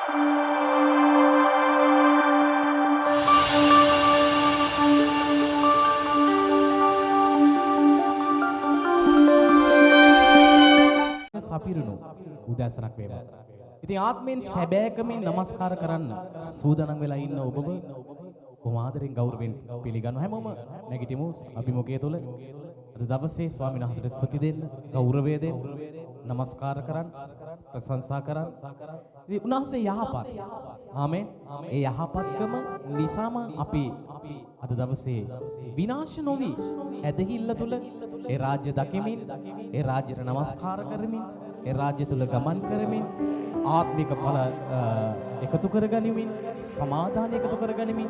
සපිරුණු උදෑසනක් වේවා. ඉතින් ආත්මෙන් සැබෑකමින් নমස්කාර කරන්න සූදානම් වෙලා ඉන්න ඔබව බොහොම ආදරෙන් ගෞරවයෙන් පිළිගන්නවා. හැමෝම නැගිටිමු අභිමුඛය තුල. අද දවසේ ස්වාමීන් වහන්සේට ස්තුති දෙන්න, ගෞරවය දෙන්න, নমස්කාර කරන්න, ප්‍රශංසා කරන්න. ඉතින් උන්වහන්සේ යහපත්. ආමෙන්. ඒ යහපත්කම නිසාම අපි අද දවසේ විනාශ නොවි ඇදහිල්ල තුල ඒ රාජ්‍ය දකිමින්, ඒ රාජ්‍යට নমස්කාර කරමින්, ඒ රාජ්‍ය තුල ගමන් කරමින්, ආත්මික ඵල එකතු කරගනිමින්, සමාදාන එකතු කරගනිමින්,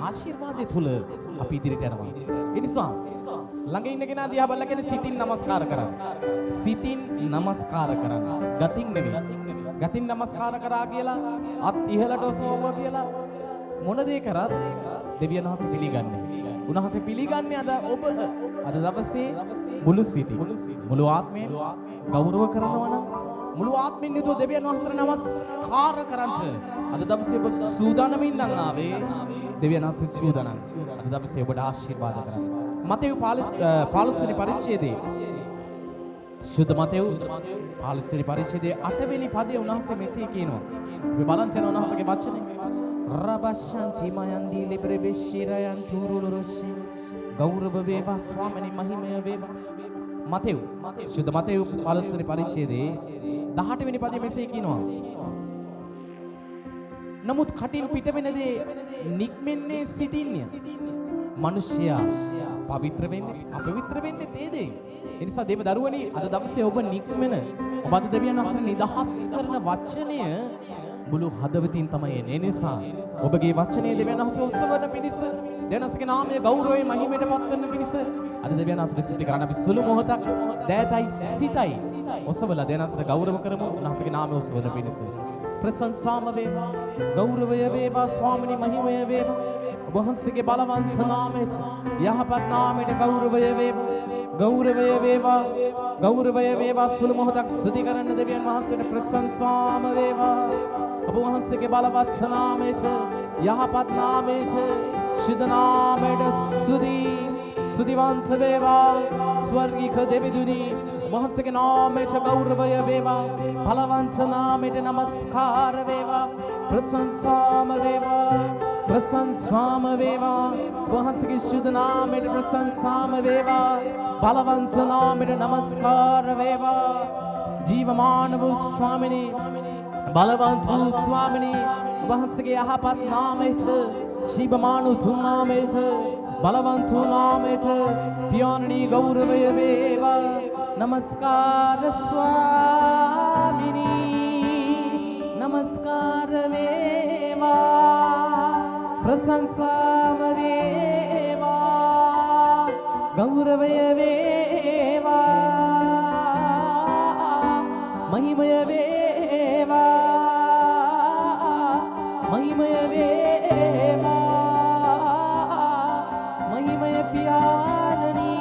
ආශිර්වාදය තුල අපි ඉදිරියට යනවා. ඒ නිසා ළඟ ඉන්න කෙනා දිහා බලලා කියන්නේ සිතින් নমස්කාර කරන්න. සිතින් নমස්කාර කරන්න. ගතින් නෙවෙයි. ගතින් নমස්කාර කරා කියලා අත් ඉහළට ඔසවුවා කියලා මොන දේ කරත් දෙවියන් වහන්සේ පිළිගන්නේ. උන්වහන්සේ පිළිගන්නේ අද ඔබ අද දවසේ මුළු සිතින් මුළු ආත්මයෙන් ගෞරව කරනවා නම් මුළු ආත්මෙන් යුතුව දෙවියන් වහන්සේට නමස්කාර කරන්ට අද දවසේ ඔබ සූදානමින් නම් ආවේ. දෙවියන් වහන්සේ සූදානම් අද දවසේ ඔබට ආශිර්වාද කරන්න. මතෙව් 15 වෙනි පරිච්ඡේදයේ සුද්ධ මතෙව් 15 වෙනි පරිච්ඡේදයේ 8 වෙනි පදයේ උන්වහන්සේ මෙසේ කියනවා. අපි බලන්න යන උන්වහන්සේගේ වචනේ. රබෂන්ති මයන්දි ලිබ්‍රෙබෙෂිරයන් තුරුලොරොෂි ගෞරව වේවා ස්වාමීනි මහිමය වේවා. මතෙව් සුද්ධ මතෙව් 15 වෙනි පරිච්ඡේදයේ 18 වෙනි පදයේ මෙසේ කියනවා. නමුත් කටින් පිට වෙන දේ නික්මෙන්නේ සිතින්ය. මිනිසයා පවිත්‍ර වෙන්නේ අපවිත්‍ර වෙන්නේ ඒ දේ. ඒ නිසා දේව දරුවනි අද දවසේ ඔබ නික්මෙන ඔබ අද දෙවියන් වහන්සේ නිදහස් කරන වචනය මුළු හදවතින් තමයි එන්නේ. ඒ නිසා ඔබගේ වචනේ දෙවියන් වහන්සේ උත්සවන පිණිස දෙවියන් වහන්සේගේ නාමය ගෞරවයෙන් මහිමයට පත් කරන පිණිස අද දෙවියන් වහන්සේ ස්තුති කරන්න අපි සුළු මොහොතක් දෑතයි සිතයි ඔසවලා දෙවියන් වහන්සේට ගෞරව කරමු. උන්වහන්සේගේ නාමය උත්සවන පිණිස ප්‍රශංසාම වේවා, ගෞරවය වේවා, ස්වාමීනි මහිමය වේවා. ඔබ වහන්සේගේ බලවන්ත නාමයට යහපත් නාමයට ගෞරවය වේවා, ගෞරවය වේවා, ගෞරවය වේවා. සුළු මොහොතක් ස්තුති කරන්න දෙවියන් වහන්සේට ප්‍රශංසාම වේවා. ඔබ වහන්සේගේ බලවත් නාමයට යහපත් නාමයට ශුද්ධ නාමයට ස්තුතිවන්ත වේවා. ස්වර්ගික දෙවිදුනි වහන්සේගේ නාමයට ගෞරවය වේවා, බලවන්ත නාමයට නමස්කාර වේවා, ප්‍රශංසාම වේවා, ප්‍රශංසාම වේවා. වහන්සේගේ ශුද්ධ නාමයට ප්‍රශංසාම වේවා, බලවන්ත නාමයට නමස්කාර වේවා. ජීවමාන වූ ස්වාමිනේ, බලවන්ත වූ ස්වාමිනේ, වහන්සේගේ යහපත් නාමයට, ජීවමාන වූ නාමයට, බලවන්ත වූ නාමයට පියාණනි ගෞරවය වේවා. නමස්කාර ස්වාමිනී, නමස්කාර වේවා, ප්‍රශංසාම වේවා, ගෞරවය වේවා, මහිමය වේවා, මහිමය වේවා, මහිමය පියාණනි,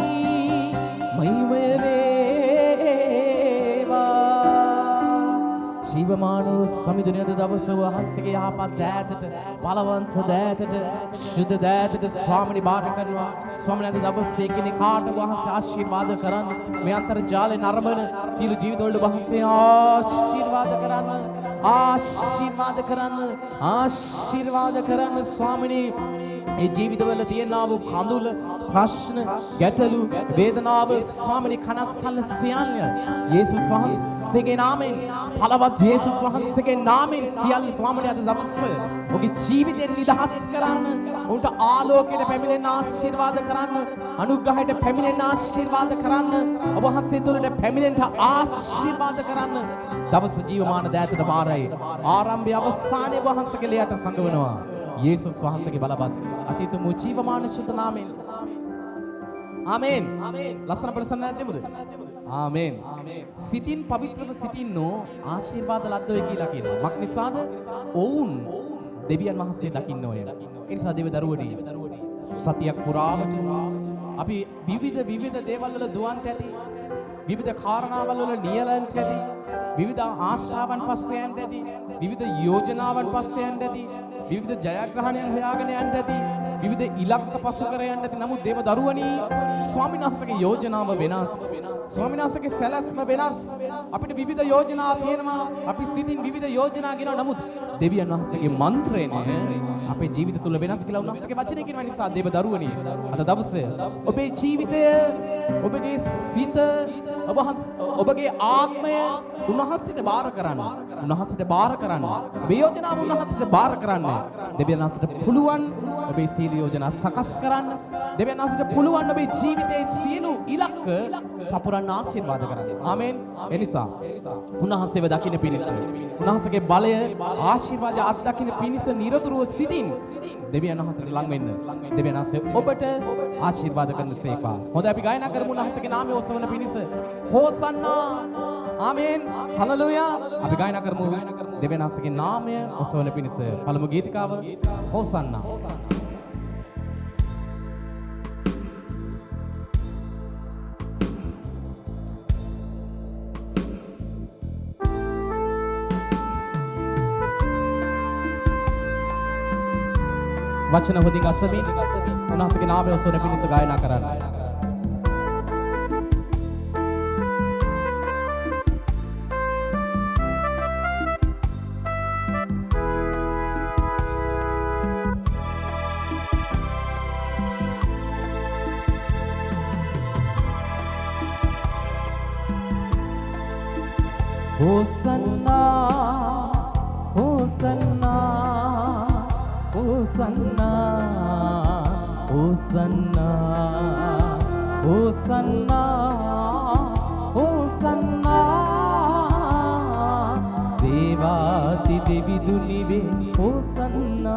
මහිමය ජීවමාන සමිඳුන අද දවස වහන්සේගේ යහපත් දෑතට, බලවන්ත දෑතට, ශුද්ධ දෑතට ස්වාමිනී බාර කරනවා. ස්වාමිනී අද දවසේ කෙනෙකුට වහන්සේ ආශිර්වාද කරන්න. මේ අන්තර්ජාලේ නරඹන සීල ජීවිතවල වහන්සේ ආශිර්වාද කරන්න, ආශිර්වාද කරන්න, ආශිර්වාද කරන්න. ස්වාමිනී ඒ ජීවිතවල තියෙනා වූ කඳුල, ප්‍රශ්න, ගැටලු, වේදනාව ස්වාමිනී කනස්සල්ල සියල්ල යේසුස් වහන්සේගේ නාමයෙන්, බලවත් යේසුස් වහන්සේගේ නාමයෙන් සියල්ල ස්වාමිනී අද දවස ඔබගේ ජීවිතේ නිදහස් කරන්න, උන්ට ආලෝකයට පැමිණෙන ආශිර්වාද කරන්න, අනුග්‍රහයට පැමිණෙන ආශිර්වාද කරන්න, ඔබ වහන්සේ තුළට පැමිණෙන්න ආශිර්වාද කරන්න. දවස ජීවමාන දෑතට බාරයි. ආරම්භය අවසානයේ වහන්සේගේ ලයට සංගවනවා. යේසුස් වහන්සේගේ බලවත් අතීත මු ජීවමාන ශුද්ධ නාමයෙන්. ආමේන්. ලස්සන ප්‍රසන්නයක් දෙමුද? ආමේන්. සිතින් පවිත්‍රව සිටින්නෝ ආශිර්වාද ලද්දෝය කියලා කියනවා. මක් නිසාද? ඔවුන් දෙවියන් වහන්සේ දකින්න ඕය. ඒ නිසා දෙව දරුවනි සතියක් පුරාවට අපි විවිධ දේවල් වල දුවන්ට ඇති. විවිධ කාරණාවල් වල නියැලෙන්න ඇති. විවිධ ආශාවන් පස්සේ යන්න ඇති. විවිධ යෝජනාවන් පස්සේ යන්න ඇති. විවිධ ජයග්‍රහණයන් හොයාගෙන යන්න ඇති. විවිධ ඉලක්ක පසු කර යන්න ඇති. නමුත් දේව දරුවනි ස්වාමීන් වහන්සේගේ යෝජනාව වෙනස්. ස්වාමීන් වහන්සේගේ සැලැස්ම වෙනස්. අපිට විවිධ යෝජනා තියෙනවා. අපි සිතින් විවිධ යෝජනා ගෙනවා. නමුත් දෙවියන් වහන්සේගේ මන්ත්‍රය අපේ ජීවිත තුල වෙනස් කියලා උන්වහන්සේගේ වචනේ කියනවා. නිසා දේව දරුවනි අද දවසේ ඔබේ ජීවිතය ඔබගේ සිත ඔබගේ ආත්මය උන්වහන්සේට බාර කරන්න. උන්වහන්සේට බාර කරන්න. ඔබේ යෝජනාව උන්වහන්සේට බාර කරන්න. දෙවියන් වහන්සේට පුළුවන් ඔබේ සීල යෝජනා සකස් කරන්න. දෙවියන් වහන්සේට පුළුවන් ඔබේ ජීවිතයේ සියලු ඉලක්ක සපුරන්න ආශිර්වාද කරන්න. ආමෙන්. එනිසා උන්වහන්සේව දකින්න පිණිස උන්වහන්සේගේ බලය ආශිර්වාද අත්දකින්න පිණිස නිරතුරුව සිටින් දෙවියන් වහන්සේට ලං වෙන්න. දෙවියන් වහන්සේ ඔබට ආශිර්වාද කරන සේපා. හොඳයි අපි ගායනා කරමු උන්වහන්සේගේ නාමය ඔසවන පිණිස. හෝසන්නා. ආමෙන්. හලෙලූයා. අපි ගායනා කරමු දෙවියන් වහන්සේගේ නාමය ඔසවන පිණිස. පළමු ගීතිකාව හෝසන්නා. වචන හොඳින් අසමින් උන්වහන්සේගේ නාමය ඔසවන පිණිස ගායනා කරන්න. Hosanna, Hosanna, Hosanna, Hosanna, Hosanna, Hosanna. Devati Devi Dunive, Hosanna.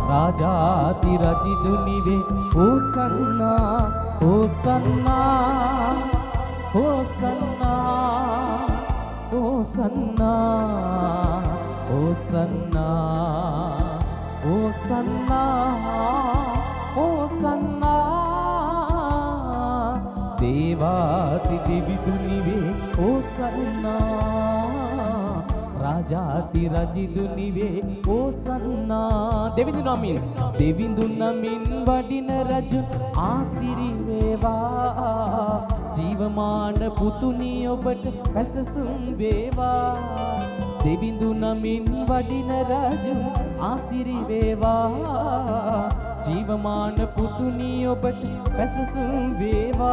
Rajati Raji Dunive, Hosanna, Hosanna, Hosanna. Hosanna, Hosanna, Hosanna, Hosanna. Devati Devi Dunive, Hosanna. Rajati Raji Dunive, Hosanna. Devindunamin vadina raju asiri veva. ජීවමාන පුතුනි ඔබට පැසසුම් වේවා. දෙවිඳුනමින් වඩින රජු ආසිරි වේවා. ජීවමාන පුතුනි ඔබට පැසසුම් වේවා.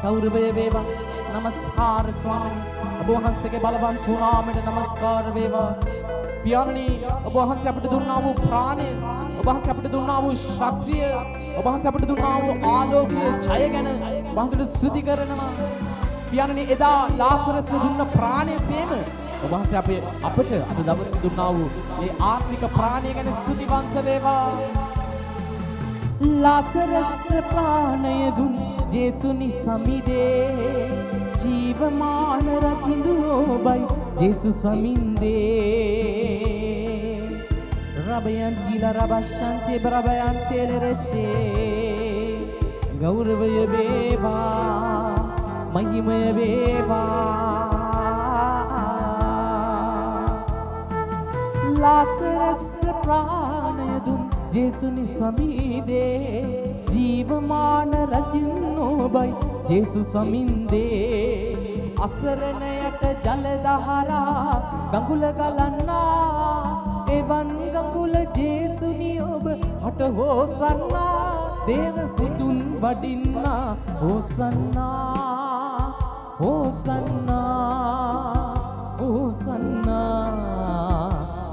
ගෞරවය වේවා. නමස්කාර ස්වාමී. ඔබ වහන්සේගේ බලවන්ත නාමයට නමස්කාර වේවා. පියාණනි ඔබ වහන්සේ අපිට දුන්නා වූ ප්‍රාණය, ඔබ වහන්සේ අපිට දුන්නා වූ ශක්තිය, ඔබ වහන්සේ අපිට දුන්නා වූ ආලෝකය, ජය ගැන ඔබ වහන්සේට ස්තුති කරනවා. පියාණනි එදා ලාසරස් දුන්න ප්‍රාණය සේම ඔබ වහන්සේ අපට අද දවසේ දුන්නා වූ මේ ආත්මික ප්‍රාණය ගැන ස්තුතිවන්ත වේවා. ලාසරස් ප්‍රාණය දුන් ජේසුනි සමිදේ ජීවමාන රජිඳු ඔබයි ජේසු සමින්දේ. Rabayan tila rabashante brabayan telerese. Gaurvaya veva mahimaya veva. Lazarus pranaya dun Jesuni samide. Jeevamana rajinno bai Jesu saminde. Asaranayata jaladahara gangula galanna. එවන් ගඟුල ජේසුනි ඔබ හට හෝසන්නා. දේව පුතුන් වඩින්නා. හෝසන්නා, හෝසන්නා, හෝසන්නා,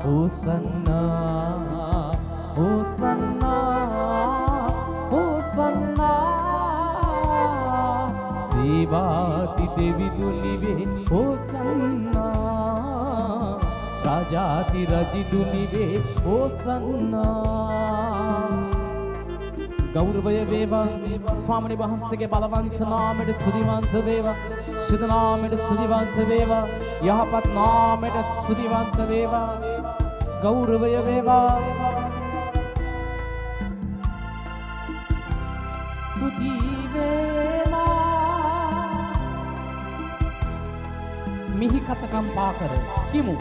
හෝසන්නා, හෝසන්නා, හෝසන්නා. දේවාති දෙවිදුනිවේ හෝසන්නා. Rajati Raji Dunive, Hosanna. Gaurvaya veva. Swamini Vahansege Balavanta Namete Sudhivanta veva. Siddha Namete Sudhivanta veva. Yahapat Namete Sudhivanta veva. Gaurvaya veva. Sudhivanta මිහි කතකම් පාකර කිමු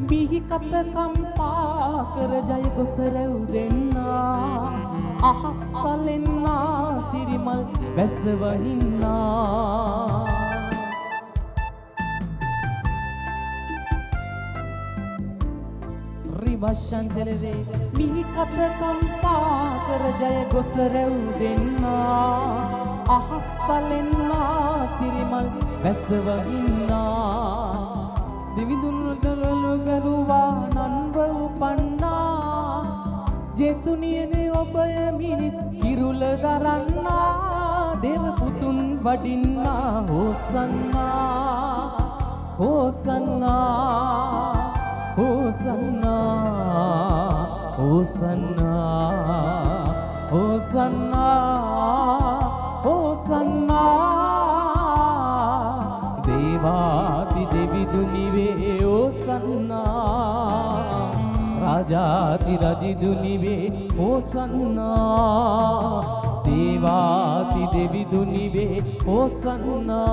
මිහි කතකම් පාකර ජය ගොස රැව් දෙන්නා අහස් පලෙන්නා සිරිමල් වැස්ස වහින්නා රිවෂන්ජලේ මිහි කතකම් පාකර ජය ගොස රැව් දෙන්නා අහස් පලෙන්නා සිරිමල් වැස්ස වහින්නා දිවිදුන් වලලු ගරුවා නන්ව උපන්නා ජේසුනියනේ ඔබය මිනිස් කිරුල දරන්නා දේව පුතුන් වඩින්නා හෝසන්නා හෝසන්නා හෝසන්නා හෝසන්නා හෝසන්නා හෝසන්නා දේවාති දෙවිදු නිවේ හෝසන්නා රාජාති රජිදු නිවේ හෝසන්නා දේවාති දෙවිදු නිවේ හෝසන්නා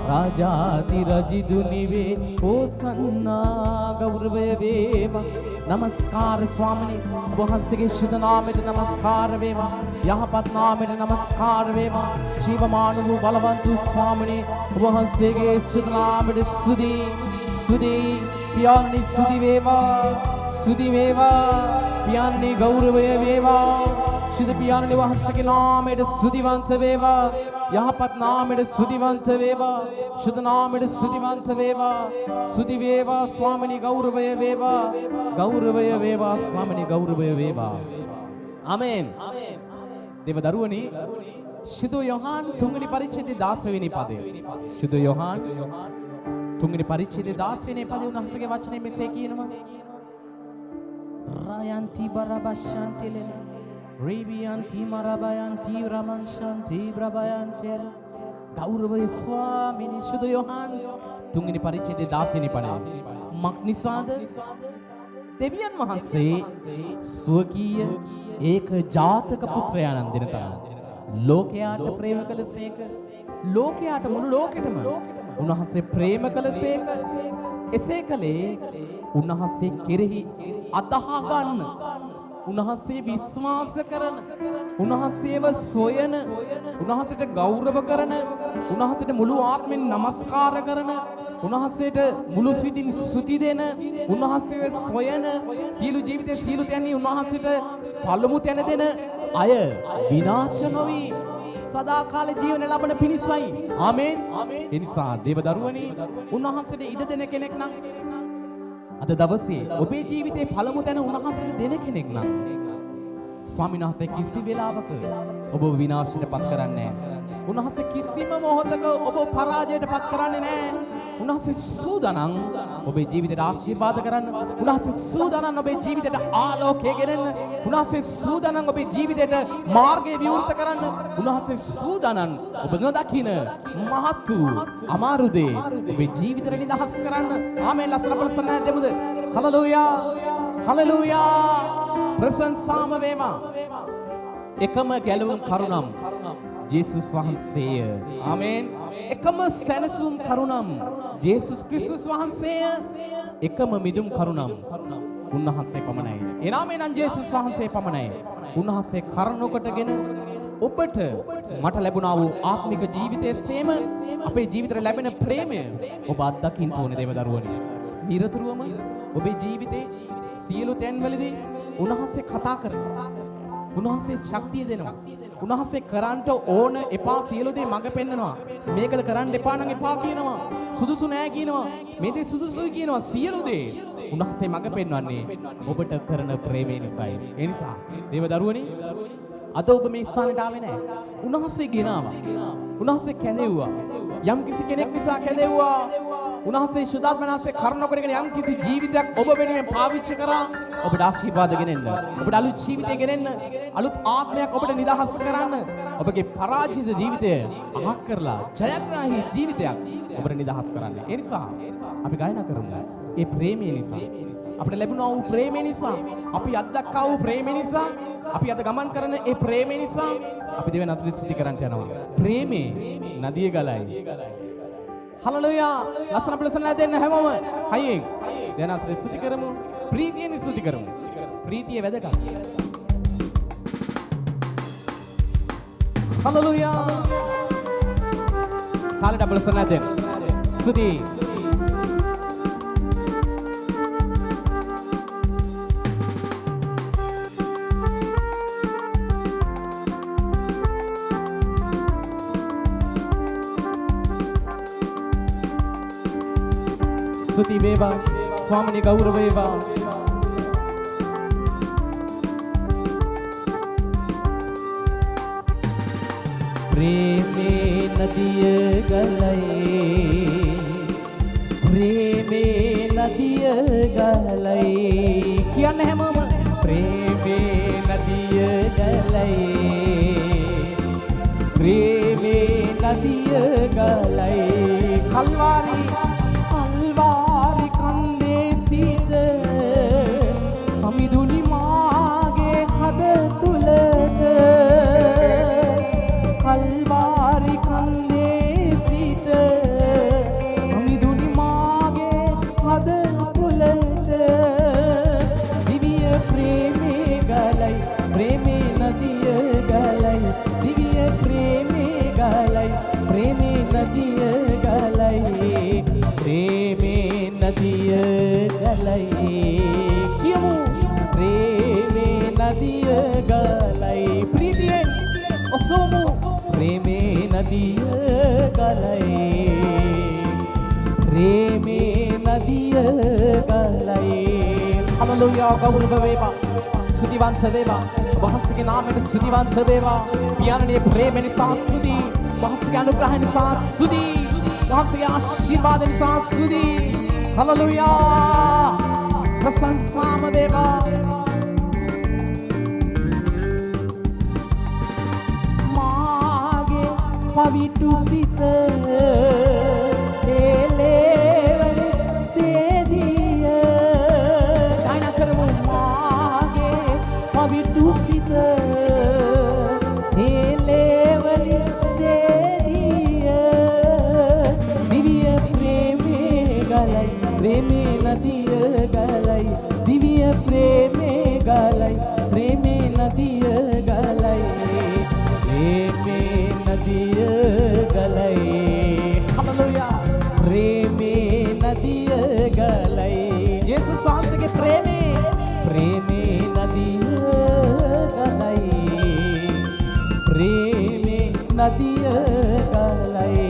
රාජාති රජිදු නිවේ හෝසන්නා ගෞරවය වේවා නමස්කාර ස්වාමිනී වහන්සේගේ ශුද්ධ නාමයට නමස්කාර වේවා යහපත් නාමයට නමස්කාර වේවා ජීවමාන වූ බලවන්ත ස්වාමිනී වහන්සේගේ ශුද්ධ නාමයට සුදී පියාණනි සුදී වේවා පියාණනි ගෞරවය වේවා ශුද්ධ පියාණනි වහන්සේගේ නාමයට සුදිවන්ත වේවා යහපත් නාමයට සුදිවන්ත වේවා ශුද්ධ නාමයට සුදිවන්ත වේවා සුදි වේවා ස්වාමිනී ගෞරවය වේවා ස්වාමිනී ගෞරවය වේවා ආමේන් දේව දරුවනි ශුද්ධ යොහාන් 3 වෙනි පරිච්ඡේදයේ 10 වෙනි පදය ශුද්ධ යොහාන් 3 වෙනි පරිච්ඡේදයේ 10 වෙනි පදය උන්වහන්සේගේ වචනේ මෙසේ කියනවා රායන්ති බරබෂන්තිලෙ රිවියන්ති මරබයන්ති රමංශන්ති බ්‍රබයන්ති ගෞරවය ස්වාමිනී ශුද්ධ යොහාන් 3 වෙනි පරිච්ඡේදයේ 10 වෙනි පදය මක්නිසාද දෙවියන් වහන්සේ ස්වකීය ඒක ජාතක පුත්‍රයාණන් දෙන තරම් ලෝකයාට ප්‍රේම කළසේක ලෝකයාට මුළු ලෝකෙටම උන්වහන්සේ ප්‍රේම කළසේක එසේ කලේ උන්වහන්සේ කෙරෙහි අදහා ගන්න උන්වහන්සේ විශ්වාස කරන උන්වහන්සේව සොයන උන්වහන්සේට ගෞරව කරන උන්වහන්සේට මුළු ආත්මෙන් නමස්කාර කරන උන්වහන්සේට මුළු සිතින් ස්තුති දෙන උන්වහන්සේව සොයන සීල ජීවිතයේ සීල තැන්නේ උන්වහන්සේට පළමු තැන දෙන අය විනාශ නොවි සදාකාල ජීවන ලබන පිණිසයි ආමේන් ඒ නිසා දේව දරුවනි උන්වහන්සේට ඉඩ දෙන කෙනෙක් නම් අද දවසේ ඔබේ ජීවිතේ පළමු තැන උන්වහන්සේට දෙන කෙනෙක් නම් ස්වාමීන් වහන්සේ කිසි වෙලාවක ඔබ විනාශයට පත් කරන්නේ නැහැ. උන්වහන්සේ කිසිම මොහොතක ඔබ පරාජයට පත් කරන්නේ නැහැ. උන්වහන්සේ සූදානම් ඔබේ ජීවිතයට ආශිර්වාද කරන්න. උන්වහන්සේ සූදානම් ඔබේ ජීවිතයට ආලෝකය ගෙනෙන්න. උන්වහන්සේ සූදානම් ඔබේ ජීවිතයට මාර්ගය විවෘත කරන්න. උන්වහන්සේ සූදානම් ඔබ නොදකින මහත් වූ අමාරු දේ ඔබේ ජීවිතයට නිදහස් කරන්න. ආමේන්. ලස්සන ප්‍රසන්න දෙමුද? හලෙලූයා. හලෙලූයා. ප්‍රශංසාම වේවා. එකම ගැලවුම් කරුණම් ජේසුස් වහන්සේය. ආමේන්. එකම සැනසුම් කරුණම් ජේසුස් ක්‍රිස්තුස් වහන්සේය. එකම මිදුම් කරුණම් උන්වහන්සේ පමණයි. එනාමෙන් ජේසුස් වහන්සේ පමණයි. උන්වහන්සේ කරුණ කොටගෙන ඔබට මට ලැබුණා වූ ආත්මික ජීවිතයේ සේම අපේ ජීවිතේ ලැබෙන ප්‍රේමය ඔබ අත්දකින්න ඕනේ දේව දරුවනි. නිරතුරුවම ඔබේ ජීවිතේ සියලු තැන්වලදී උන්වහන්සේ කතා කරනවා. උන්වහන්සේ ශක්තිය දෙනවා. උන්වහන්සේ කරන්ට ඕන එපා සියලු දේ මඟ පෙන්නනවා. මේකද කරන්න එපා නම් එපා කියනවා. සුදුසු නෑ කියනවා. මේ දේ සුදුසුයි කියනවා. සියලු දේ උන්වහන්සේ මඟ පෙන්වන්නේ ඔබට කරන ප්‍රේමය නිසායි. ඒ නිසා දේව දරුවනි අද ඔබ මේ ස්ථානට ආවේ නෑ. උන්වහන්සේ ගෙනාවා. උන්වහන්සේ කැඳෙව්වා. යම් කිසි කෙනෙක් නිසා කැඳෙව්වා. උන්වහන්සේ ශුද්ධාත්මනාසේ කරුණ කරගෙන යම් කිසි ජීවිතයක් ඔබ වෙනුවෙන් පාවිච්චි කරා. ඔබට ආශිර්වාද ගෙනෙන්න. ඔබට අලුත් ජීවිතයක් ගෙනෙන්න. අලුත් ආත්මයක් ඔබට නිදහස් කරන්න. ඔබගේ පරාජිත ජීවිතය අහක් කරලා ජයග්‍රාහී ජීවිතයක් ඔබට නිදහස් කරන්න. ඒ නිසා අපි ගායනා කරමු. ඒ ප්‍රේමය නිසා අපිට ලැබුණා වූ ප්‍රේමය නිසා අපි අත්දක්කා වූ ප්‍රේමය නිසා අපි අද ගමන් කරන ඒ ප්‍රේමය නිසා අපි දෙවියන් අසලින් ස්තුති කරන්න යනවා. ප්‍රේමේ නදිය ගලයි. හලලුයා. ලස්සන ප්‍රසන්න දෙන්න හැමෝම. හයියෙන්. දැන් අපි ස්තුති කරමු. ප්‍රීතියෙන් ස්තුති කරමු. ප්‍රීතිය වැදගත්. හලලුයා. තාලට ප්‍රසන්න දෙන්න. ස්තුති. స్తుతి වේවා ස්වාමිනී ගෞරව වේවා ප්‍රේමේ නදිය ගලයි ප්‍රේමේ නදිය ගලයි කියන්න හැමෝම ප්‍රේමේ නදිය ගලයි ප්‍රේමේ නදිය ගලයි කල්වාරි සමිදුනි මාගේ හද තුලට කල්වාරි කන්දේ සිට සමිදුනි මාගේ හද තුලට දිව්‍ය ප්‍රේමේ ගලයි ප්‍රේමේ නදිය ගලයි දිව්‍ය ප්‍රේමේ ගලයි ප්‍රේමේ නදිය ගලයි ප්‍රේමේ නදිය ගලයි කියමු ප්‍රේමේ නදිය ගලයි ප්‍රීතියෙන් ඔසෝමු ප්‍රේමේ නදිය ගලයි ප්‍රේමේ නදිය ගලයි හලලුයා ගෞරව වේවා ස්තුතිවන්ත වේවා වහන්සේගේ නාමයට ස්තුතිවන්ත වේවා පියාණනේ ප්‍රේම නිසා ස්තුති වහන්සේගේ අනුග්‍රහ නිසා ස්තුති වහන්සේගේ ආශිර්වාද නිසා ස්තුති හලලුයා ප්‍රශංසාම වේවා මාගේ පවිතු සිත එලෙවන සේදිය ගායනා කරමු මාගේ පවිතු සිත එලෙවන සේදිය දිව්‍ය ප්‍රේමේ ගලයි ප්‍රේමේ නදිය ගලයි දිව්‍ය ප්‍රේමේ ගලයි ප්‍රේමේ නදිය ගලයි ප්‍රේමේ නදිය ගලයි හලලුයා ප්‍රේමේ නදිය ගලයි යේසුස් වහන්සේගේ ප්‍රේමේ නදිය ගලයි ප්‍රේමේ නදිය ගලයි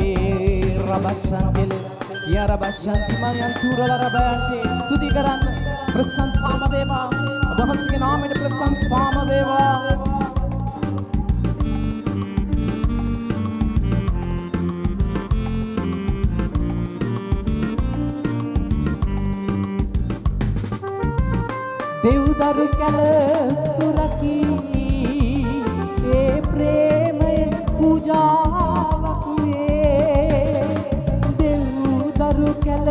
රබෂන්ජල Ya Rabashanti Mayantura Rabante Sudi Karan Prasansama Deva වහන්සේගේ නාමයට ප්‍රශංසාම වේවා දෙව්දරු කැල සුරකී ඒ ප්‍රේමය පූජාවක් වේ දෙව්දරු කැල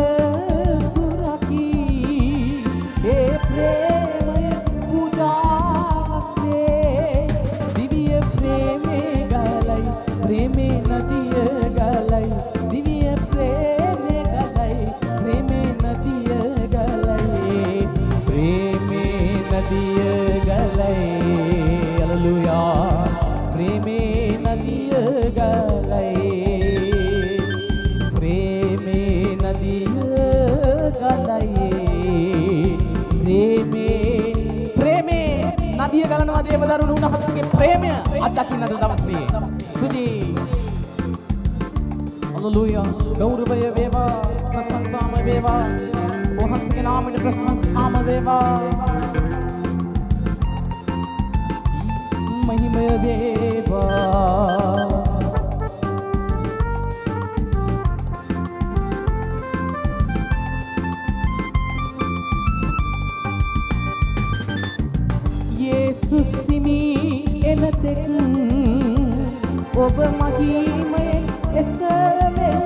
සුරකී ඒ ප්‍රේමය පූජාවක් වේ දිව්‍ය ප්‍රේමේ ගලයි ප්‍රේමේ නදිය ගලයි දිව්‍ය ප්‍රේමේ ගලයි ප්‍රේමේ නදිය ගලයි ප්‍රේමේ නදිය ගලයි හalleluya ප්‍රේමේ නදිය ගලයි ප්‍රේමේ නදිය ගලයි ප්‍රේමේ නදිය ගලනවා දේවදරුණු උන්වහන්සේගේ ප්‍රේමය අත්දකින්න දවසේ සුදී හalleluya ගෞරවය වේවා ප්‍රශංසාම වේවා වහන්සේගේ නාමයට ප්‍රශංසාම වේවා මහිමය වේවා යේසුස් සිමි එනතෙක් ඔබ මහිමයෙන් එසවෙන්නේ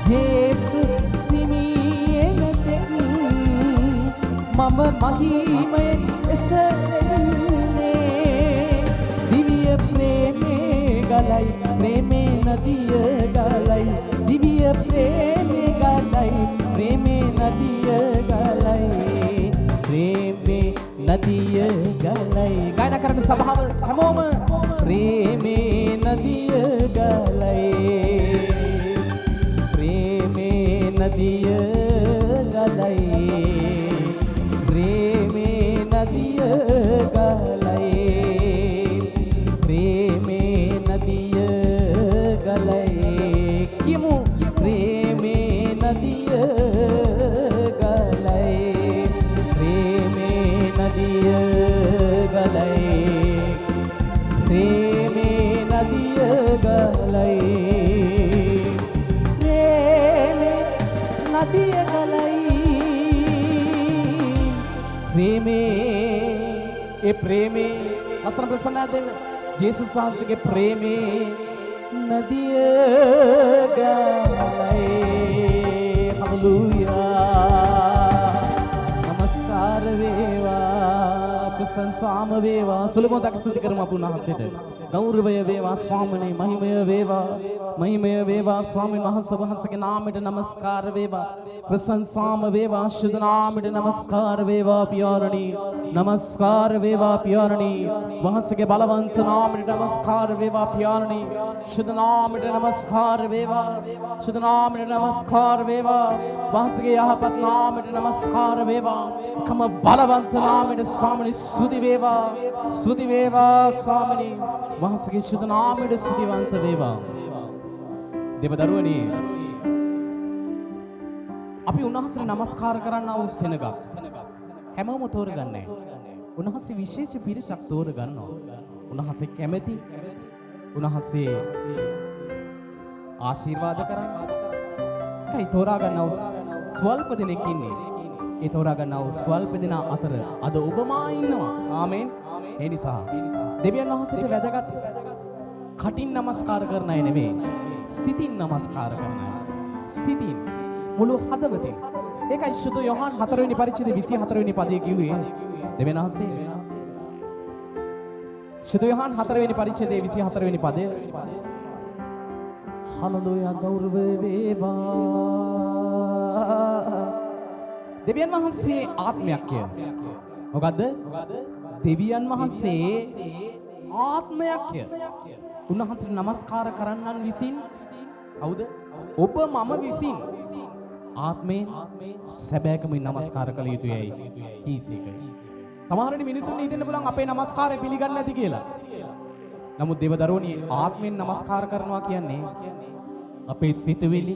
යේසුස් සිමි එනතෙක් මම මහිමයෙන් එසවෙන්නේ දිව්‍ය ප්‍රේමේ ගලයි ප්‍රේමේ නදිය ගලයි සභාව හැමෝම ප්‍රේමේ නදිය ගලයි ප්‍රේමේ නදිය ගලයි ප්‍රේමේ නදිය ගලයි ප්‍රේමේ නදිය ගලයි කිමු ප්‍රේමේ නදිය ගලයි ප්‍රේමේ නදිය ගලයි ප්‍රේමේ නදිය ගලයි ප්‍රේමේ නදිය ගලයි ප්‍රේමේ ඒ ප්‍රේමේ අසන ප්‍රසන්න දෙන්න ජේසුස් වහන්සේගේ ප්‍රේමේ නදිය ගලයි හලෙලූයා නමස්කාර වේවා ප්‍රශංසාම වේවා සුලමෝදක් ස්තුති කරමු අපු උන්වහන්සේට ගෞරවය වේවා ස්වාමීනි මහිමය වේවා ස්වාමීන් වහන්සේගේ නාමයට නමස්කාර වේවා ප්‍රශංසාම වේවා ශුද්ධ නාමයට නමස්කාර වේවා පියාණනි නමස්කාර වේවා පියාණනි වහන්සේගේ බලවන්ත නාමයට නමස්කාර වේවා පියාණනි ශුද්ධ නාමයට නමස්කාර වේවා ශුද්ධ 나මයට නමස්කාර වේවා වහන්සේගේ යහපත් නාමයට නමස්කාර වේවා කම බලවන්ත නාමයට ස්වාමීනි ස්තුති වේවා ස්වාමීනි වහන්සේගේ ශුද්ධ නාමයට ස්තුතිවන්ත වේවා දෙවදරුවනි අපි උන්වහන්සේට නමස්කාර කරන්නා වූ සෙනගක් හැමෝම තෝරගන්නේ උන්වහන්සේ විශේෂ පිරිසක් තෝරගන්නවා උන්වහන්සේ කැමැති උන්වහන්සේ ආශිර්වාද කරන්නේ කයි තෝරා ගන්නව ස්වල්ප දෙනෙක් ඉන්නේ ඒ තෝරා ගන්නව ස්වල්ප දෙනා අතර අද ඔබමා ඉන්නවා ආමෙන් ඒ නිසා දෙවියන් වහන්සේට වැදගත් කටින් නමස්කාර කරන අය නෙමෙයි සිතින් නමස්කාර කරන අය සිතින් මුළු හදවතින් ඒකයි සුදු යොහන් 4 වෙනි පරිච්ඡේදයේ 24 වෙනි පදයේ කිව්වේ දෙවියන් වහන්සේ සුදු යොහන් 4 වෙනි පරිච්ඡේදයේ 24 වෙනි පදය හලෙලූයා ගෞරව වේවා දෙවියන් වහන්සේ ආත්මයක්ය මොකද්ද දෙවියන් වහන්සේ ආත්මයක්ය උන්වහන්සේට නමස්කාර කරන්නන් විසින් කවුද ඔබ මම විසින් ආත්මයෙන් සැබෑකම නමස්කාර කළ යුතුයයි කීසේක සමහර මිනිසුන් හිතන්න පුළුවන් අපේ නමස්කාරය පිළිගන්නේ නැති කියලා නමුත් දේවදරුවනි ආත්මයෙන් නමස්කාර කරනවා කියන්නේ අපේ සිතුවිලි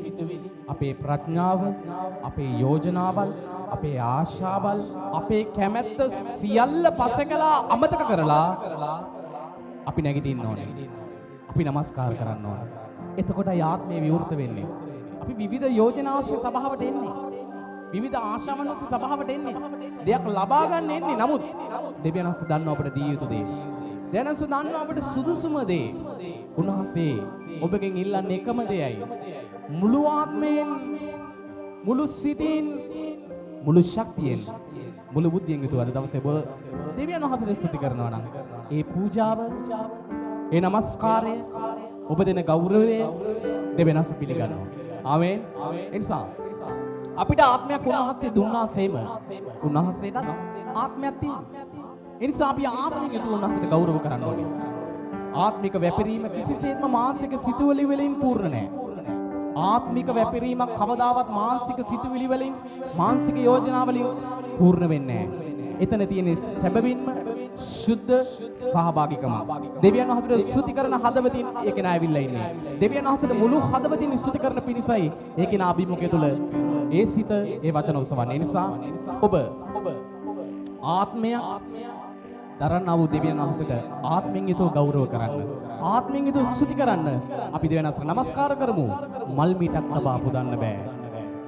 අපේ ප්‍රඥාව අපේ යෝජනාවල් අපේ ආශාවල් අපේ කැමැත්ත සියල්ල පසකලා අමතක කරලා අපි නැගිටින්න ඕනේ අපි නමස්කාර කරන්න ඕනේ එතකොටයි ආත්මය විවෘත වෙන්නේ අපි විවිධ යෝජනා ඔස්සේ සභාවට එන්නේ විවිධ ආශාවන් ඔස්සේ සභාවට එන්නේ දෙයක් ලබා ගන්න එන්නේ නමුත් දෙවියන් වහන්සේ දන්නවා අපට දිය යුතු දේ දෙවියන් වහන්සේ දන්නවා අපට සුදුසුම දේ උන්වහන්සේ ඔබගෙන් ඉල්ලන්නේ එකම දෙයයි මුළු ආත්මයෙන් මුළු සිතින් මුළු ශක්තියෙන් මුළු බුද්ධියෙන් යුතුව අද දවසේ ඔබ දෙවියන් වහන්සේට ස්තුති කරනවා නම් ඒ පූජාව ඒ නමස්කාරය ඔබ දෙන ගෞරවය දෙවියන් වහන්සේ පිළිගන්නවා ආමේන් එනිසා අපිට ආත්මයක් උන්වහන්සේ දුන්නාසේම උන්වහන්සේට ආත්මයක් තියෙනවා එනිසා අපි ආත්මික යුතුව උන්වහන්සේට ගෞරව කරන්න ඕනේ ආත්මික වැපිරීම කිසිසේත්ම මානසික සිතුවිලි වලින් පූර්ණ නැහැ ආත්මික වැපිරීමක් කවදාවත් මානසික සිතුවිලි වලින් මානසික යෝජනා වලින් පූර්ණ වෙන්නේ නැහැ එතන තියෙන සැබවින්ම සුද්ධ සහභාගීකම දෙවියන් වහන්සේට ස්තුති කරන හදවතින් ඒක නායවිල්ලා ඉන්නේ දෙවියන් වහන්සේට මුළු හදවතින් ස්තුති කරන පිණිසයි ඒකේ නාභිමුඛය තුල ඒ සිත ඒ වචන උසවන්නේ නිසා ඔබ ආත්මයක් දරන්නා වූ දෙවියන් වහන්සේට ආත්මෙන් යුතුව ගෞරව කරන්න ආත්මෙන් යුතුව ස්තුති කරන්න අපි දෙවියන් වහන්සේට නමස්කාර කරමු මල් මීටක් තබා පුදන්න බෑ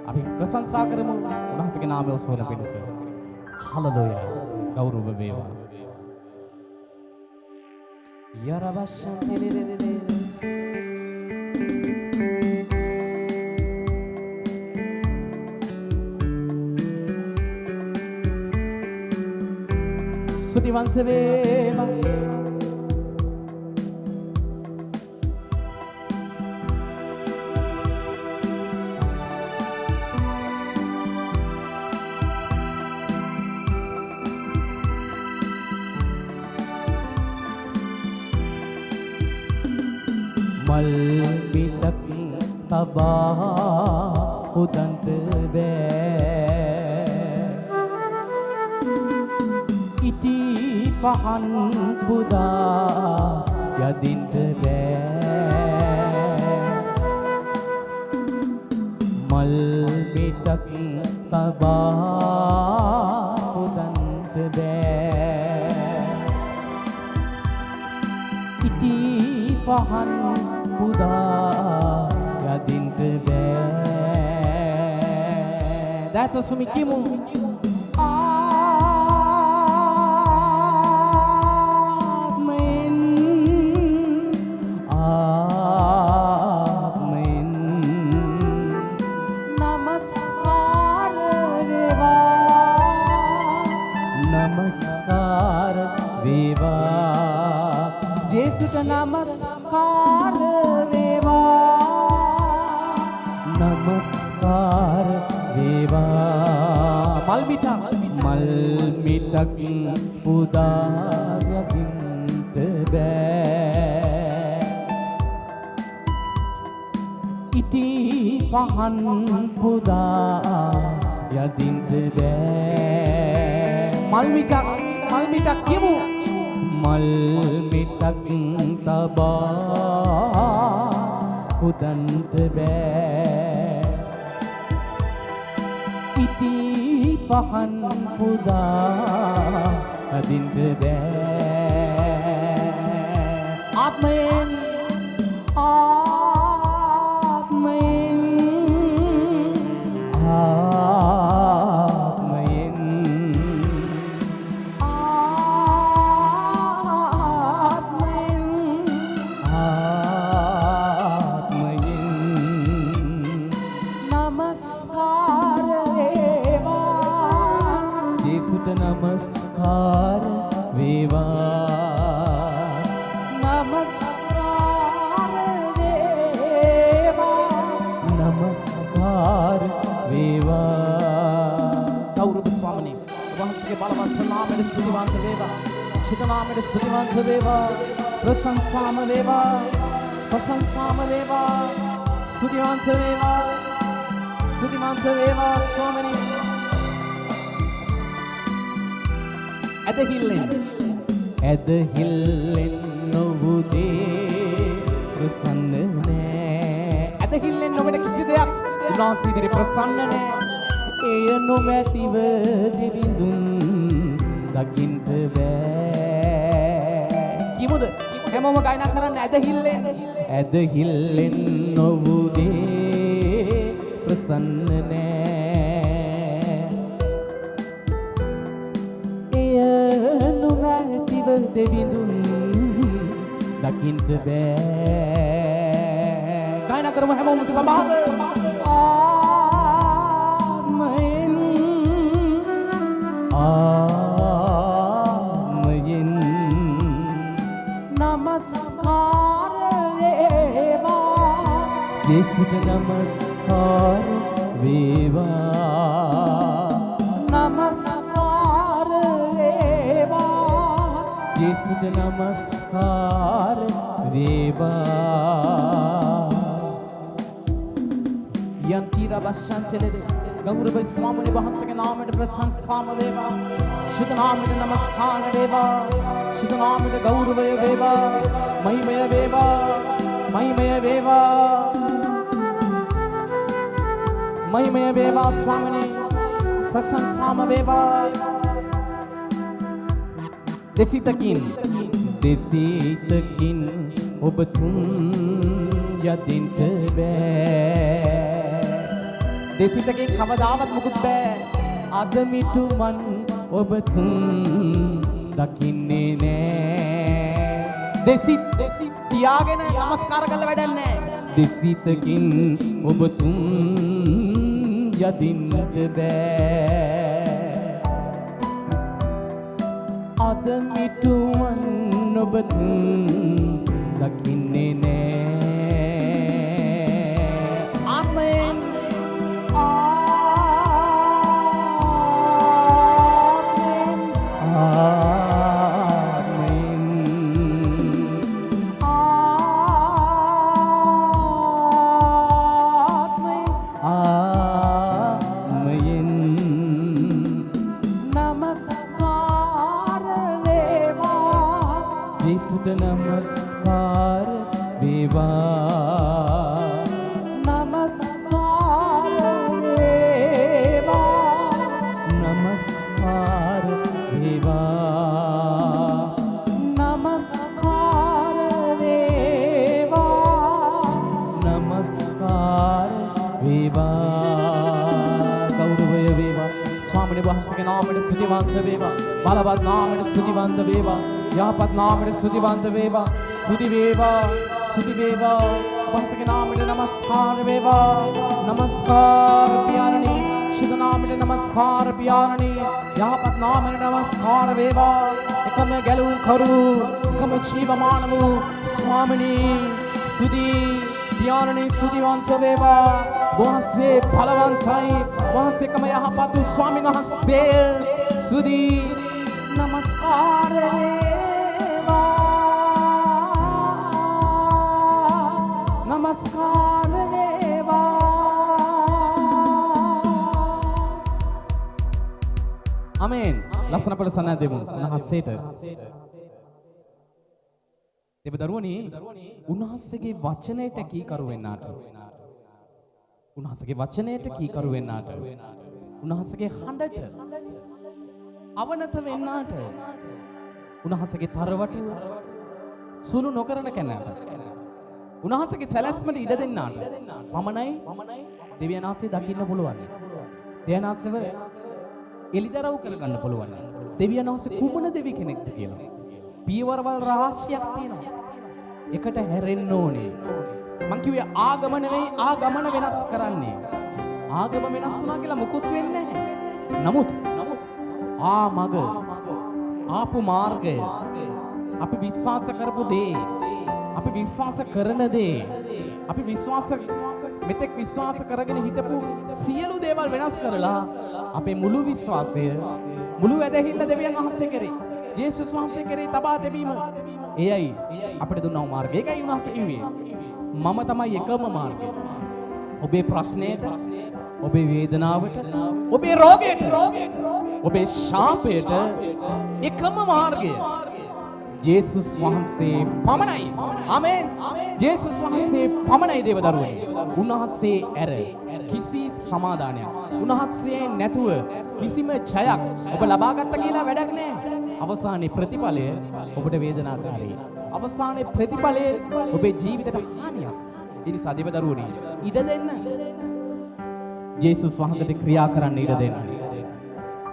අපි ප්‍රශංසා කරමු උන්වහන්සේගේ නාමය ඔසවන පිණිස හලෙලූයා ගෞරව වේවා ස්තුතිවන්ත වේවා මල් පිටක් තබා පුදන්ට බෑ ඉටි පහන් පුදා යදින්ට බෑ මල් පිටක් තබා පුදන්ට බෑ ඉටි පහන් පුදා යදින්ට බෑ දැත සුමිකිමු नमस्कार वेवा जेसुट नमस्कार वेवा नमस्कार वेवा मल मिटक पुदा यदिंत बෑ इटी पहन पुदा यदिंत බෑ මල් මිටක් කියමු මල් මිටක් තබා පුදන්ට බෑ ඉටි පහන් පුදා අදින්ට බෑ ආත්මයෙන් नमस्कार वेवा नमस्कार वेवा नमस्कार वेवा गौरव स्वामी वंशके बलवंत नामेर सुदिवंत वेवा शित नामेर सुदिवंत वेवा प्रशंसाम वेवा सुदिवंत वेवा स्वामी ඇදහිල්ලෙන් නොවුදේ ප්‍රසන්න නෑ ඇදහිල්ලෙන් නොවෙන කිසි දෙයක් උන්වහන්සේ ඉදිරි ප්‍රසන්න නෑ එය නොමැතිව දෙවිඳුන් දකින්ට බෑ කිමුද හැමෝම ගායනා කරන්න ඇදහිල්ලෙන් නොවුදේ ප්‍රසන්න නෑ දෙවිඳුන් දකින්ට බෑ ගායනා කරමු හැමෝම සභාව ආමයෙන් නමස්කාර වේවා යේසුට නමස්කාර වේවා නමස්කාර यीशुට नमस्कार वेवा यंतीरा बशांचले गौरव स्वामी वහන්සේගේ නාමයට ප්‍රශංසාම වේවා ශුද්ධ නාමයට නමස්කාර වේවා ශුද්ධ නාමයට ගෞරවය වේවා මහිමය වේවා මහිමය වේවා ස්වාමිනේ ප්‍රශංසාම වේවා දෙසිතකින් ඔබ තුන් යදින්ට බෑ දෙසිතකින් කවදාවත් මුකුත් බෑ අද මිටුමන් ඔබ තුන් දකින්නේ නෑ දෙසිත තියාගෙන නමස්කාර කරලා වැඩක් නෑ දෙසිතකින් ඔබ තුන් යදින්ට බෑ අද මිටුමන් ඔබ තුන් දකින්නේ නෑ ආමෙන් ආමෙන් නමස්කාර වේවා නමස්කාර වේවා නමස්කාර වේවා නමස්කාර වේවා ගෞරවය වේවා ස්වාමීන් වහන්සේගේ නාමයට ස්තුතිවන්ත වේවා බලවත් නාමයට ස්තුතිවන්ත වේවා යහපත් නාමයට ස්තුතිවන්ත වේවා ස්තුති වේවා ස්තුති වේවා වහන්සේගේ නාමයට නමස්කාර වේවා නමස්කාර පියාණනි ශුද්ධ නාමයට නමස්කාර පියාණනි යහපත් නාමයට නමස්කාර වේවා එකම ගැලවුම් කරු එකම ජීවමාන වූ ස්වාමිනී ස්තුති පියාණනි ස්තුතිවන්ත වේවා වහන්සේ බලවන්තයි වහන්සේකම යහපත් වූ ස්වාමීන් වහන්සේ ස්තුති නමස්කාර නමස්කාර වේවා ආමේන් ලස්සන ප්‍රසන්න දෙමු උන්වහන්සේට දෙවදරුවනි උන්වහන්සේගේ වචනයට කීකරු වෙන්නාට උන්වහන්සේගේ වචනයට කීකරු වෙන්නාට උන්වහන්සේගේ හඬට අවනත වෙන්නාට උන්වහන්සේගේ තරවට සුළු නොකරන කෙනාට උන්වහන්සේගේ සැලැස්මට ඉඩ දෙන්නාට පමණයි දෙවියන් වහන්සේ දකින්න පුළුවන්. දෙවියන් වහන්සේව එලිදරව් කරගන්න පුළුවන්. දෙවියන් වහන්සේ කුමන දෙවි කෙනෙක්ද කියලා. පියවරවල් රාශියක් තියෙනවා. එකට හැරෙන්න ඕනේ. මං කිව්වේ ආගම නෙවෙයි ආගමන වෙනස් කරන්නේ. ආගම වෙනස් වුණා කියලා මුකුත් වෙන්නේ නැහැ. නමුත් මග ආපු මාර්ගය අපි විශ්වාස කරපු දේ අපි විශ්වාස කරන දේ අපි මෙතෙක් විශ්වාස කරගෙන හිටපු සියලු දේවල් වෙනස් කරලා අපේ මුළු විශ්වාසය මුළු ඇදහිල්ල දෙවියන් වහන්සේ කෙරේ යේසුස් වහන්සේ කෙරේ තබා තැබීම එයයි අපිට දුන්නා මාර්ගය. ඒකයි උන්වහන්සේ කිව්වේ මම තමයි එකම මාර්ගය. ඔබේ ප්‍රශ්නයට ඔබේ වේදනාවට ඔබේ රෝගයට ඔබේ ශාපයට එකම මාර්ගය ජේසුස් වහන්සේ පමණයි. ආමේන්. ජේසුස් වහන්සේ පමණයි දේවදරුවනි. උන්වහන්සේ ඇර කිසි සමාදානයක් උන්වහන්සේ නැතුව කිසිම ජයක් ඔබ ලබා ගත්ත කියලා වැඩක් නැහැ. අවසානයේ ප්‍රතිඵලය ඔබට වේදනාකාරී. අවසානයේ ප්‍රතිඵලය ඔබේ ජීවිතයට හානියක්. ඒ නිසා දේවදරුවනි ඉඩ දෙන්න. ජේසුස් වහන්සේට ක්‍රියා කරන්න ඉඩ දෙන්න.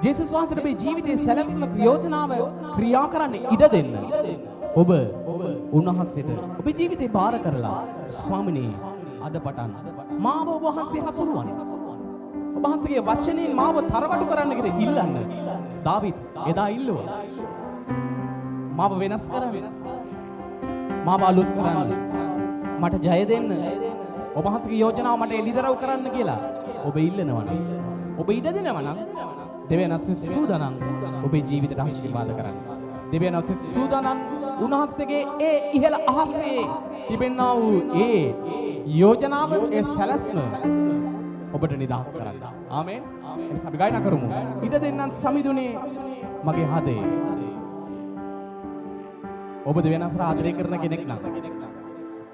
ජේසුස් වහන්සේට මේ ජීවිතයේ සැලැස්ම ප්‍රයෝජනාව ක්‍රියා කරන්න ඉඩ දෙන්න. ඔබ උන්වහන්සේට ඔබේ ජීවිතේ බාර කරලා ස්වාමිනේ අද පටන් මාව ඔබ වහන්සේ හසුරුවන්න. ඔබ වහන්සේගේ වචනේ මාව තරවටු කරන්න කියලා ඉල්ලන්න. දාවිත් එදා ඉල්ලුවා. මාව වෙනස් කරන්න. මාව අලුත් කරන්න. මට ජය දෙන්න. ඔබ වහන්සේගේ යෝජනාව මට එලිදරව් කරන්න කියලා ඔබ ඉල්ලනවා නම් ඔබ ඉඩ දෙනවා නම් දෙවියන් වහන්සේ සූදානම් ඔබේ ජීවිතයට ආශිර්වාද කරන්න. දෙවියන් වහන්සේ සූදානම් උන්වහන්සේගේ ඒ ඉහළ අහසේ තිබෙනා වූ ඒ යෝජනාව ඒ සැලැස්ම ඔබට නිදහස් කරන්න. ආමේන්. එනිසා අපි ගායනා කරමු. ඉඩ දෙන්නම් සමිඳුනේ මගේ හදේ. ඔබ දෙවියන් වහන්සේ ආදරය කරන කෙනෙක් නම්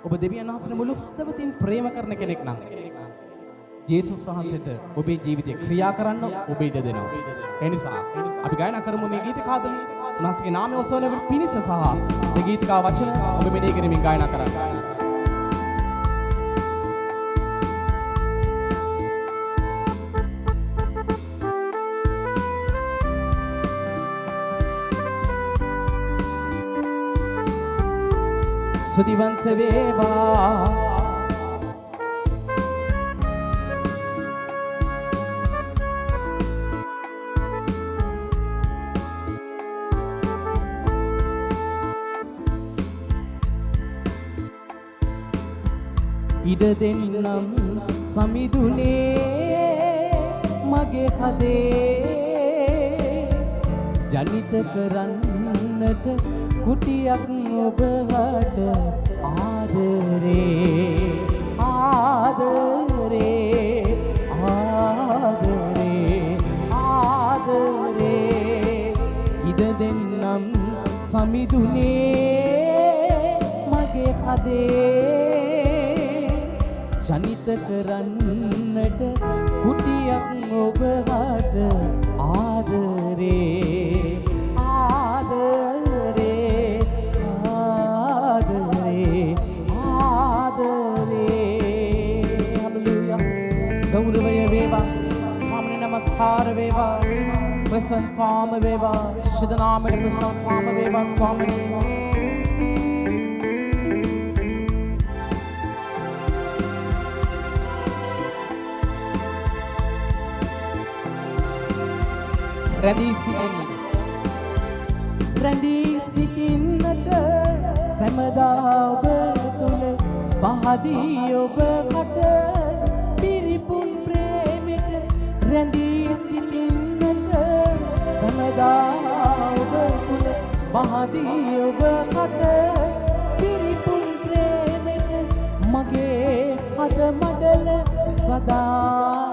ඔබ දෙවියන් වහන්සේ මුළු හදවතින් ප්‍රේම කරන කෙනෙක් නම් ජේසුස් වහන්සේට ඔබේ ජීවිතේ ක්‍රියා කරන්න ඔබ ඉඩ දෙනවා. ඒ නිසා අපි ගායනා කරමු මේ ගීත කාදලි. උන්වහන්සේගේ නාමය ඔසවන පිණිස සහ මේ ගීතිකා වචන ඔබ මෙනෙහි කරමින් ගායනා කරන්න. ස්තුතිවන්ත වේවා ඉඩ දෙන්නම් සමිඳුනේ මගේ හදේ ජනිත කරන්නට කුටියක් ඔබට ආදරේ ආදරේ ආදරේ ආදරේ ඉඩ දෙන්නම් සමිඳුනේ මගේ හදේ ජනිත කරන්නට කුටියක් ඔබ හට ආදරේ ආදරේ ආදරේ ආදරේ හලෙලූයා ගෞරවය වේවා ස්වාමීන් නමස්කාර වේවා ප්‍රශංසාම වේවා ශුද්ධ නාමයට ප්‍රශංසාම වේවා ස්වාමීන් රැඳී සිටින්නට සැමදා ඔබ තුල පහදී ඔබ කට පිරිපුන් ප්‍රේමෙට රැඳී සිටින්නට සැමදා ඔබ තුල පහදී ඔබ කට පිරිපුන් ප්‍රේමෙට මගේ හද මඩල සදා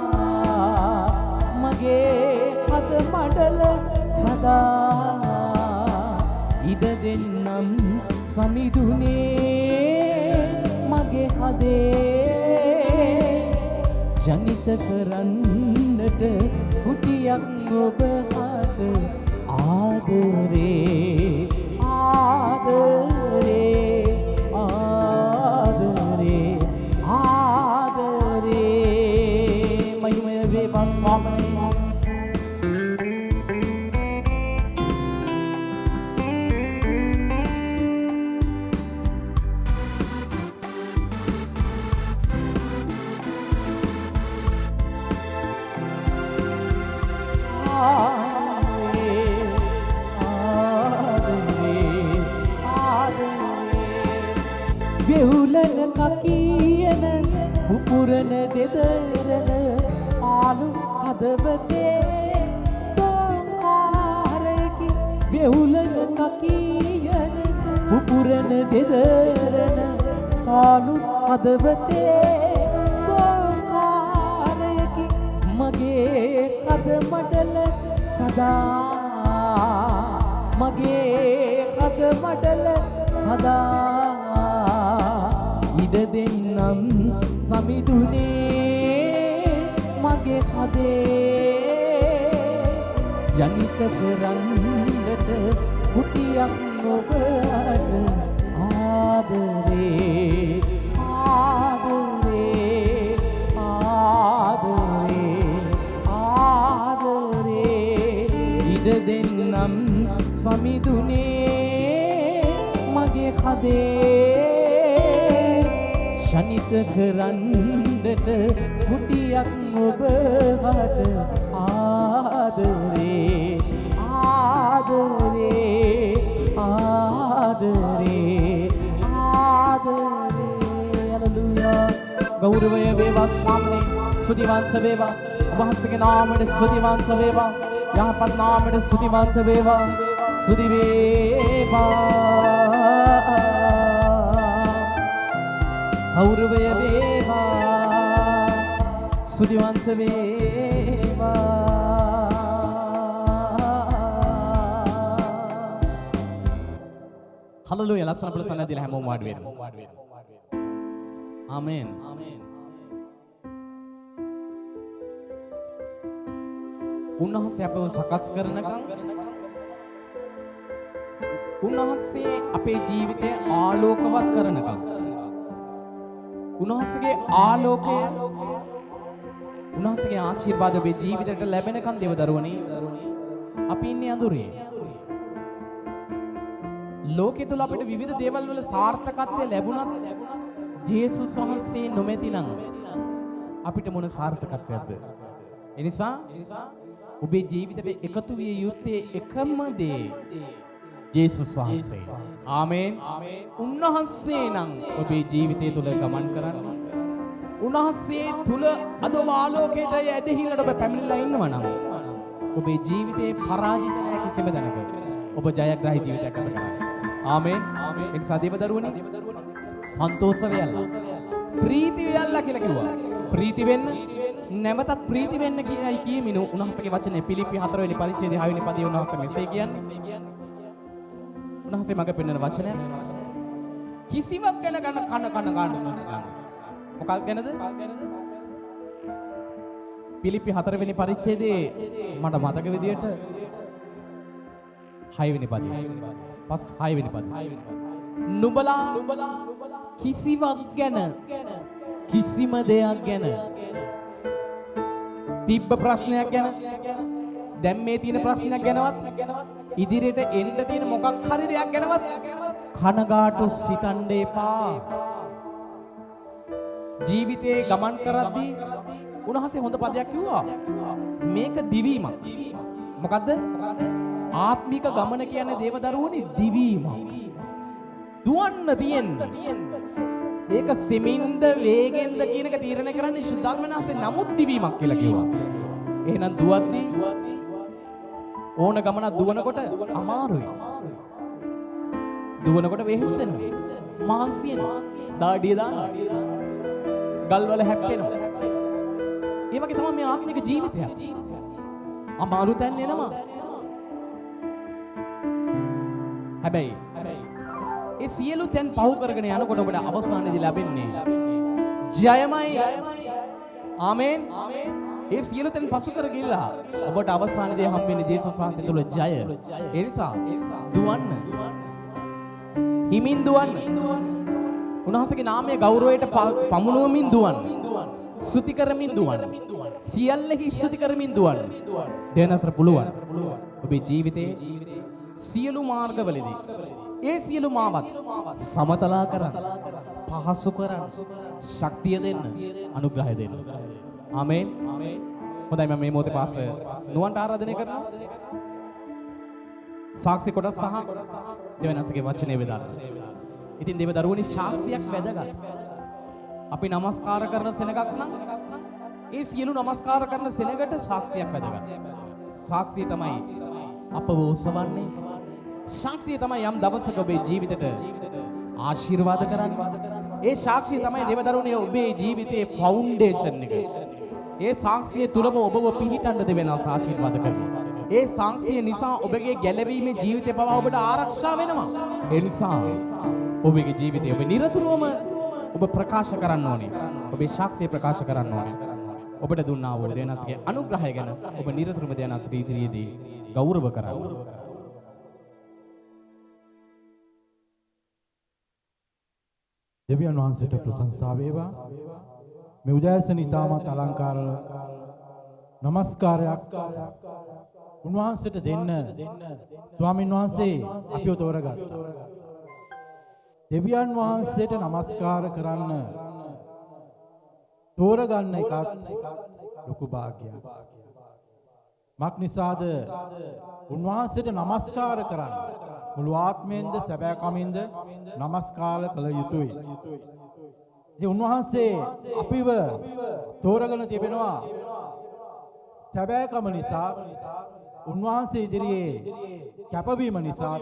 මගේ හද මඩල සදා ඉඩ දෙන්නම් සමිඳුනේ මගේ හදේ ජනිත කරන්නට කුටියක් ඔබ හට ආදරේ ආදරේ ආදරේ ආදරේ මහිමය වේවා ස්වාමී වෙහුලන කකියන පුපුරන දෙදරන ආලු හදවතේ තෝහාරකි වෙහුලන කකියන පුපුරන දෙදරන ආලු හදවතේ තෝහාරකි මගේ හද මඩල සදා මගේ හද මඩල සදා ඉඩ දෙන්නම් සමිඳුනේ මගේ හදේ ජනිත කරන්නට කුටියක් ඔබට ආදරේ ආදරේ ආදරේ ආදරේ ඉඩ දෙන්නම් සමිඳුනේ මගේ හදේ ජනිත කරන්නට කුටියක් ඔබ හට ආදරේ ආදරේ ආදරේ ආදරේ හලෙලූයා ගෞරවය වේවා ස්වාමී ස්තුතිවන්ත වේවා වහන්සේගේ නාමයට ස්තුතිවන්ත වේවා යහපත් නාමයට ස්තුතිවන්ත වේවා ස්තුති වේවා ගෞරවය වේවා ස්තුතිවන්ත වේවා හලෙලූයා ලස්සන අපල සන්නදිලා හැමෝම වාඩි වෙන්න ආමෙන් උන්වහන්සේ අපව සකස් කරනකම් උන්වහන්සේ අපේ ජීවිතය ආලෝකවත් කරනකම් උන්වහන්සේගේ ආලෝකය උන්වහන්සේගේ ආශිර්වාද ඔබේ ජීවිතයට ලැබෙනකන් දෙවදරුවනේ අපි ඉන්නේ අඳුරේ ලෝකෙ තුල අපිට විවිධ දේවල් වල සාර්ථකත්වය ලැබුණත් ජේසුස් වහන්සේ නොමැති නම් අපිට මොන සාර්ථකත්වයක්ද ඒ නිසා ඔබේ ජීවිතේ එකතු විය යුත්තේ එකම දේ ජේසුස් වහන්සේ ආමේන් උන්වහන්සේ නම් ඔබේ ජීවිතය තුල ගමන් කරන්න උන්වහන්සේ තුල අද ආලෝකයට ඇදහිල්ලට ඔබ පැමිණලා ඉන්නවා නම් ඔබේ ජීවිතේ පරාජිත නැහැ කිසිම දැනක ඔබ ජයග්‍රාහී ජීවිතයක් ගත කරන්න ආමේන් ඒ නිසා දේවදරුවනේ සන්තෝෂ වෙයල්ලා ප්‍රීති වෙයල්ලා කියලා කිව්වා ප්‍රීති වෙන්න නැවතත් ප්‍රීති වෙන්න කියයි කියමිනු උන්වහන්සේගේ වචනේ පිලිප්පි 4 වෙනි පරිච්ඡේදයේ 6 වෙනි පදයේ උන්වහන්සේ මෙසේ කියන්නේ උන්වහන්සේ මඟ පෙන්වන වචනය කිසිවක් ගැන කන ගන්න මොකක් ගැනද? පිලිප්පි 4 වෙනි පරිච්ඡේදයේ මට මතක විදියට 6 වෙනි පදය. 6 වෙනි පදය. නුඹලා කිසිවක් ගැන කිසිම දෙයක් ගැන තිබ්බ ප්‍රශ්නයක් ගැන දැන් මේ තියෙන ප්‍රශ්නයක් ගැනවත් ඉදිරියට එන්න තියෙන මොකක් හරි දෙයක් ගැනවත් කනගාටු සිතන්න එපා. ජීවිතේ ගමන් කරද්දී උන්වහන්සේ හොඳ පදයක් කිව්වා. මේක දිවීමක්. මොකද්ද? ආත්මික ගමන කියන්නේ දේවදරුවනි දිවීමක්. දුවන්න තියෙන්නේ. ඒක සෙමින්ද වේගෙන්ද කියන එක තීරණය කරන්නේ සුද්ධාත්මනාසේ නමුත් දිවීමක් කියලා කිව්වා. එහෙනම් දුවද්දී ඕන ගමනක් දුවනකොට අමාරුයි. දුවනකොට වෙහෙසෙනවා. මාංශියනවා. දාඩිය දානවා. ගල්වල හැප්පෙනවා. ඒ වගේ තමයි මේ ආත්මික ජීවිතය. අමාරු තැන් එනවා. හැබැයි ඒ සියලු තැන් පහු කරගෙන යනකොට ඔබට අවසානයේදී ලැබෙන්නේ ජයමයි. ආමේන්. ඒ සියලු තැන් පසු කර ගිහලා ඔබට අවසානයේදී හම්බෙන්නේ ජේසුස් වහන්සේ තුල ජය. ඒ නිසා දුවන්න. හිමින් දුවන්න. උන්වහන්සේගේ නාමයේ ගෞරවයට පමුණුවමින් දුවන්න. ස්තුති කරමින් දුවන්න. සියල්ලෙහි ස්තුති කරමින් දුවන්න. දෙනතර පුළුවන්. ඔබේ ජීවිතයේ සියලු මාර්ගවලදී ඒ සියලු මාවත් සමතලා කරන්න, පහසු කරන්න, ශක්තිය දෙන්න, අනුග්‍රහය දෙන්න. ආමේන්. හොඳයි මම මේ මොහොතේ පාස්ටර් නුවන්ට ආරාධනය කරනවා. සාක්ෂි කොටස් සහ දෙවනසගේ වචනේ වේදාන. ඉතින් දේව දරුවනි සාක්ෂියක් වැදගත්. අපි নমස්කාර කරන සෙනගක් නම් ඒ සියලු নমස්කාර කරන සෙනගට සාක්ෂියක් වැදගත්. සාක්ෂිය තමයි අපව උසවන්නේ. සාක්ෂිය තමයි යම් දවසක ඔබේ ජීවිතයට ආශිර්වාද කරන්නේ. ඒ සාක්ෂිය තමයි දේව දරුවනි ඔබේ ජීවිතයේ ෆවුන්ඩේෂන් එක. ඒ සාක්ෂිය තුලම ඔබව පිහිටන්න දෙවෙනස් ආශිර්වාද කරනවා. ඒ සාක්ෂිය නිසා ඔබගේ ගැලවීමේ ජීවිතය පවා ඔබට ආරක්ෂා වෙනවා. ඒ නිසා ඔබගේ ජීවිතය ඔබ නිරතුරුවම ඔබ ප්‍රකාශ කරන්න ඕනේ. ඔබේ සාක්ෂිය ප්‍රකාශ කරන්න ඕනේ. ඔබට දුන්නා වූ දෙවනස්ගේ අනුග්‍රහය ගැන ඔබ නිරතුරුවම දෙවනස් ඉදිරියේදී ගෞරව කරන්න. දෙවියන් වහන්සේට ප්‍රශංසා වේවා. මේ උදෑසන ඉතාමත් අලංකාර නමස්කාරයක් උන්වහන්සේට දෙන්න ස්වාමින් වහන්සේ අපිව තෝරගත්තා. දෙවියන් වහන්සේට නමස්කාර කරන්න තෝරගන්න එකත් ලොකු භාග්‍යයක්. මක් නිසාද උන්වහන්සේට නමස්කාර කරන්න මුළු ආත්මයෙන්ද සැබෑකමින්ද නමස්කාර කළ යුතුයි. ඉතින් උන්වහන්සේ අපිව තෝරගෙන තිබෙනවා සැබෑකම නිසා, උන්වහන්සේ ඉදිරියේ කැපවීම නිසා,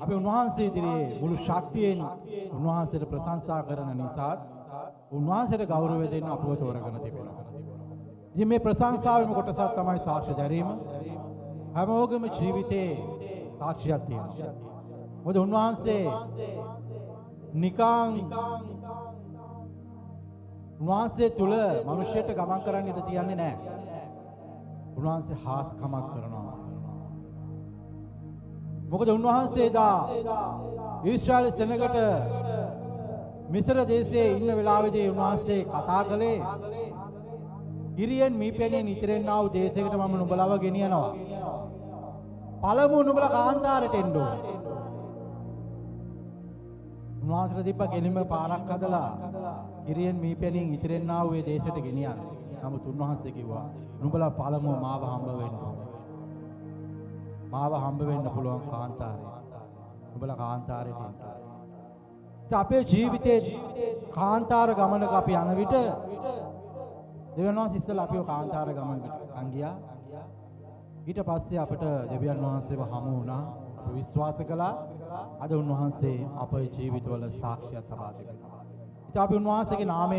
අපි උන්වහන්සේ ඉදිරියේ මුළු ශක්තියෙන් උන්වහන්සේට ප්‍රශංසා කරන නිසා උන්වහන්සේට ගෞරවය දෙන්න අපව තෝරගෙන තිබෙනවා. ඉතින් මේ ප්‍රශංසාවෙම කොටසක් තමයි සාක්ෂි දැරීම. හැමෝගෙම ජීවිතේ සාක්ෂියක් තියෙනවා. මොකද උන්වහන්සේ නිකං උන්වහන්සේ තුල මිනිස්සුන්ට ගමන් කරන්න ඉඩ තියන්නේ නැහැ. උන්වහන්සේ හාස්කමක් කරනවා. මොකද උන්වහන්සේ දා ඊශ්‍රායල් සෙනගට මිස්ර දේශයේ ඉන්න වෙලාවේදී උන්වහන්සේ කතා කළේ ඉරියෙන් මීපැණියෙන් ඉතිරෙන්නා වූ දේශයකට මම නුඹලව ගෙනියනවා. පළමුව නුඹලා කාන්තාරයට එන්න ඕනේ. උන්වහන්සේට තිබ්බ ගෙලිම පාරක් හදලා ඉරියෙන් මීපැණියෙන් ඉතිරෙන්නා වූ දේශයට ගෙනියන්න. නමුත් උන්වහන්සේ කිව්වා නුඹලා පළමුව මාව හම්බ වෙන්න ඕනේ. මාව හම්බ වෙන්න පුළුවන් කාන්තාරේ. නුඹලා කාන්තාරයට එන්න. අපේ ජීවිතේ කාන්තාර ගමනක අපි යන විට දෙවියන් වහන්සේ ඉස්සෙල්ලා අපිව කාන්තාර ගමනකට ගියා. ඊට පස්සේ අපිට දෙවියන් වහන්සේව හමු වුණා. අපි විශ්වාස කළා. අද උන්වහන්සේ අපේ ජීවිතවල සාක්ෂියක් තබා තිබෙනවා. ඉතින් අපි උන්වහන්සේගේ නාමය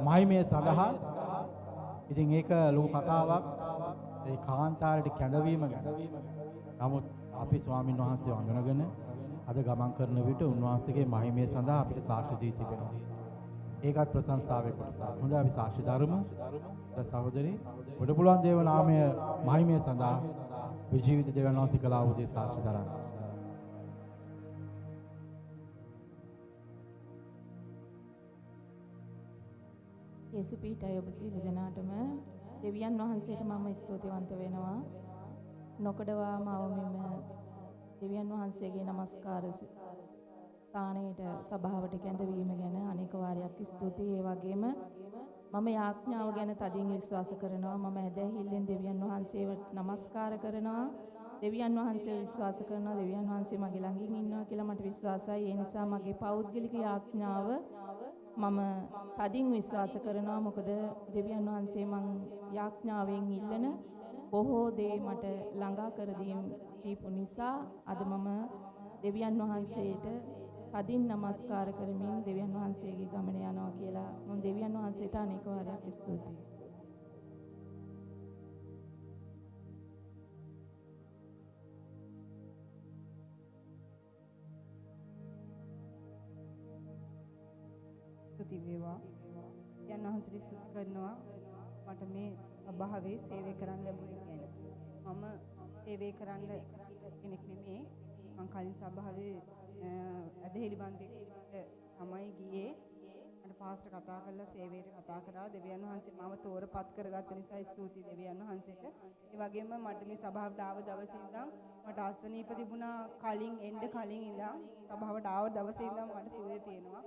මහිමය සඳහා ඉතින් ඒක ලොකු කතාවක්. ඒ කාන්තාරයට කැඳවීම ගැන. නමුත් අපි ස්වාමින් වහන්සේ වඳුනගෙන අද ගමන් කරන විට උන්වහන්සේගේ මහිමය සඳහා අපිට සාක්ෂි දී තිබෙනවා. ඒකත් ප්‍රශංසාවේ කොටසක්. හොඳයි අපි සාක්ෂි ධර්මු. සහෝදරි ඔබට පුළුවන් දේව නාමය මහිමය සඳහා විජීවිත දේවයන් වහන්සේ කළා වූ දේ සාක්ෂි දරන්න. යේසු පීඨය ඔබ සියලු දෙනාටම දෙවියන් වහන්සේට මම ස්තුතිවන්ත වෙනවා. නොකඩවා මවමින් දෙවියන් වහන්සේගේ নমස්කාර ස්ථානයට සභාවට කැඳවීම ගැන අනේක වාරයක් ස්තුතියි. ඒ වගේම මම යාඥාව ගැන තදින් විශ්වාස කරනවා. මම ඇදහිල්ලෙන් දෙවියන් වහන්සේට নমස්කාර කරනවා. දෙවියන් වහන්සේ විශ්වාස කරනවා. දෙවියන් වහන්සේ මගේ ළඟින් ඉන්නවා කියලා මට විශ්වාසයි. ඒ නිසා මගේ පෞද්ගලික යාඥාව මම තදින් විශ්වාස කරනවා. මොකද දෙවියන් වහන්සේ මං යාඥාවෙන් ඉල්ලන බොහෝ දේ මට ළඟා කර දීපු නිසා අද මම දෙවියන් වහන්සේට තදින් নমස්කාර කරමින් දෙවියන් වහන්සේගේ ගමන යනවා කියලා මම දෙවියන් වහන්සේට අනේක වාරයක් ස්තුතියි. ස්තුති වේවා. යන් වහන්සේට ස්තුති කරනවා මට මේ සභාවේ සේවය කරන්න ලැබුණේ ගැන. මම සේවය කරන්න කෙනෙක් නෙමෙයි. මම කලින් සභාවේ ඇදහිලි බන්ධයකට තමයි ගියේ. මට පාස්ටර් කතා කරලා සේවයට කතා කරා. දෙවියන් වහන්සේ මාව තෝරපත් කරගත්ත නිසා ස්තුතියි දෙවියන් වහන්සේට. ඒ වගේම මට මේ සභාවට ආව දවසේ ඉඳන් මට අසනීප තිබුණා. කලින් ඉඳන් සභාවට ආව දවසේ ඉඳන් මට සුවය තියෙනවා.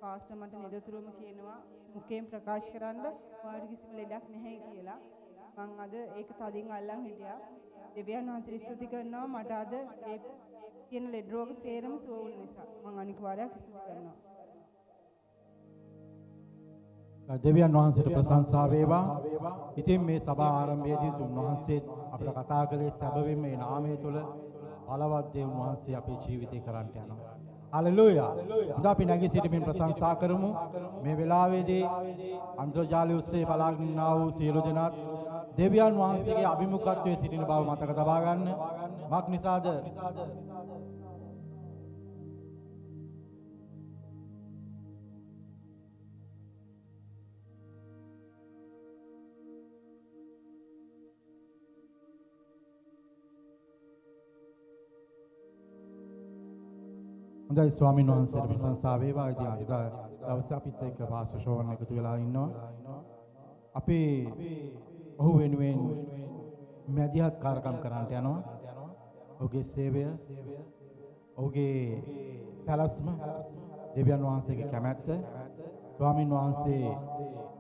පාස්ටර් මට නිරතුරුවම කියනවා මුඛයෙන් ප්‍රකාශ කරන්න ඔයාලට කිසිම ලෙඩක් නැහැ කියලා. මම අද ඒක තදින් අල්ලන් හිටියා. දෙවියන් වහන්සේට ස්තුති කරනවා මට අද ඒ කියන ලෙඩ රෝග සේරම සුව වුණ නිසා. මම අනික වාරයක් ස්තුති කරනවා. දෙවියන් වහන්සේට ප්‍රශංසා වේවා. ඉතින් මේ සභා ආරම්භයේදී උන්වහන්සේ අපිට කතා කළේ සැබවින්ම මේ නාමය තුළ බලවත් දේ උන්වහන්සේ අපේ ජීවිතේ කරන්නට යනවා. හලෙලූයා. ඉතින් අපි නැගී සිටමින් ප්‍රශංසා කරමු. මේ වෙලාවේදී අන්තර්ජාලය ඔස්සේ බලාගෙන ඉන්නා වූ සියලු දෙනාත් දෙවියන් වහන්සේගේ අභිමුඛත්වයේ සිටින බව මතක තබා ගන්න. මක් නිසාද? හොඳයි ස්වාමීන් වහන්සේට ප්‍රශංසා වේවා. ඉතින් අද දවසේ අපිත් එක්ක පාස්ටර් ෂෝවන් එකතු වෙලා ඉන්නවා. අපි ඔහු වෙනුවෙන් මැදිහත් කාර්යක්‍රම කරන්නට යනවා. ඔහුගේ සේවය, ඔහුගේ සැලැස්ම, දෙවියන් වහන්සේගේ කැමැත්ත, ස්වාමීන් වහන්සේ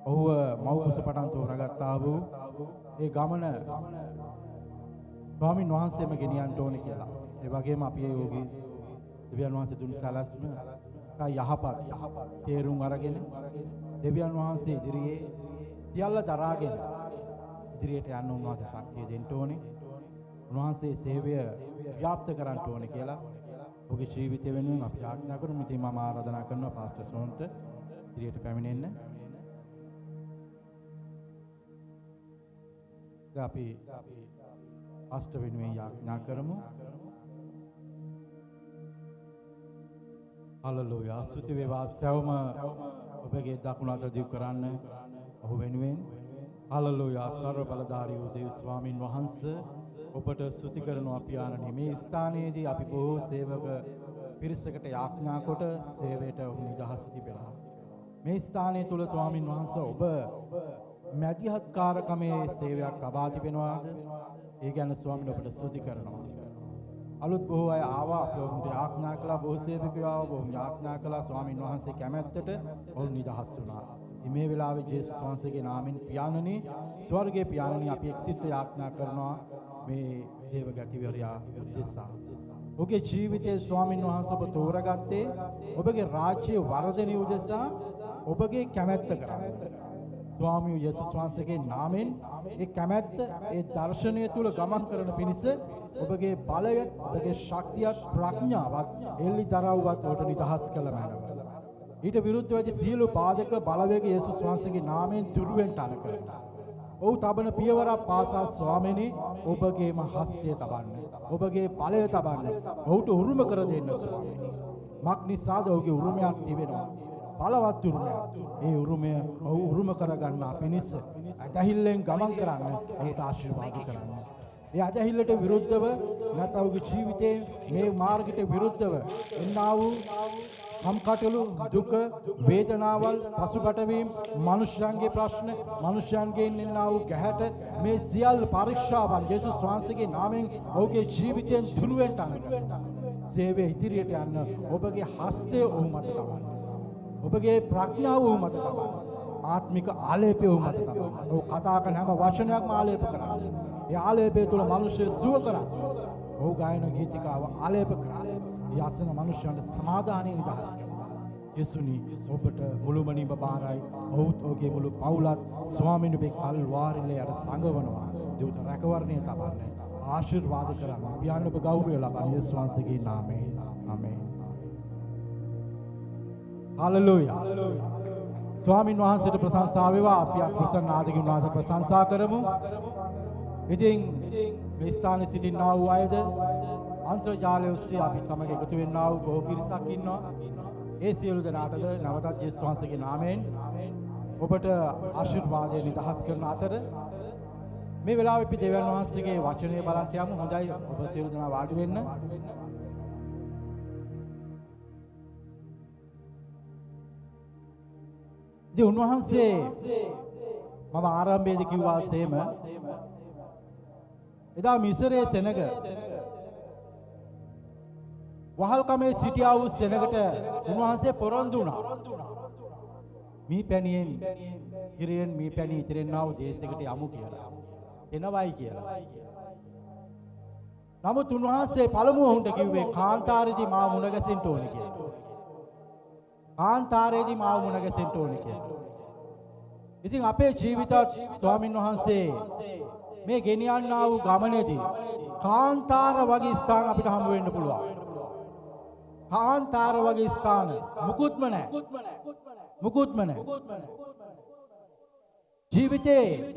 ඔහුව මව් කුස පටන් තෝරාගත්තා වූ ඒ ගමන ස්වාමීන් වහන්සේම ගෙනියන්න ඕනේ කියලා. ඒ වගේම අපි ඔහුගේ දෙවියන් වහන්සේ දුන් සැලැස්ම යහපත් තේරුම් අරගෙන දෙවියන් වහන්සේ ඉදිරියේ සියල්ල දරාගෙන ඉදිරියට යන්න උන්වහන්සේ ශක්තිය දෙන්න ඕනේ. උන්වහන්සේ සේවය ව්‍යාප්ත කරන්න ඕනේ කියලා ඔහුගේ ජීවිතය වෙනුවෙන් අපි ආඥා කරමු. ඉතින් මම ආරාධනා කරනවා පාස්ටර් සෝන්ට ඉදිරියට පැමිණෙන්න. අපි පාස්ටර් වෙනුවෙන් ආඥා කරමු. හලෙලූයා. ස්තුති වේවා. සවම ඔබගේ දකුණු අත දික් කරන්න ඔහු වෙනුවෙන්. හලෙලූයා. සර්ව බලධාරී වූ දේව ස්වාමින් වහන්සේ ඔබට ස්තුති කරනවා පියාණනි. මේ ස්ථානයේදී අපි බොහෝ සේවක පිරිසකට යාඥා කොට සේවයට ඔහු නිදහස තිබෙනවා. මේ ස්ථානය තුල ස්වාමින් වහන්සේ ඔබ මැදිහත්කාරකමේ සේවයක් ලබා තිබෙනවාද? ඒ ගැන ස්වාමීන් ඔබට ස්තුති කරනවා. අලුත් බොහෝ අය ආවා. අපි ඔවුන්ට යාඥා කළා. බොහෝ සේවකයෝ ආවා. ඔවුන් යාඥා කළා. ස්වාමීන් වහන්සේ කැමැත්තට ඔවුන් නිදහස් වුණා. මේ වෙලාවේ ජේසුස් වහන්සේගේ නාමයෙන් පියාණනි, ස්වර්ගයේ පියාණනි, අපි එක්සිත යාඥා කරනවා මේ දේවගතිවරයා උදෙසා. ඔබගේ ජීවිතයේ ස්වාමීන් වහන්සේ ඔබ තෝරාගත්තේ ඔබගේ රාජ්‍ය වර්ධනය උදෙසා ඔබගේ කැමැත්ත කරන්නේ. ස්වාමී යේසුස් වහන්සේගේ නාමයෙන් ඒ කැමැත්ත, ඒ දර්ශනය තුල ගමන් කරන පිණිස ඔබගේ බලය, ඔබගේ ශක්තියත්, ප්‍රඥාවත්, එල්ලි දරව්වත් ඔබට නිදහස් කළ මැනව. ඊට විරුද්ධව ඇති සියලු පාදක බලවේග යේසුස් වහන්සේගේ නාමයෙන් දුරු වෙන්න අන කරනවා. ඔව් තබන පියවරක් පාසා ස්වාමීනි ඔබගේම හස්තය තබන්න. ඔබගේ බලය තබන්න. ඔහුට උරුම කර දෙන්න ස්වාමීනි. මක් නිසාද ඔහුගේ උරුමයක් තිබෙනවා. බලවත් උරුමයක්. ඒ උරුමය උරුම කරගන්න පිණිස ඇදහිල්ලෙන් ගමන් කරන්න ඔහුට ආශිර්වාද කරන්න. ඒ ඇදහිල්ලට විරුද්ධව නැත්නම් ඔහුගේ ජීවිතයේ මේ මාර්ගයට විරුද්ධව එන්නා වූ කම්කටොළු දුක වේදනාවල් පසුබටවීම මනුෂ්‍යයන්ගේ ප්‍රශ්න මනුෂ්‍යයන්ගෙන් එන්නා වූ ගැහැට මේ සියල්ල පරීක්ෂාවන් යේසුස් වහන්සේගේ නාමයෙන් ඔහුගේ ජීවිතයෙන් දුරු වෙන්න සේවය ඉදිරියට යන්න ඔබගේ හස්තය ඔහු මත තබන්න. ඔබගේ ප්‍රඥාව ඔහු මත තබන්න. ආත්මික ආලේපය ඔහු මත තබන්න. ඔහු කතා කරන හැම වචනයක්ම ආලේප කරන්න. ඒ ආලේපය තුළ මිනිස්සු සුව කරන්න. ඔහු ගායන ගීතිකාව ආලේප කරන්න. ඒ අසන මිනිස්යන්ට සමාදානය නිදහස් කරනවා. යේසුනි ඔබට මුළුමනින්ම බාරයි. ඔහුත් ඔහුගේ මුළු පවුලත් ස්වාමීන් වහන්සේ කල්වාරිලේ යට සංගවනවා. දෙවිත රැකවරණය තබන්න. ආශිර්වාද කරන්න. පියාණන් ඔබ ගෞරවය ලබන්න යේසුස් වහන්සේගේ නාමයෙන්. ආමේන්. හalleluya. ස්වාමීන් වහන්සේට ප්‍රශංසා වේවා. අපි ප්‍රසන්න ආදිගේ වහන්සේට ප්‍රශංසා කරමු. ඉතින් මේ ස්ථානයේ සිටිනා වූ අයද අන්තර්ජාලය ඔස්සේ අපි සමග එකතු වෙන්නා වූ බොහෝ පිරිසක් ඉන්නවා. ඒ සියලු දෙනාටද නැවතත් යේසුස් වහන්සේගේ නාමයෙන් ඔබට ආශිර්වාදය නිදහස් කරන අතර මේ වෙලාවේ අපි දෙවියන් වහන්සේගේ වචනය බලන්න යමු. හොඳයි ඔබ සියලු දෙනා වාඩි වෙන්න. ඉතින් උන්වහන්සේ මම ආරම්භයේදී කිව්වා සේම එදා මිසරයේ සෙනග වහල්කමේ සිටියා වූ සෙනගට උන්වහන්සේ පොරොන්දු වුණා. මී පැණියෙන් ඉරෙන් මී පැණි ඉතිරෙන්නා වූ දේශයකට යමු කියලා. එනවයි කියලා. නමුත් උන්වහන්සේ පළමුව උන්ට කිව්වේ කාන්තාරේදී මාව මුණ ගැසෙන්න ඕනේ කියලා. කාන්තාරේදී මාව මුණ ගැසෙන්න ඕනේ කියලා. ඉතින් අපේ ජීවිතත් ස්වාමින් වහන්සේ මේ ගෙනියන්නා වූ ගමනේදී කාන්තාර වගේ ස්ථාන අපිට හම්බ වෙන්න පුළුවන්. කාන්තාර වගේ ස්ථාන මුකුත්ම නැහැ. මුකුත්ම නැහැ. ජීවිතේ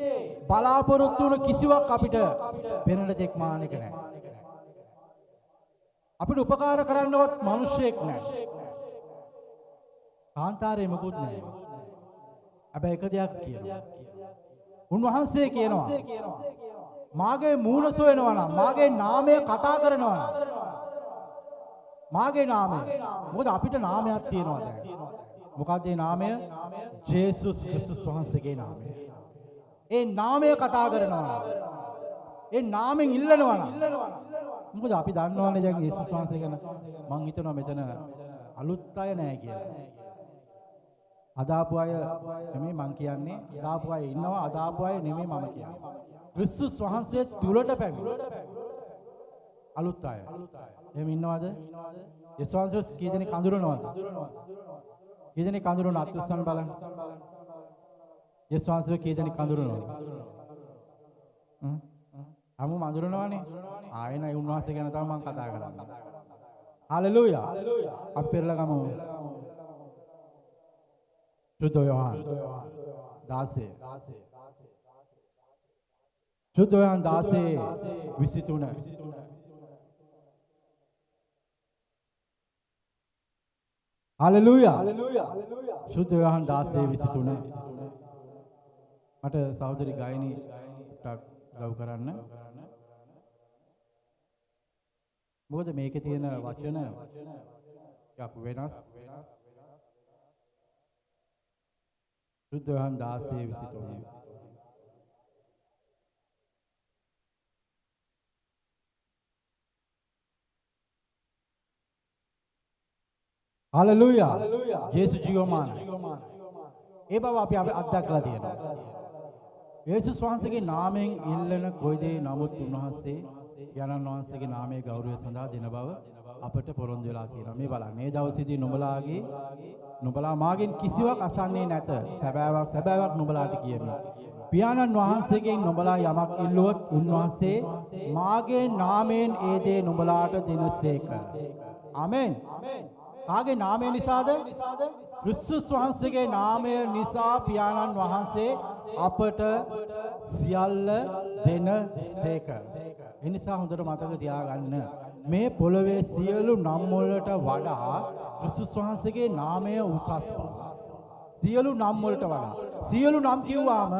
බලාපොරොත්තු වුණ කිසිවක් අපිට පෙනෙන දෙයක් මානෙක නැහැ. අපිට උපකාර කරන්නවත් මිනිස්සෙක් නැහැ. කාන්තාරේ මුකුත් නැහැ. හැබැයි එක දෙයක් කියනවා. උන්වහන්සේ කියනවා මාගේ මූණ සොයනවා නම් මාගේ නාමය කතා කරනවා නම් මාගේ නාමය මොකද අපිට නාමයක් තියෙනවා දැන්. මොකක්ද ඒ නාමය? ජේසුස් ක්‍රිස්තුස් වහන්සේගේ නාමය. ඒ නාමය කතා කරනවා නම් ඒ නාමෙන් ඉල්ලනවා නම් මොකද අපි දන්නවනේ දැන් යේසුස් වහන්සේ ගැන මං හිතනවා මෙතන අලුත් අය නැහැ කියලා. අදාපු අය නෙමෙයි මං කියන්නේ. අදාපු අය ඉන්නවා. අදාපු අය නෙමෙයි මම කියන්නේ. ක්‍රිස්තුස් වහන්සේ තුලට පැමිණ අලුත් අය. එහෙම ඉන්නවද? යේසුස් වහන්සේ කී දෙනෙක් අඳුරනවද? කී දෙනෙක් අඳුරන අත්උස්සන් බලන්න. යේසුස් වහන්සේ කී දෙනෙක් අඳුරනවද? හැමෝම අඳුරනවනේ. ආයෙනයි උන්වහන්සේ ගැන තමයි මම කතා කරන්නේ. හalleluya. අපි පෙරලා ගමු. සුද්ධ යෝහන් 16. සුද්ධ යෝහන් 16:23. හalleluya. සුද්ධ යෝහන් 16:23. මට සහෝදරි ගායනී ටක් ගව් කරන්න. මොකද මේකේ තියෙන වචන ටිකක් වෙනස්. සුද්ධ යෝහන් 16:23. හalleluya. ජේසුස් ජීවමාන. ඒ බව අපි අත්දැකලා තියෙනවා. යේසුස් වහන්සේගේ නාමයෙන් ඉල්ලන කොයි දේ නමුත් උන්වහන්සේ යනන් වහන්සේගේ නාමයේ ගෞරවය සඳහා දෙන බව අපට පොරොන්දු වෙලා තියෙනවා. මේ බලන්න. මේ දවසේදී නුඹලා මාගෙන් කිසිවක් අසන්නේ නැත. සැබෑවක් නුඹලාට කියමි. පියාණන් වහන්සේගෙන් නුඹලා යමක් ඉල්ලුවොත් උන්වහන්සේ මාගේ නාමයෙන් ඒ දේ නුඹලාට දෙනසේක. ආමෙන්. කාගේ නාමය නිසාද? ක්‍රිස්තුස් වහන්සේගේ නාමය නිසා පියාණන් වහන්සේ අපට සියල්ල දෙන සේක. එනිසා හොඳට මතක තියාගන්න මේ පොළවේ සියලු නම් වලට වඩා ක්‍රිස්තුස් වහන්සේගේ නාමය උසස්. සියලු නම් වලට වඩා. සියලු නම් කිව්වාම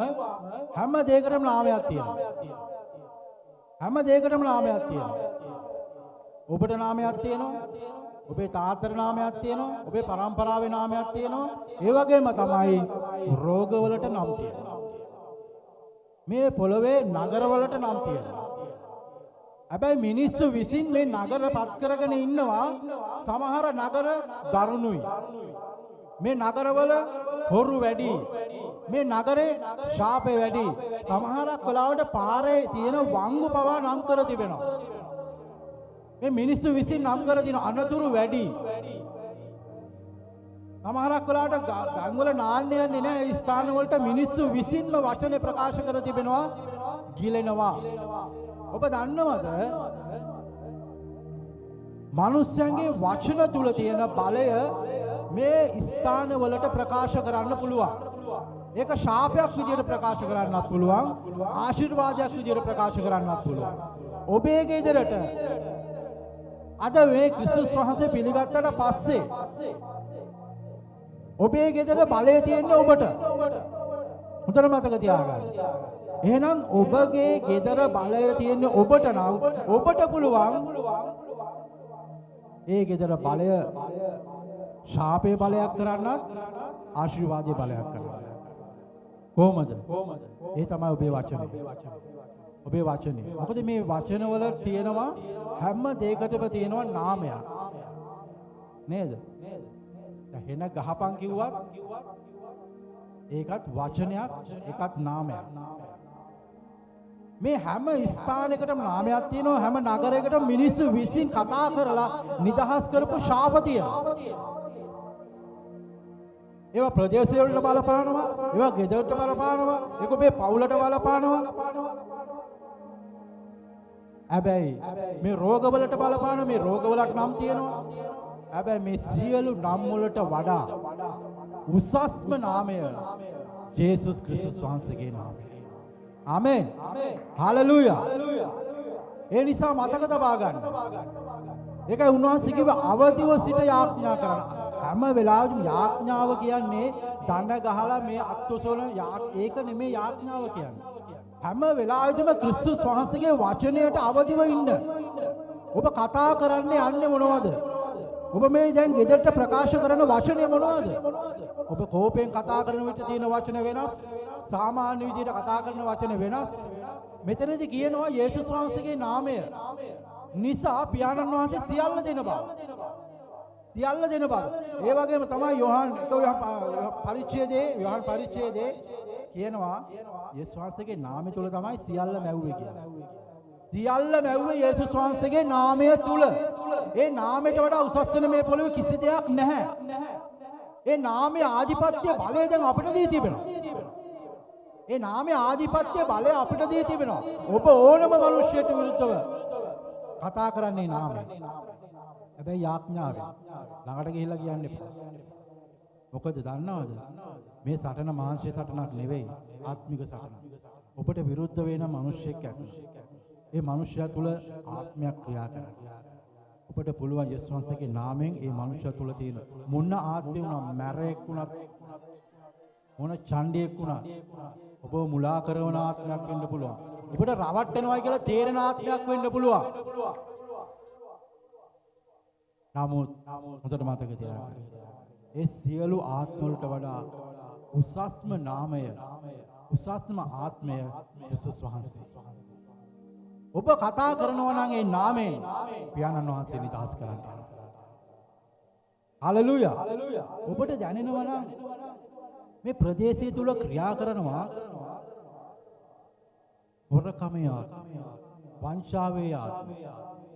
හැම දෙයකටම නාමයක් තියෙනවා. හැම දෙයකටම නාමයක් තියෙනවා. ඔබට නාමයක් තියෙනවා. ඔබේ තාත්තට නාමයක් තියෙනවා. ඔබේ පරම්පරාවේ නාමයක් තියෙනවා. ඒ වගේම තමයි රෝගවලට නම් තියෙනවා. මේ පොළවේ නගරවලට නම් තියෙනවා. හැබැයි මිනිස්සු විසින් මේ නගර පත් කරගෙන ඉන්නවා. සමහර නගර දරුණුයි. මේ නගරවල හොරු වැඩි. මේ නගරේ ශාපේ වැඩි. සමහරක් වෙලාවට පාරේ තියෙන වංගු පවා නම් කර තිබෙනවා. මේ මිනිස්සු විසින් නම් කර දින අනතුරු වැඩි. සමහරක් වෙලාවට ගම් වල නාන්න යන්නේ නැහැ. ස්ථාන වලට මිනිස්සු විසින්ම වචනේ ප්‍රකාශ කර තිබෙනවා. ගිලෙනවා. ඔබ දන්නවද? මිනිස්යන්ගේ වචන තුල තියෙන බලය මේ ස්ථාන වලට ප්‍රකාශ කරන්න පුළුවන්. ඒක ශාපයක් විදියට ප්‍රකාශ කරන්නත් පුළුවන්. ආශිර්වාදයක් විදියට ප්‍රකාශ කරන්නත් පුළුවන්. ඔබේ ගෙදරට අද මේ ක්‍රිස්තුස් වහන්සේ පිළිගත්තට පස්සේ ඔබේ ගෙදර බලය තියෙන්නේ ඔබට. හොඳට මතක තියාගන්න. එහෙනම් ඔබගේ ගෙදර බලය තියෙන්නේ ඔබට නම් ඔබට පුළුවන් ඒ ගෙදර බලය ශාපේ බලයක් කරන්නත් ආශිර්වාදයේ බලයක් කරන්නත්. කොහොමද? ඒ තමයි ඔබේ වචනේ. ඔබේ වචනේ. මොකද මේ වචන වල තියෙනවා හැම දෙයකටම තියෙනවා නාමයක්. නේද? දැන් හෙන ගහපන් කිව්වත් ඒකත් වචනයක්, ඒකත් නාමයක්. මේ හැම ස්ථානයකටම නාමයක් තියෙනවා. හැම නගරයකටම මිනිස්සු විසින් කතා කරලා නිදහස් කරපු ශාප තියෙනවා. ඒවා ප්‍රදේශය වලට බලපානවා. ඒවා ගෙදරට බලපානවා. ඒක ඔබේ පවුලට බලපානවා. හැබැයි මේ රෝගවලට බලපාන මේ රෝගවලට නම් තියෙනවා. හැබැයි මේ සියලු නම් වලට වඩා උසස්ම නාමය ජේසුස් ක්‍රිස්තුස් වහන්සේගේ නාමය. ආමෙන්. හලෙලූයා. ඒ නිසා මතක තබා ගන්න. ඒකයි උන්වහන්සේ කිව්ව අවදිව සිට යාඥා කරන්න. හැම වෙලාවෙම යාඥාව කියන්නේ දඬ ගහලා මේ අත්ොසවන ඒක නෙමෙයි යාඥාව කියන්නේ. හැම වෙලාවෙදිම ක්‍රිස්තුස් වහන්සේගේ වචනයට අවදිව ඉන්න. ඔබ කතා කරන්නේ යන්නේ මොනවද? ඔබ මේ දැන් ගෙදරට ප්‍රකාශ කරන වචනය මොනවද? ඔබ කෝපයෙන් කතා කරන විට තියෙන වචන වෙනස්. සාමාන්‍ය විදිහට කතා කරන වචන වෙනස්. මෙතනදී කියනවා යේසුස් වහන්සේගේ නාමය නිසා පියාණන් වහන්සේ සියල්ල දෙන බව. සියල්ල දෙන බව. ඒ වගේම තමයි යෝහන් පරිච්ඡේදයේ කියනවා යේසුස් වහන්සේගේ නාමය තුල තමයි සියල්ල මැව්වේ කියලා. සියල්ල මැව්වේ යේසුස් වහන්සේගේ නාමය තුල. ඒ නාමයට වඩා උසස් වෙන මේ පොළොවේ කිසි දෙයක් නැහැ. ඒ නාමයේ ආධිපත්‍ය බලය දැන් අපිට දී තිබෙනවා. ඒ නාමයේ ආධිපත්‍ය බලය අපිට දී තිබෙනවා. ඔබ ඕනම මිනිසෙට විරුද්ධව කතා කරන්නේ නාමයෙන්. හැබැයි යාඥාවෙන් ළඟට ගිහිල්ලා කියන්න එපා. මොකද දන්නවද? මේ සටන මාංශය සටනක් නෙවෙයි ආත්මික සටනක්. ඔබට විරුද්ධ වෙන මිනිසෙක් ඇත්නම් ඒ මිනිසයා තුල ආත්මයක් ක්‍රියා කරනවා. ඔබට පුළුවන් යේසුස් වහන්සේගේ නාමයෙන් ඒ මිනිසයා තුල තියෙන මොන ආත්මේ වුණා මැරෙක් වුණත් මොන ඡණ්ඩියෙක් වුණත් ඔබ මුලා කරන ආත්මයක් වෙන්න පුළුවන්. ඔබට රවට්ටනවා කියලා තේරෙන ආත්මයක් වෙන්න පුළුවන්. නමුත් හොඳට මතක තියාගන්න. ඒ සියලු ආත්ම වලට වඩා උසස්ම නාමය, උසස්ම ආත්මය ක්‍රිස්තුස් වහන්සේ. ඔබ කතා කරනවා නම් ඒ නාමයෙන් පියාණන් වහන්සේ නිදහස් කරන්න. හලෙලූයා. ඔබට දැනෙනවා නම් මේ ප්‍රදේශය තුල ක්‍රියා කරනවා හොරකමේ ආත්මය, වංචාවේ ආත්මය.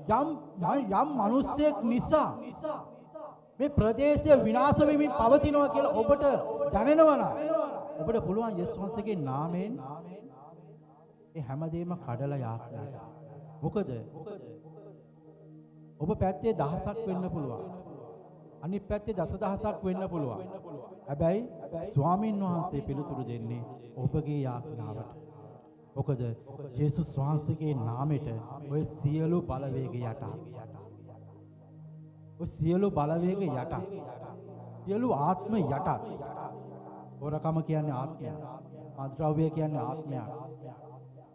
යම් මිනිසෙක් නිසා මේ ප්‍රදේශය විනාශ වෙමින් පවතිනවා කියලා ඔබට දැනෙනවා නම් ඔබට පුළුවන් යේසුස් වහන්සේගේ නාමයෙන් ඒ හැමදේම කඩලා යාඥා කරන්න. මොකද ඔබ පැත්තේ දහසක් වෙන්න පුළුවන්. අනිත් පැත්තේ දසදහසක් වෙන්න පුළුවන්. හැබැයි ස්වාමින් වහන්සේ පිළිතුරු දෙන්නේ ඔබගේ යාඥාවට. මොකද ජේසුස් වහන්සේගේ නාමෙට ඔය සියලු බලවේග යට. ඔය සියලු බලවේග යට. සියලු ආත්ම යට. හොරකම කියන්නේ ආත්මයක්. මත්ද්‍රව්‍ය කියන්නේ ආත්මයක්.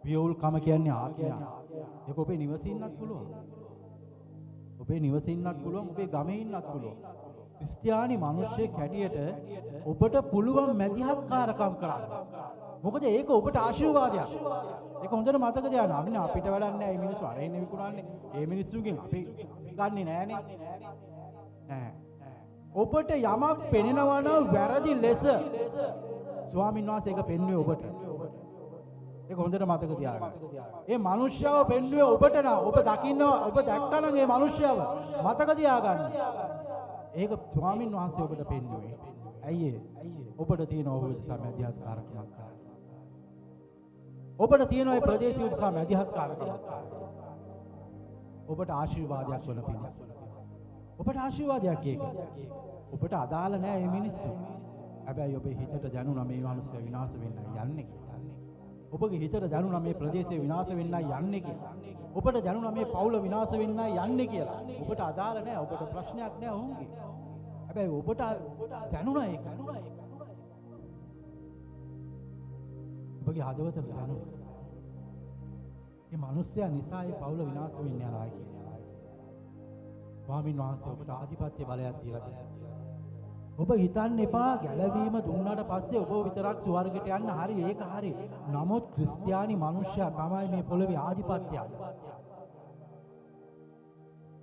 වියවුල්කම කියන්නේ ආත්මයක්. ඒක ඔබේ නිවසේ ඉන්නත් පුළුවන්. ඔබේ නිවසේ ඉන්නත් පුළුවන්, ඔබේ ගමේ ඉන්නත් පුළුවන්. ක්‍රිස්තියානි මිනිස්සෙක් හැටියට ඔබට පුළුවන් මැදිහත්කාරකම් කරන්න. මොකද ඒක ඔබට ආශිර්වාදයක්. ඒක හොඳට මතක තියාගන්න. අපිට වැඩක් නැහැ මේ මිනිස්සු අරගෙන විකුණන්නේ. මේ මිනිස්සුගෙන් අපි ගන්නෙ නෑනේ. නෑ. ඔබට යමක් පෙනෙනවා නම් වැරදි ලෙස ස්වාමීන් වහන්සේ ඒක පෙන්වුවේ ඔබට. ඒක හොඳට මතක තියාගන්න. මේ මිනිස්යාව පෙන්වුවේ ඔබට නම් ඔබ දකින්න ඔබ දැක්කනම් මේ මිනිස්යාව මතක තියාගන්න. ඒක ස්වාමීන් වහන්සේ ඔබට පෙන්වුවේ. ඇයි ඔබට තියෙන ඔහු නිසා මැදිහත්කාරකමක් කරන්න. ඔබට තියෙන ඒ ප්‍රදේශය නිසා මැදිහත්කාරකමක් කරන්න. ඔබට ආශිර්වාදයක් වන පිණිස. ඔබට ආශිර්වාදයක් ඒක. ඔබට අදාළ නෑ මේ මිනිස්සු. හැබැයි ඔබේ හිතට දැනුණා මේ මිනිස්සු විනාශ වෙන්න යන්නේ කියලා. ඔබගේ හිතට දැනුණා මේ ප්‍රදේශය විනාශ වෙන්න යන්නේ කියලා. ඔබට දැනුණා මේ පවුල විනාශ වෙන්න යන්නේ කියලා. ඔබට අදාළ නෑ. ඔබට ප්‍රශ්නයක් නෑ ඔවුන්ගේ. හැබැයි ඔබට දැනුණා ඒක. ඔබගේ හදවතට දැනුණා. මේ මිනිස්සයා නිසා ඒ පවුල විනාශ වෙන්න යනවා කියලා. ස්වාමීන් වහන්සේ ඔබට ආධිපත්‍ය බලයක් දීලා තියෙනවා. ඔබ හිතන්න එපා ගැලවීම දුන්නාට පස්සේ ඔබ විතරක් ස්වර්ගයට යන්න. හරි ඒක හරි. නමුත් ක්‍රිස්තියානි මිනිස්සයා තමයි මේ පොළවේ ආධිපත්‍යය.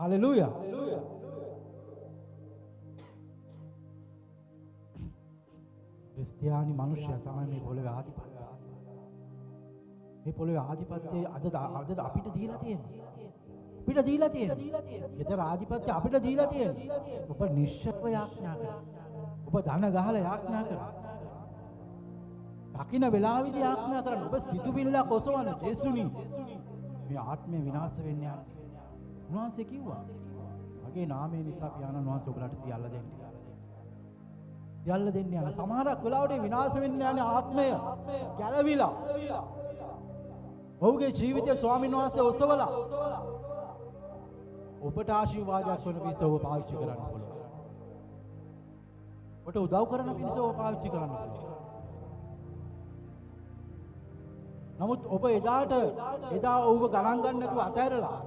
හලෙලූයා. ක්‍රිස්තියානි මිනිස්සයා තමයි මේ පොළවේ ආධිපත්‍යය. මේ පොළවේ ආධිපත්‍යය අද අපිට දීලා තියෙනවා. අපිට දීලා තියෙනවා. ඒතර ආධිපත්‍ය අපිට දීලා තියෙනවා. ඔබ නිශ්චයව යාඥා කරන්න. ඔබ ධන ගහලා යාඥා කරන්න. දකින්න වෙලාවෙදී යාඥා කරන්න. ඔබ සිතුවිල්ලක් ඔසවන්න. ජේසුනි මේ ආත්මය විනාශ වෙන්න යනවා. උන්වහන්සේ කිව්වා මගේ නාමය නිසා පියාණන් වහන්සේ ඔබලට සියල්ල දෙන්න. සියල්ල දෙන්න යන සමහරක් වෙලාවට විනාශ වෙන්න යන ආත්මය ගැලවිලා ඔහුගේ ජීවිතය ස්වාමීන් වහන්සේ ඔසවලා ඔබට ආශිර්වාදයක් වන පිණිස ඔබ පාවිච්චි කරන්න පුළුවන්. ඔබට උදව් කරන පිණිස ඔබ පාවිච්චි කරන්න පුළුවන්. නමුත් ඔබ එදා ඔබ ගණන් ගන්න නැතුව අතහැරලා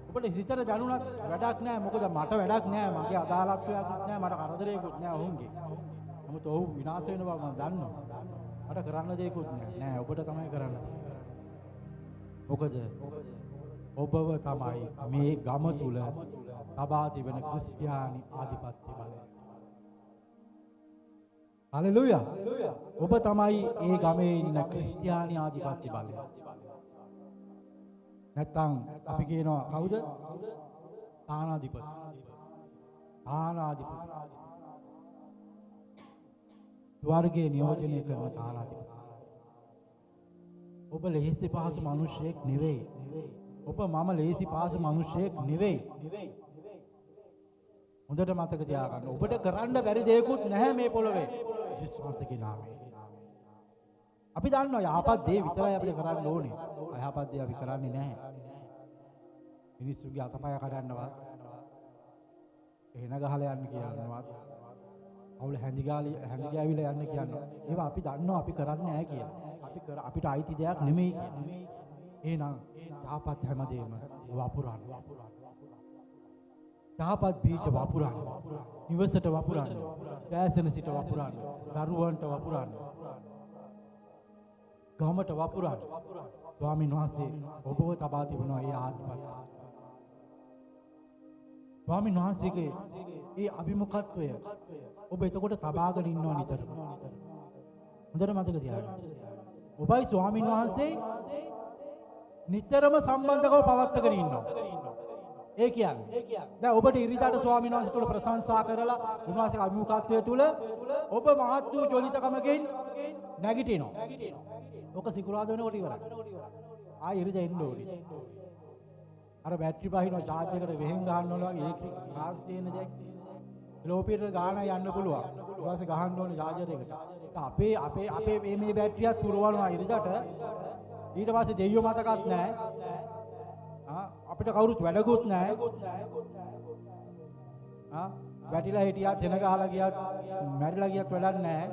ඔබට හිතට දැනුණත් වැඩක් නැහැ. මොකද මට වැඩක් නැහැ. මගේ අදාළත්වයක් නැහැ. මට කරදරයක්වත් නැහැ ඔවුන්ගේ. නමුත් ඔහු විනාශ වෙන බව මම දන්නවා. මට කරන්න දෙයක්වත් නැහැ. නෑ ඔබට තමයි කරන්න තියෙන්නේ. මොකද ඔබව තමයි මේ ගම තුල තබා තිබෙන ක්‍රිස්තියානි ආධිපත්‍ය බලය. හලෙලූයා. ඔබ තමයි ඒ ගමේ ඉන්න ක්‍රිස්තියානි ආධිපත්‍ය බලය. නැත්තම් අපි කියනවා කවුද? තානාධිපති. තානාධිපති. ස්වර්ගයේ නියෝජනය කරන තානාධිපති. ඔබ ලේසි පහසු මිනිසෙක් නෙවෙයි. ඔබ මම ලේසි පහසු මිනිසෙක් නෙවෙයි. හොඳට මතක තියාගන්න. ඔබට කරන්න බැරි දෙයක්වත් නැහැ මේ පොළවේ. ජේසුස් වහන්සේගේ නාමයෙන්. අපි දන්නවා යහපත් දේ විතරයි අපිට කරන්න ඕනේ. අයහපත් දේ අපි කරන්නේ නැහැ. මිනිස්සුගේ අතපය කඩන්නවත්, එහෙන ගහලා යන්න කියනවත්, අවුල හැඳි ගෑවිලා යන්න කියනවා. ඒවා අපි දන්නවා අපි කරන්නේ නැහැ කියලා. අපිට අයිති දෙයක් නෙමෙයි කියන්නේ. එහෙනම් යහපත් හැමදේම වපුරන්න. යහපත් බීජ වපුරන්න. නිවසට වපුරන්න. දැසෙන සිට වපුරන්න. දරුවන්ට වපුරන්න. ගමට වපුරන්න. ස්වාමීන් වහන්සේ ඔබව තබා තිබුණා ඒ ආධිපත්‍ය. ස්වාමීන් වහන්සේගේ ඒ අභිමුඛත්වය ඔබ එතකොට තබාගෙන ඉන්නවා නිතරම. හොඳට මතක තියාගන්න. ඔබයි ස්වාමීන් වහන්සේ නිතරම සම්බන්ධකව පවත්වාගෙන ඉන්නවා. ඒ කියන්නේ දැන් ඔබට ඉරිදාට ස්වාමීන් වහන්සේ තුල ප්‍රශංසා කරලා උන්වහන්සේගේ අභිමුඛත්වය තුල ඔබ මහත් වූ ජොලිතකමකින් නැගිටිනවා. ඔක සිකුරාද වෙනකොට ඉවරයි. ආයෙ ඉරිදා එන්න ඕනේ. අර බැටරි පහිනවා චාර්ජ් එකට වෙහෙන් ගන්න ඕන වගේ ඉලෙක්ට්‍රික් කාර්ස් තියෙන දැන් කිලෝමීටර ගානක් යන්න පුළුවන්. ඊට පස්සේ ගහන්න ඕනේ චාර්ජර් එකට. අපේ මේ බැටරියත් පුරවනවා ඉරිදට. ඊට පස්සේ දෙයියෝ මතකත් නැහැ. අපිට කවුරුත් වැඩකුත් නැහැ. වැටිලා හිටියත් එන ගහලා ගියත් මැරිලා ගියත් වැඩක් නැහැ.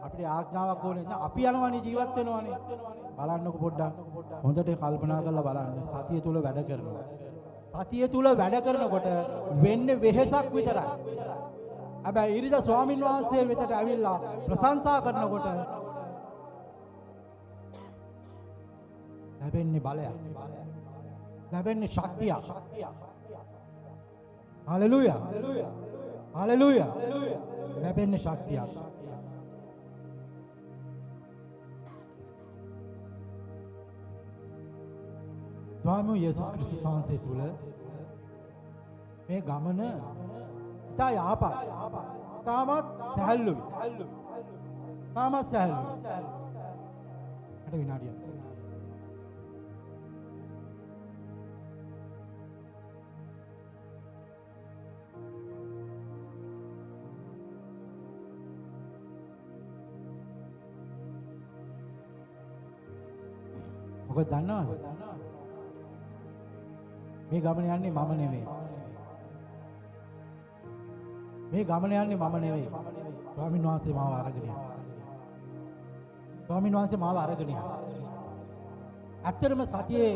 අපිට ආඥාවක් ඕනේ නැහැ. අපි යනවනේ ජීවත් වෙනවනේ. බලන්නකො පොඩ්ඩක්. හොඳට කල්පනා කරලා බලන්න. සතිය තුල වැඩ කරනවා. සතිය තුල වැඩ කරනකොට වෙන්නේ වෙහෙසක් විතරයි. හැබැයි ඉරිද ස්වාමින් වහන්සේ වෙතට ඇවිල්ලා ප්‍රශංසා කරනකොට ලැබෙන්නේ බලයක්. ලැබෙන්නේ ශක්තියක්. හලෙලූයා. හලෙලූයා. ලැබෙන්නේ ශක්තියක්. ස්වාමී යේසුස් ක්‍රිස්තුස් වහන්සේ තුල මේ ගමන ඉතා යහපත්. තාමත් සැහැල්ලුයි. තාමත් සැහැල්ලුයි. අර විනාඩියක්. මොකද දන්නවද? මේ ගමන යන්නේ මම නෙවෙයි. මේ ගමන යන්නේ මම නෙවෙයි. ස්වාමීන් වහන්සේ මාව අරගෙන යනවා. ස්වාමීන් වහන්සේ මාව අරගෙන යනවා. ඇත්තටම සතියේ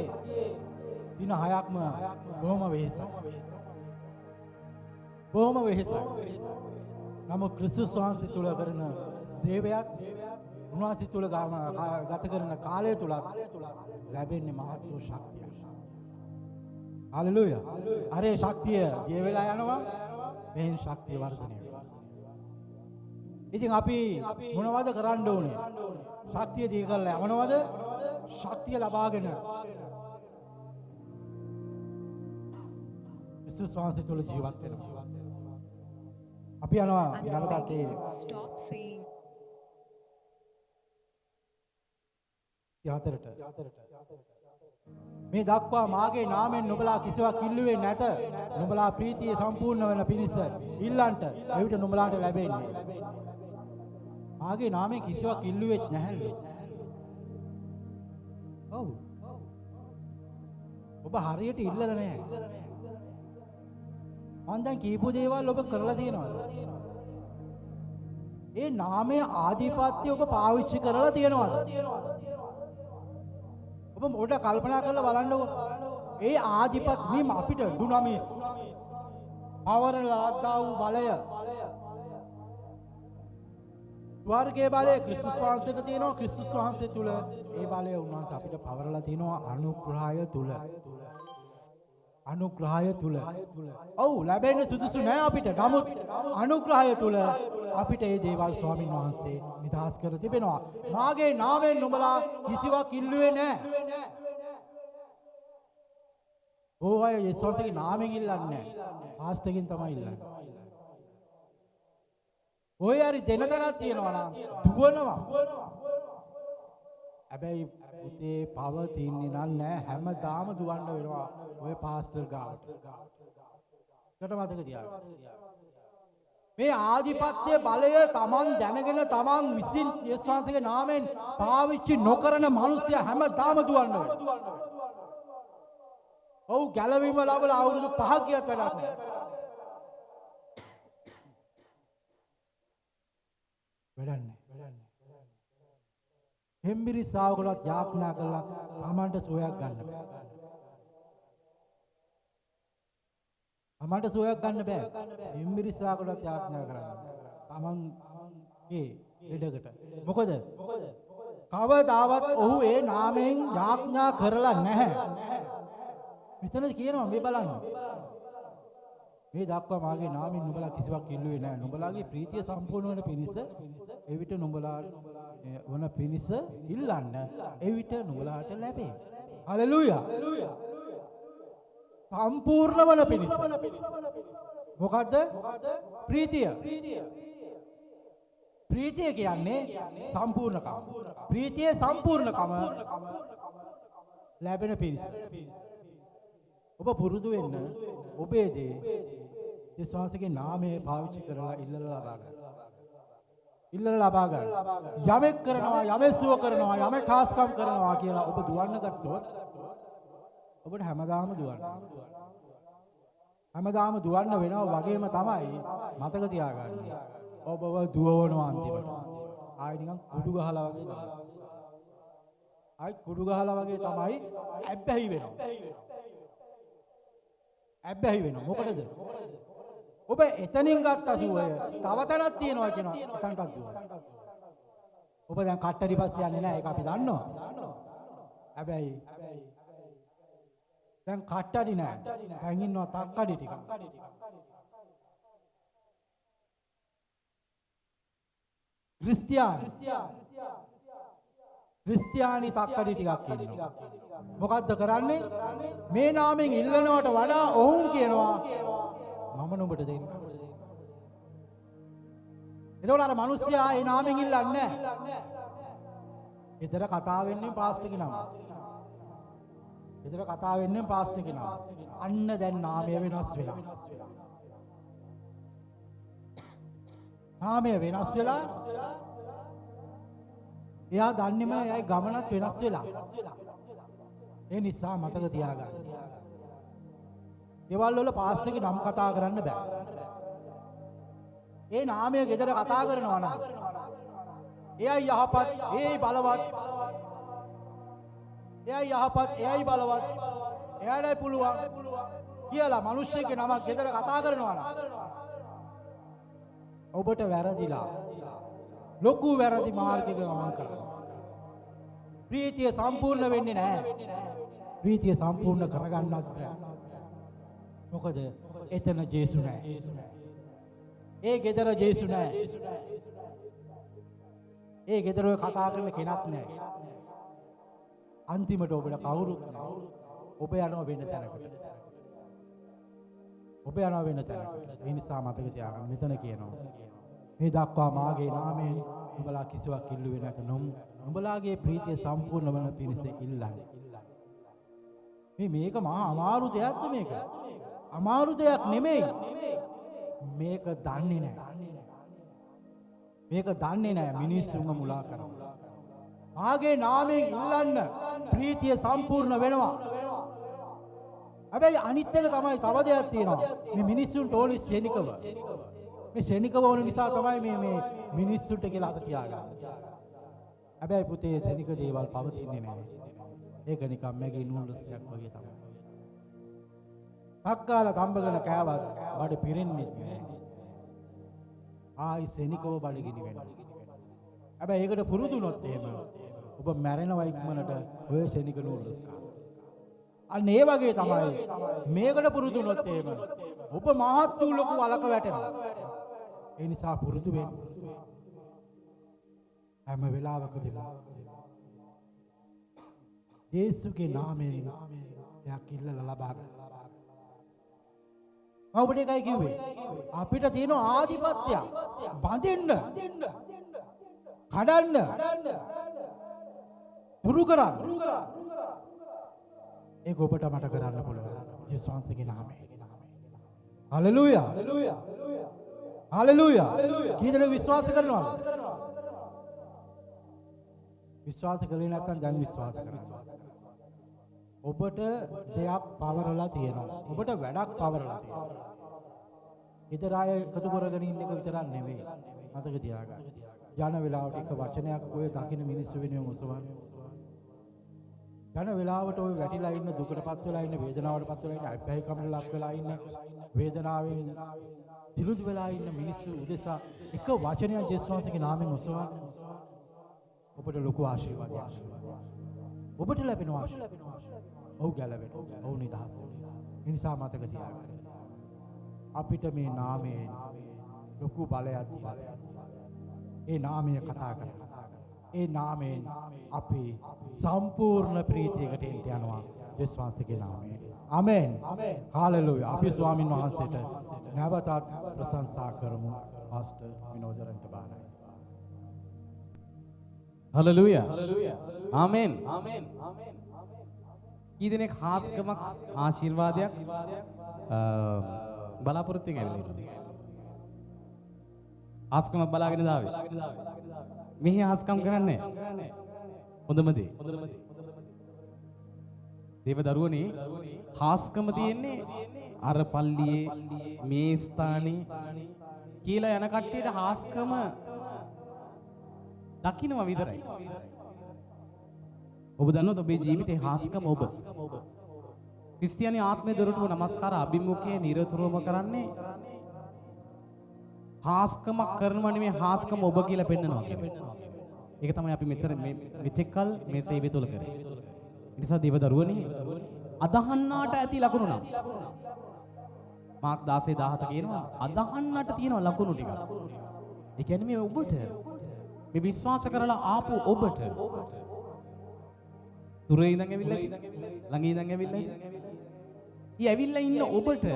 දින 6ක්ම බොහොම වෙහෙසයි. බොහොම වෙහෙසයි. නමුත් ක්‍රිස්තුස් වහන්සේ තුල කරන සේවයක් උන්වහන්සේ තුල ගත කරන කාලය තුල ලැබෙන්නේ මහත් වූ ශක්තියක්. හලෙලූයා. අරේ ශක්තිය ජීව වෙලා යනවා. මෙහෙන් ශක්තිය වර්ධනය වෙනවා. ඉතින් අපි මොනවද කරන්න ඕනේ? ශක්තිය දී කරලා යවනවද? ශක්තිය ලබාගෙන ක්‍රිස්තුස් වහන්සේ තුල ජීවත් වෙනවා. අපි යනවා නැවතත් ඒ Stop saying. යතරට මේ දක්වා මාගේ නාමයෙන් නුඹලා කිසිවක් ඉල්ලුවේ නැත. නුඹලා ප්‍රීතිය සම්පූර්ණ වෙන පිණිස ඉල්ලන්ට එවිට නුඹලාට ලැබෙන්නේ. මාගේ නාමයෙන් කිසිවක් ඉල්ලුවෙත් නැහැලු. ඔව්. ඔබ හරියට ඉල්ලලා නැහැ. මං දැන් කීපු දේවල් ඔබ කරලා තියෙනවද? ඒ නාමයේ ආධිපත්‍ය ඔබ පාවිච්චි කරලා තියෙනවද? ඔබ පොඩ්ඩක් කල්පනා කරලා බලන්නකෝ. ඒ ආධිපත්‍ය මේ අපිට ඩුනමිස් පවර ලද්දා වූ බලය වර්ගයේ බලය ක්‍රිස්තුස් වහන්සේට තියෙනවා. ක්‍රිස්තුස් වහන්සේ තුල ඒ බලය උන්වහන්සේ අපිට පවරලා තියෙනවා අනුග්‍රහය තුල. අනුග්‍රහය තුල. ඔව් ලැබෙන්න සුදුසු නෑ අපිට. නමුත් අනුග්‍රහය තුල අපිට මේ දේවල් ස්වාමීන් වහන්සේ නිදහස් කර තිබෙනවා. මාගේ නාමයෙන් නුඹලා කිසිවක් ඉල්ලුවේ නෑ. ඕවය යේසුස්ගේ නාමයෙන් ඉල්ලන්නේ නෑ. පාස්ටර්ගෙන් තමයි ඉල්ලන්නේ. ඔය හරි දෙන තැනක් තියෙනවා නම් දුවනවා. හැබැයි පුතේ පව තින්නේ නෑ. හැමදාම දුවන්න වෙනවා ඔය පාස්ටර් ගාවට. කට මතක තියාගන්න. මේ ආධිපත්‍ය බලය Taman දැනගෙන Taman විසින් යේසුස් වහන්සේගේ නාමයෙන් පාවිච්චි නොකරන මිනිස්සයා හැමදාම දුවන්න වෙනවා. ඔව් ගැලවීම ලැබලා අවුරුදු 5ක් ගියත් වැඩක් නෑ. වැඩන්නේ. හෙම්බිරි ශ්‍රාවකලත් යාඥා කළා Tamanට සෝයක් ගන්න බෑ. Tamanට සෝයක් ගන්න බෑ. හෙම්බිරි ශ්‍රාවකලත් යාඥා කරන්න. Tamanගේ ලෙඩකට. මොකද? කවදාවත් ඔහු ඒ නාමයෙන් යාඥා කරලා නැහැ. මෙතන කියනවා මේ බලන්න. මේ දක්වා මාගේ නාමයෙන් නුඹලා කිසිවක් ඉල්ලුවේ නැහැ. නුඹලාගේ ප්‍රීතිය සම්පූර්ණ වෙන පිණිස එවිට නුඹලා වන පිණිස ඉල්ලන්න. එවිට නුඹලාට ලැබේ. හලෙලූයා. සම්පූර්ණ වන පිණිස. මොකද්ද? ප්‍රීතිය. ප්‍රීතිය කියන්නේ සම්පූර්ණකම. ප්‍රීතියේ සම්පූර්ණකම ලැබෙන පිණිස. ඔබ පුරුදු වෙන්න ඔබේ දේ යේසුස් වහන්සේගේ නාමය පාවිච්චි කරලා ඉල්ලලා ලබා ගන්න. ඉල්ලලා ලබා ගන්න. යමෙක් කරනවා, යමෙක් සුව කරනවා, යමෙක් ખાස්කම් කරනවා කියලා ඔබ දුවන්න ගත්තොත් ඔබට හැමදාම දුවන්න. හැමදාම දුවන්න වෙනවා වගේම තමයි මතක තියාගන්න. ඔබව දුවවනවා අන්තිමට. ආයි නිකන් කුඩු ගහලා වගේ තමයි. ආයි කුඩු ගහලා වගේ තමයි ඇබ්බැහි වෙනවා. ඇබ්බැහි වෙනවා. මොකටද? ඔබ එතනින් ගත්ත සුවය තව තැනක් තියෙනවා කියනවා. එතනටත් දුවනවා. ඔබ දැන් කට්ටඩි පස්සේ යන්නේ නැහැ. ඒක අපි දන්නවා. හැබැයි දැන් කට්ටඩි නැහැ. දැන් ඉන්නවා තක්කඩි ටික. ක්‍රිස්තියානි තක්කඩි ටිකක් ඉන්නවා. මොකද්ද කරන්නේ? මේ නාමයෙන් ඉල්ලනවට වඩා ඔවුන් කියනවා මම නුඹට දෙන්න. එතකොට අර මිනිස්සයා ඒ නාමයෙන් ඉල්ලන්නේ නැහැ. ඊතර කතා වෙන්නේ පාස්ටර්ගේ නම. ඊතර කතා වෙන්නේ පාස්ටර්ගේ නම. අන්න දැන් නාමය වෙනස් වෙලා. නාමය වෙනස් වෙලා එයා දන්නේම එයායි ගමනක් වෙනස් වෙලා. ඒ නිසා මතක තියාගන්න. ගෙවල් වල පාස්ටර්ගේ නම කතා කරන්න බෑ. ඒ නාමය ගෙදර කතා කරනවා නම් එයයි යහපත්, එයයි බලවත්. එයයි යහපත්, එයයි බලවත්. එයාටයි පුළුවන් කියලා මිනිස්සෙක්ගේ නමක් ගෙදර කතා කරනවා නම් ඔබට වැරදිලා. ලොකු වැරදි මාර්ගයක ගමන් කරනවා. ප්‍රීතිය සම්පූර්ණ වෙන්නේ නැහැ. ප්‍රීතිය සම්පූර්ණ කරගන්නත් බෑ. මොකද එතන ජේසු නැහැ. ඒ ගෙදර ජේසු නැහැ. ඒ ගෙදර ඔය කතා කරන කෙනෙක් නැහැ. අන්තිමට ඔබට කවුරුත් නැහැ. ඔබ යනවා වෙන තැනකට. ඔබ යනවා වෙන තැනකට. ඒ නිසා මතක තියාගන්න. මෙතන කියනවා මේ දක්වා මාගේ නාමයෙන් නුඹලා කිසිවක් ඉල්ලුවේ නැත. නුඹලාගේ ප්‍රීතිය සම්පූර්ණ වන පිණිස ඉල්ලන්නේ. මේක මහා අමාරු දෙයක්ද මේක? අමාරු දෙයක් නෙමෙයි. මේක දන්නේ නැහැ. මේක දන්නේ නැහැ මිනිස්සුන්ව මුලා කරනවා. මාගේ නාමයෙන් ඉල්ලන්න ප්‍රීතිය සම්පූර්ණ වෙනවා. හැබැයි අනිත් එක තමයි තව දෙයක් තියෙනවා. මේ මිනිස්සුන්ට ඕනේ ශෙනිකව. මේ ශෙනිකව ඕන නිසා තමයි මේ මිනිස්සුන්ට කියලා අත තියාගන්නේ. හැබැයි පුතේ ශෙනික දේවල් පවතින්නේ නැහැ. ඒක නිකන් මගේ නූල්ලස්යක් වගේ තමයි. පක්කාල තම්බගෙන කෑවත් බඩ පිරෙන්නේ නැහැ. ආයි ශෙනිකව බඩගිනි වෙනවා. හැබැයි ඒකට පුරුදු වුණොත් එහෙම ඔබ මැරෙනවා ඉක්මනට ඔය ශෙනික නූල්ලස් කා. අන්න ඒ වගේ තමයි මේකට පුරුදු වුණොත් එහෙම ඔබ මහත් වූ ලොකු වලක වැටෙනවා. ඒ නිසා පුරුදු වෙන්න. හැම වෙලාවකදීම යේසුගේ නාමයෙන් එයක් ඉල්ලලා ලබා ගන්න. මම ඔබට එකයි කිව්වේ. අපිට තියෙන ආධිපත්‍ය බඳින්න, කඩන්න, පුරු කරන්න. ඒක ඔබට මට කරන්න පුළුවන්. යේසුස් වහන්සේගේ නාමයෙන්. හලෙලූයා. හලෙලූයා. කීදෙනෙක් විශ්වාස කරනවද? විශ්වාස කළේ නැත්නම් දැන් විශ්වාස කරන්න. ඔබට දෙයක් පවරලා තියෙනවා. ඔබට වැඩක් පවරලා තියෙනවා. ඊතර අය එකතු කරගෙන ඉන්න එක විතරක් නෙවෙයි. මතක තියාගන්න. යන වෙලාවට එක වචනයක් ඔය දකින්න මිනිස්සු වෙනුවෙන් ඔසවන්න. යන වෙලාවට ඔය වැටිලා ඉන්න, දුකටපත් වෙලා ඉන්න, වේදනාවටපත් වෙලා ඉන්න, අබ්බැහි කමට ලක් වෙලා ඉන්න, වේදනාවෙන් දිලුදු වෙලා ඉන්න මිනිස්සු උදෙසා එක වචනයක් යේසුස් වහන්සේගේ නාමයෙන් ඔසවන්න. ඔබට ලොකු ආශිර්වාදයක්. ඔබට ලැබෙනවා ආශිර්වාදයක්. ඔව් ගැලවෙනවා. ඔව් නිදහස් වෙනවා. ඒ නිසා මතක තියාගන්න. අපිට මේ නාමයෙන් ලොකු බලයක් තියෙනවා. ඒ නාමය කතා කරනවා. ඒ නාමයෙන් අපි සම්පූර්ණ ප්‍රීතියකට එන්න යනවා. යේසුස් වහන්සේගේ නාමයෙන්. ආමෙන්. හාලෙලූයා. අපි ස්වාමින් වහන්සේට නැවතත් ප්‍රශංසා කරමු. පාස්ටර් විනෝදරන්ට බාරයි. හලෙලූයා. ආමෙන්. ආමෙන්. කී දෙනෙක් හාස්කමක් ආශිර්වාදයක් බලාපොරොත්තුෙන් ඇවිල්ලා. ආස්කම බලාගෙන දාවේ. මෙහි ආස්කම් කරන්නේ. හොඳම දේ. දේව දරුවනේ හාස්කම තියෙන්නේ අර පල්ලියේ මේ ස්ථානේ කියලා යන කට්ටියට හාස්කම දකින්නවා විතරයි. ඔබ දන්නවද ඔබේ ජීවිතේ හාස්කම ඔබ? ක්‍රිස්තියානි ආත්මයේ දොරටුව නමස්කාර අභිමුඛයේ නිරතුරුවම කරන්නේ හාස්කමක් කරනවා නෙමෙයි හාස්කම ඔබ කියලා පෙන්නනවා කියන්නේ. ඒක තමයි අපි මෙතෙක්කල් මේ සේවය තුල කරේ. ඒ නිසා දේව දරුවනේ අදහන්නාට ඇති ලකුණු නම් මාක් 16:17 කියනවා අදහන්නට තියෙන ලකුණු ටික. ඒ කියන්නේ මේ ඔබට මේ විශ්වාස කරලා ආපු ඔබට දුරේ ඉඳන් ඇවිල්ලා ළඟ ඉඳන් ඇවිල්ලා ඊ ඇවිල්ලා ඉන්න ඔබට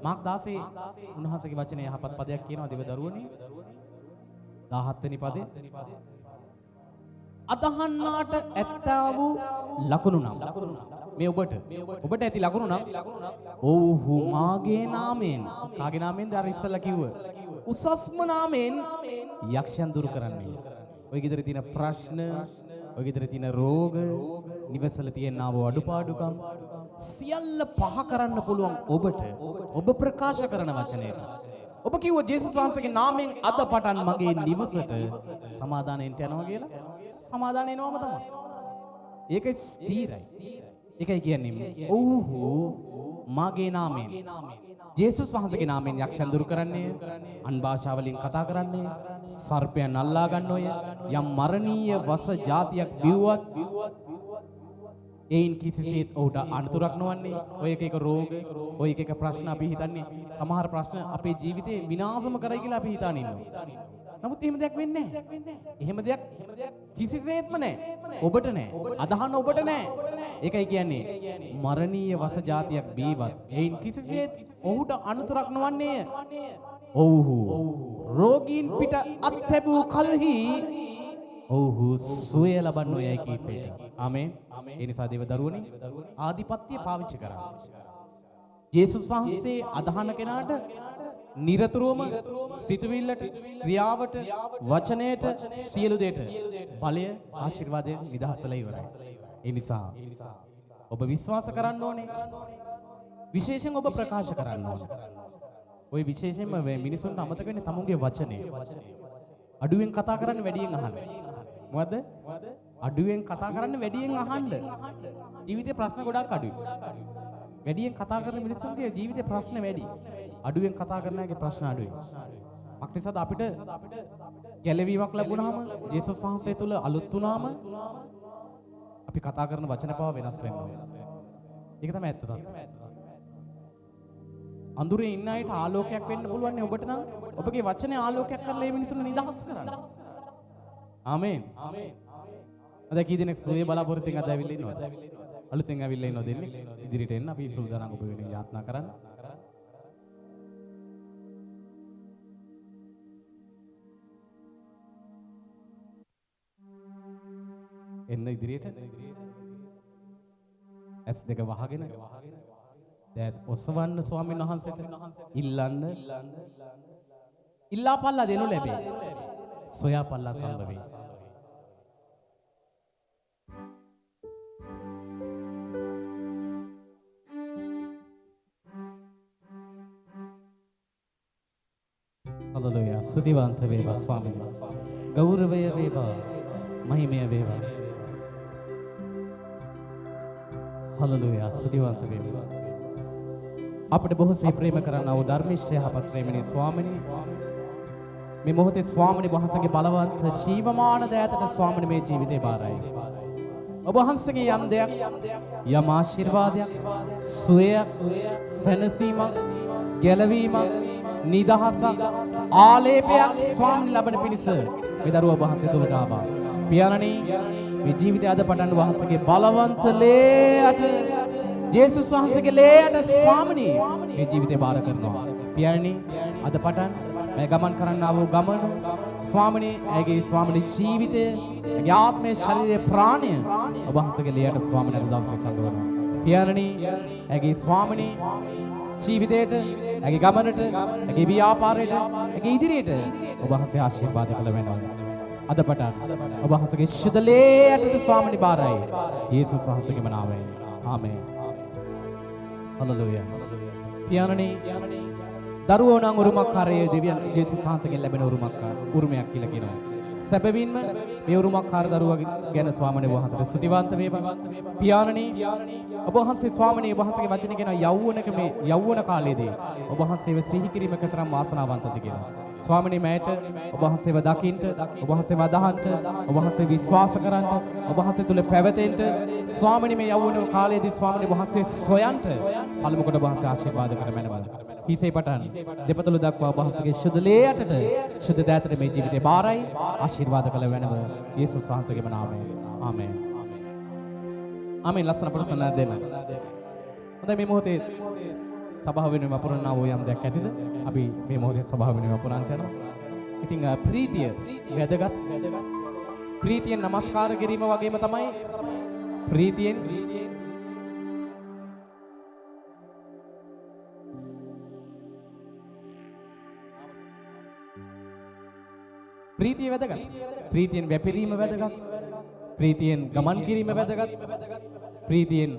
මාක් 16 උන්වහන්සේගේ වචනේ යහපත් පදයක් කියනවා දේව දරුවනේ 17 වෙනි පදේ අදහන්නාට ඇත්තා වූ ලකුණු නම් මේ ඔබට ඇති ලකුණු නම් ඔව්හු මාගේ නාමයෙන් කාගේ නාමයෙන්ද අර ඉස්සල්ලා කිව්ව උසස්ම නාමයෙන් යක්ෂයන් දුරු කරන්නේ. ඔය ගෙදර තියෙන ප්‍රශ්න, ඔය ගෙදර තියෙන රෝග, නිවසල තියෙන අඩුපාඩුකම් සියල්ල පහ කරන්න පුළුවන් ඔබට ඔබ ප්‍රකාශ කරන වචනයට. ඔබ කිව්ව ජේසුස් වහන්සේගේ නාමයෙන් අද පටන් මගේ නිවසට සමාදානයට යනවා කියලා. සමාදාන එනවම තමයි. ඒක ස්ථිරයි. ඒකයි කියන්නේ ඔව්හු මාගේ නාමයෙන් ජේසුස් වහන්සේගේ නාමයෙන් යක්ෂයන් දුරු කරන්නේ, අන් භාෂා වලින් කතා කරන්නේ, සර්පයන් අල්ලා ගන්නෝය, යම් මරණීය වස જાතියක් බිව්වත් ඒයින් කිසිසේත් ඔහුට අනතුරක් නොවන්නේ. ඔය එක රෝග, ඔය එක ප්‍රශ්න අපි හිතන්නේ සමහර ප්‍රශ්න අපේ ජීවිතේ විනාශම කරයි කියලා අපි හිතාන ඉන්නවා. නමුත් එහෙම දෙයක් වෙන්නේ නැහැ. එහෙම දෙයක් කිසිසේත්ම නැහැ. ඔබට නැහැ. අදහන ඔබට නැහැ. ඒකයි කියන්නේ මරණීය වස જાතියක් බීවත් එයින් කිසිසේත් ඔහුට අනතුරක් නොවන්නේය. ඔව්හු රෝගීන් පිට අත්හැබූ කලෙහි ඔව්හු සුවය ලබන්නෝයයි කීසේ. ආමේන්. ඒ නිසා දේව දරුවනේ ආධිපත්‍ය පාවිච්චි කරන්න. ජේසුස් වහන්සේ අදහන කෙනාට නිරතුරුවම සිතුවිල්ලට, ක්‍රියාවට, වචනයට, සියලු දේට බලය, ආශිර්වාදය, නිදහසල ඉවරයි. ඒ නිසා ඔබ විශ්වාස කරන්න ඕනේ. විශේෂයෙන් ඔබ ප්‍රකාශ කරන්න ඕනේ. ওই විශේෂයෙන්ම මිනිසුන්ට අමතක වෙන්නේ තමුන්ගේ වචනේ. අඩුවෙන් කතා කරන්න වැඩියෙන් අහන්න. මොකද? අඩුවෙන් කතා කරන්න වැඩියෙන් අහන්න. ජීවිතේ ප්‍රශ්න ගොඩක් අඩුයි. වැඩියෙන් කතා කරන මිනිස්සුන්ගේ ජීවිතේ ප්‍රශ්න වැඩි. අඩුවෙන් කතා කරන අයගේ ප්‍රශ්න අඩුයි. අක්නිසාද අපිට ගැලවීමක් ලැබුණාම ජේසුස් වහන්සේ තුල අලුත් වුණාම අපි කතා කරන වචන පව වෙනස් වෙනවා. ඒක තමයි ඇත්ත තත්ත්වය. අඳුරේ ඉන්න අයට ආලෝකයක් වෙන්න පුළුවන් නේ ඔබට නම්. ඔබගේ වචනේ ආලෝකයක් කරලා මේ මිනිස්සුන් නිදහස් කරන්න. ආමේන්. අද කී දෙනෙක් සෝයේ බලාපොරොත්තුෙන් අද ඇවිල්ලා ඉන්නවද? අලුතෙන් ඇවිල්ලා ඉන්නවද දෙන්නේ? ඉදිරියට එන්න අපි සූදානම් ඔබ වෙන යාත්නා කරන්න. එන්න ඉදිරියට. ඇස් දෙක වහගෙන දැත් ඔසවන්න ස්වාමීන් වහන්සේට ඉල්ලන්න. ඉල්ලාපල්ලා දෙනු ලැබේ. සොයාපල්ලා සම්භවේ. හලෙලූයා. ස්තුතිවන්ත වේවා ස්වාමීන් වහන්සේ. ගෞරවය වේවා. මහිමය වේවා. හලෙලූයා. ස්තුතිවන්ත වේවා. අපිට බොහෝසේ ප්‍රේම කරනා වූ ධර්මිෂ්ඨ යහපත් ප්‍රේමණී ස්වාමිනී මේ මොහොතේ ස්වාමිනී වහන්සේගේ බලවත් ජීවමාන දෑතට ස්වාමිනී මේ ජීවිතේ බාරයි. ඔබ වහන්සේගේ යම් දෙයක් යම් ආශිර්වාදයක් සුවයක් සැනසීමක් ගැලවීමක් නිදහසක් ආලේපයක් ස්වාමිනී ලබන පිණිස මේ දරුවා ඔබ වහන්සේ තුලට ආවා. පියාණනි මේ ජීවිතය අද පටන් වහන්සේගේ බලවන්ත ලේයට ජේසුස් වහන්සේගේ ලේයට ස්වාමිනී මේ ජීවිතේ බාර කරනවා. පියාණනි අද පටන් මේ ගමන් කරන්න ආවෝ ගමන ස්වාමිනී ඇගේ ස්වාමිනී ජීවිතය ඇගේ ආත්මයේ ශරීරයේ ප්‍රාණය ඔබ වහන්සේගේ ලේයට ස්වාමිනී අද දවසේ සංගවනවා. පියාණනි ඇගේ ස්වාමිනී ජීවිතයට, ඇගේ ගමනට, ඇගේ ව්‍යාපාරයට, ඇගේ ඉදිරියට ඔබ වහන්සේ ආශිර්වාද කළ වෙනවා. අද පටන් ඔබ වහන්සේගේ ශුද්ධලේ යටට ස්වාමීනි බාරයි. යේසුස් වහන්සේගේම නාමයෙන්. ආමේන්. හලෙලූයා. පියාණනි දරුවෝ නම් උරුමකාරයේ දෙවියන් යේසුස් වහන්සේගෙන් ලැබෙන උරුමයක් කියලා කියනවා. සැබවින්ම මේ උරුමකාර දරුවා ගැන ස්වාමීනි වහන්සේට ස්තුතිවන්ත වේවා. පියාණනි ඔබ වහන්සේ ස්වාමීනි ඔබ වහන්සේගේ වචනේ කියන යෞවන කාලයේදී ඔබ වහන්සේව සිහි කිරීම කතරම් වාසනාවන්තද කියලා. ස්වාමීනි මෑට ඔබ වහන්සේව දකින්ට, ඔබ වහන්සේව අදහන්ට, ඔබ වහන්සේ විශ්වාස කරන්ට, ඔබ වහන්සේ තුල පැවතෙන්න ස්වාමීනි මේ යෞවන කාලයේදී ස්වාමීනි ඔබ වහන්සේ සොයන්ට පළමු කොට ඔබ වහන්සේ ආශිර්වාද කරමැනවද. හිසේ පටන් දෙපතුල දක්වා ඔබ වහන්සේගේ ශුද්ධ ලේ යටට ශුද්ධ දෑතට මේ ජීවිතේ බාරයි ආශිර්වාද කළ වෙනව යේසුස් වහන්සේගේම නාමයෙන්. ආමේන්. ආමේන්. ලස්සන ප්‍රසන්න දෙන්න. හොඳයි මේ මොහොතේ සභාව වෙනුවෙන් වපුරන්නා වූ යම් දෙයක් ඇතිද? අපි මේ මොහොතේ සභාව වෙනුවෙන් වපුරන්නට යනවා. ඉතින් ප්‍රීතිය වැදගත්. ප්‍රීතියෙන් নমස්කාර කිරීම වගේම තමයි ප්‍රීතියෙන් ප්‍රීතිය වැදගත්. ප්‍රීතියෙන් වැපිරීම වැදගත්. ප්‍රීතියෙන් ගමන් කිරීම වැදගත්. ප්‍රීතියෙන්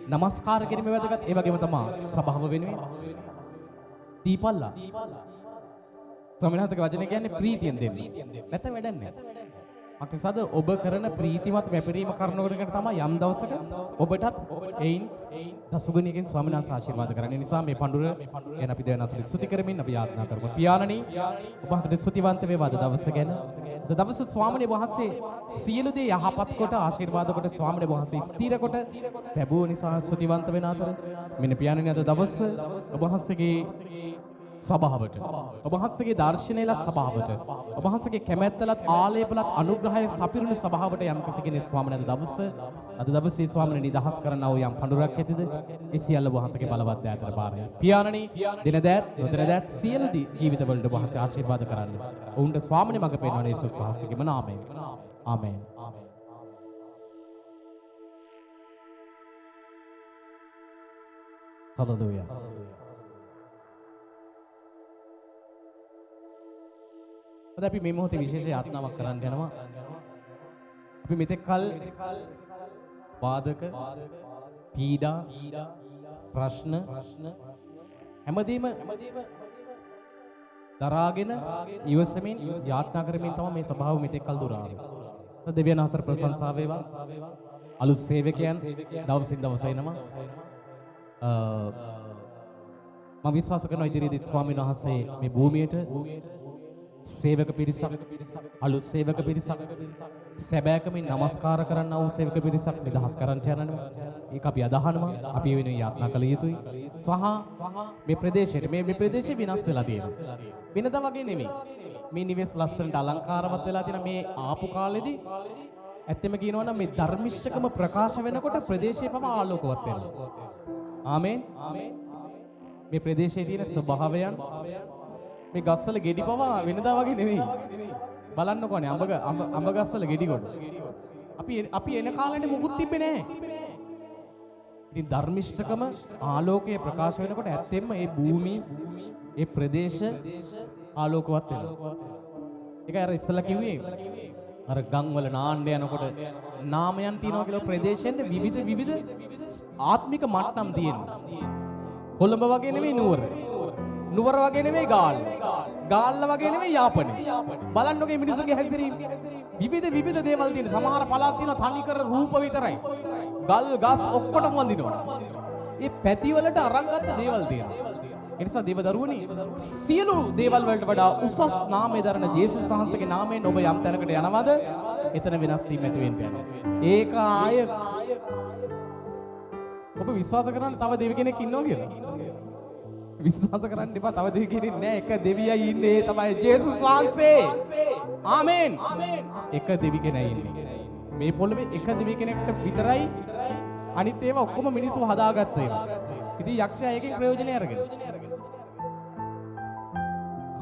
নমස්කාර කිරීම වැදගත්. ඒ වගේම තමයි සභාව වෙනුවෙන් දීපල්ලා. ස්වාමීනාසක වචනේ කියන්නේ ප්‍රීතියෙන් දෙන්නේ. නැත්නම් වැඩක් නැහැ. මක්නිසාද ඔබ කරන ප්‍රීතිමත් වැපිරීම කරනකොට තමයි යම් දවසක ඔබටත් එයින් දසුගුණයකින් ස්වාමීන් වහන්සේ ආශිර්වාද කරන්නේ. නිසා මේ පඬුර ගැන අපි දෙවන අසලි ස්තුති කරමින් අපි යාඥා කරමු. පියාණනි ඔබ වහන්සේට ස්තුතිවන්ත වේවා දවස ගැන. දවස ස්වාමීන් වහන්සේ සියලු දේ යහපත් කොට ආශිර්වාද කොට ස්වාමීන් වහන්සේ ස්ථිර කොට ලැබුව නිසා ස්තුතිවන්ත වෙන අතර මෙන්න පියාණනි අද දවස ඔබ වහන්සේගේ සභාවට, ඔබ වහන්සේගේ දර්ශනයලත් සභාවට, ඔබ වහන්සේගේ කැමැත්තලත් ආලේපලත් අනුග්‍රහය සපිරුණු සභාවට යම් කෙනෙක් ස්වාමීන් අද දවසේ ස්වාමීන් නිදහස් කරනා වූ යම් පඬුරක් ඇතිද ඒ සියල්ල ඔබ වහන්සේගේ බලවත් දෑතට බාරයි. පියාණනි දින දෑත් නොදැන දෑත් සියලු ජීවිතවලට ඔබ වහන්සේ ආශිර්වාද කරන්න. ඔවුන්ට ස්වාමීන් මඟ පෙන්වන යේසුස් වහන්සේගේම නාමයෙන්. ආමේන්. හලෙලූයා. අද අපි මේ මොහොතේ විශේෂ යාත්‍රාවක් කරන්න යනවා. අපි මෙතෙක් කල වාදක, පීඩා, ප්‍රශ්න හැමදේම දරාගෙන ඉවසමින් යාත්‍රා කරමින් තමයි මේ සභාව මෙතෙක් කල දුරාවේ. දෙවියන් වහන්සේ ප්‍රශංසා වේවා. අලුත් සේවකයන් දවසින් දවස එනවා. මම විශ්වාස කරනවා ඉදිරියේදී ස්වාමීන් වහන්සේ මේ භූමියට සේවක පිරිසක්, අලුත් සේවක පිරිසක්, සැබෑකමින් নমස්කාර කරන්න වූ සේවක පිරිසක් නිදහස් කරන්නට යනවා. ඒක අපි අදහනවා. අපි වෙනුවෙන් යාත්‍රා කළ යුතුයි. සහ මේ ප්‍රදේශයේ මේ ප්‍රදේශය විනාශ වෙලා තියෙනවා. වෙනදා වගේ නෙමෙයි. මේ නිවෙස් ලස්සනට අලංකාරවත් වෙලා තියෙන මේ ආපු කාලෙදී ඇත්තම කියනවා නම් මේ ධර්මිෂ්ඨකම ප්‍රකාශ වෙනකොට ප්‍රදේශය පවා ආලෝකවත් වෙනවා. ආමේන්. මේ ප්‍රදේශයේ තියෙන ස්වභාවයන් මේ ගස්වල ගෙඩි පවා වෙනදා වගේ නෙවෙයි. බලන්නකෝනේ අඹ ගස්වල ගෙඩි කොට. අපි එන කාලෙනේ මුකුත් තිබ්බේ නැහැ. ඉතින් ධර්මිෂ්ඨකම ආලෝකයේ ප්‍රකාශ වෙනකොට ඇත්තෙන්ම මේ භූමි, මේ ප්‍රදේශ ආලෝකවත් වෙනවා. ඒකයි අර ඉස්සලා කිව්වේ අර ගම් වල නාන්න යනකොට නාමයන් තියනවා කියලා ප්‍රදේශෙන් විවිධ ආත්මික මට්ටම් තියෙනවා. කොළඹ වගේ නෙවෙයි නුවර. නුවර වගේ නෙමෙයි ගාල්ල වගේ නෙමෙයි යාපනය. බලන්නකෝ මේ මිනිස්සුගේ හැසිරීම. විවිධ දේවල් තියෙන. සමහර පළාත් තියෙන තනිකර රූප විතරයි. ගල් ගස් ඔක්කොටම වඳිනවා. මේ පැති වලට අරන් ගත්ත දේවල් තියෙනවා. ඒ නිසා දේවදරුවනි සියලු දේවල් වලට වඩා උසස් නාමය දරන ජේසුස් වහන්සේගේ නාමයෙන් ඔබ යම් තැනකට යනවද? එතන වෙනස් වීම ඇති වෙන්න යනවා. ඒක ආය ඔබ විශ්වාස කරන්න තව දෙවි කෙනෙක් ඉන්නවා කියලා. විශ්වාස කරන්න එපා. තව දෙවි කෙනෙක් නෑ. එක දෙවියයි ඉන්නේ. ඒ තමයි ජේසුස් වහන්සේ. ආමේන්. එක දෙවි කෙනයි ඉන්නේ. මේ පොළවේ එක දෙවි කෙනෙක්ට විතරයි අනිත් ඒවා ඔක්කොම මිනිස්සු හදාගත්ත ඒවා. ඉතින් යක්ෂයා ඒකෙන් ප්‍රයෝජනය අරගෙන.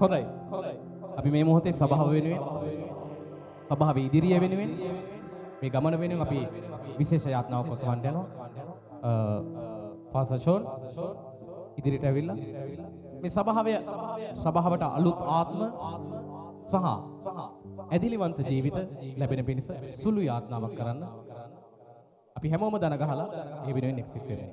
හොඳයි. අපි මේ මොහොතේ සභාව වෙනුවෙන්, සභාවේ ඉදිරිය වෙනුවෙන්, මේ ගමන වෙනුවෙන් අපි විශේෂ යාත්‍රාවක් ඔසවන්න යනවා. පාසල් ෂෝන් ඉදිරියට ඇවිල්ලා මේ සභාවට අලුත් ආත්ම සහ ඇදිලිවන්ත ජීවිත ලැබෙන පිණිස සුළු යාඥාවක් කරන්න අපි හැමෝම දන ගහලා ඒ වෙනුවෙන් එක්සිට් වෙමු.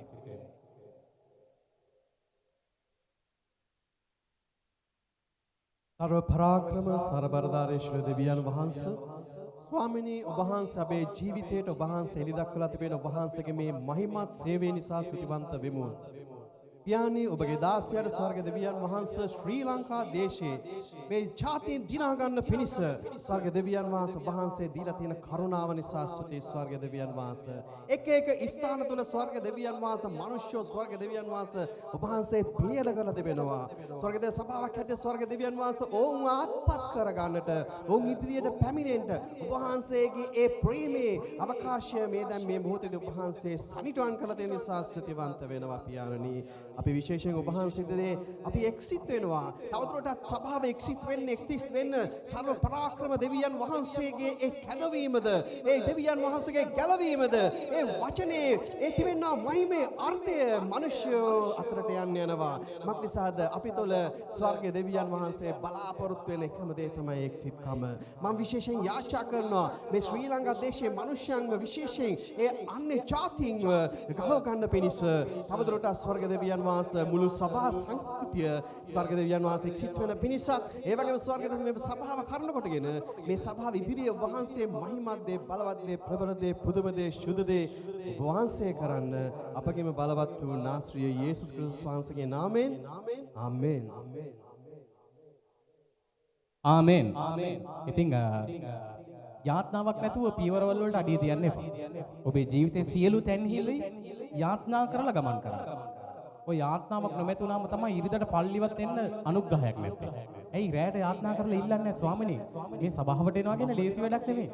सर्व पराक्रम सरबरदारेश्वर देवियन वහන්ස ස්වාමිනී ඔබ වහන්සේ අපේ ජීවිතයට ඔබ වහන්සේ එළිදක්වලා තිබෙන ඔබ වහන්සේගේ මේ මහිමත් සේවය නිසා ස්තුතිවන්ත වෙමු. පියාණී ඔබගේ දාසයාට ස්වර්ග දෙවියන් වහන්සේ ශ්‍රී ලංකා දේශයේ මේ ජාතීන් දිනා ගන්න පිණිස ස්වර්ග දෙවියන් වහන්සේ ඔබ වහන්සේ දීලා තියෙන කරුණාව නිසා ස්තුති ස්වර්ග දෙවියන් වහන්සේ. එක එක ස්ථාන තුල ස්වර්ග දෙවියන් වහන්සේ මිනිස්සු ස්වර්ග දෙවියන් වහන්සේ ඔබ වහන්සේ පියලගලා තිබෙනවා. ස්වර්ග දෙවියන් සභාවක් හැටියට ස්වර්ග දෙවියන් වහන්සේ ඔවුන් ආත්පත් කර ගන්නට ඔවුන් ඉදිරියට පැමිණෙන්න ඔබ වහන්සේගේ ඒ ප්‍රේමයේ අවකාශය මේ දැන් මේ මොහොතේදී ඔබ වහන්සේ සනිටුවන් කළ දෙන නිසා ස්තුතිවන්ත වෙනවා පියාණනි. අපි විශේෂයෙන් ඔබ වහන්සේගේ අපි එක්සිට් වෙනවා. තවදුරටත් සභාව එක්සිට් වෙන්න සර්ව පරාක්‍රම දෙවියන් වහන්සේගේ ඒ කැදවීමද ඒ දෙවියන් වහන්සේගේ ගැලවීමද ඒ වචනේ ඒ තිබෙනා මහිමේ අර්ථය මිනිස්සු අතරට යනවා. මක්නිසාද අපි තුළ ස්වර්ග දෙවියන් වහන්සේ බලාපොරොත්තු වෙන එකම දේ තමයි එක්සිට් කම. මම විශේෂයෙන් යාචනා කරනවා මේ ශ්‍රී ලංකා දේශයේ මිනිස්යන්ව විශේෂයෙන් ඒ අන්‍ය ජාතීන්ව ගලව ගන්න පිණිස තවදුරටත් ස්වර්ග දෙවියන් වහන්සේ මුළු සභා සංස්කෘතිය ස්වර්ග දෙවියන් වහන්සේ එක්සිට් වෙන පිණිසත් ඒ වගේම ස්වර්ග දෙවියන් සභාව කරන කොටගෙන මේ සභාව ඉදිරියේ වහන්සේ මහිමත් දේ බලවත් දේ ප්‍රබල දේ පුදුම දේ ශුද්ධ දේ වහන්සේ කරන්න අපගේම බලවත් වූ නාස්ත්‍රීය යේසුස් ක්‍රිස්තුස් වහන්සේගේ නාමයෙන් ආමේන්. ආමේන්. ඉතින් යාඥාවක් නැතුව පියවරවල වලට අඩිය තියන්න එපා. ඔබේ ජීවිතයේ සියලු තැන්හිලි යාඥා කරලා ගමන් කරන්න. ඔය යාඥාවක් නොමැතුණාම තමයි ඉරිදට පල්ලිවත් එන්න අනුග්‍රහයක් නැත්තේ. ඇයි රැයට යාඥා කරලා ඉල්ලන්නේ නැහැ ස්වාමිනේ? මේ සභාවට එනවා කියන්නේ ලේසි වැඩක් නෙමෙයි.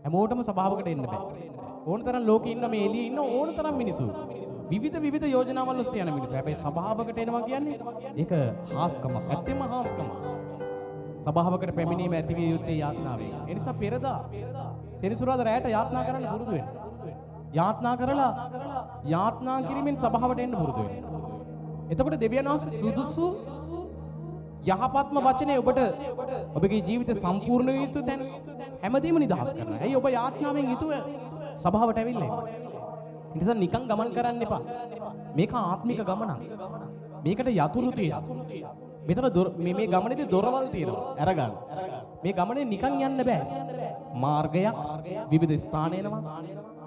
හැමෝටම සභාවකට එන්න බෑ. ඕන තරම් ලෝකේ ඉන්න මේ එළියේ ඉන්න ඕන තරම් මිනිස්සු. විවිධ යෝජනාවල් ඔස්සේ යන මිනිස්සු. හැබැයි සභාවකට එනවා කියන්නේ ඒක හාස්කමක්. ඇත්තෙම හාස්කමක්. සභාවකට පැමිණීම ඇතිවිය යුත්තේ යාඥාවෙන්. ඒ නිසා පෙරදා සෙනසුරාදා රැයට යාඥා කරන්න පුරුදු වෙන්න. යාඥා කරලා යාඥා කිරීමෙන් සභාවට එන්න පුරුදු වෙන්න. එතකොට දෙවියන් වහන්සේ සුදුසු යහපත්ම වචනේ ඔබට ඔබගේ ජීවිත සම්පූර්ණ විය යුතු තැන හැමදේම නිදහස් කරනවා. ඇයි ඔබ යාඥාවෙන් යුතුව සභාවට ඇවිල්ලා ඉන්නේ? ඒ නිසා නිකන් ගමන් කරන්න එපා. මේක ආත්මික ගමනක්. මේකට යතුරු තියෙනවා. මෙතන මේ ගමනේදී දොරවල් තියෙනවා. අරගන්න. මේ ගමනේ නිකන් යන්න බෑ. මාර්ගයක් විවිධ ස්ථාන එනවා.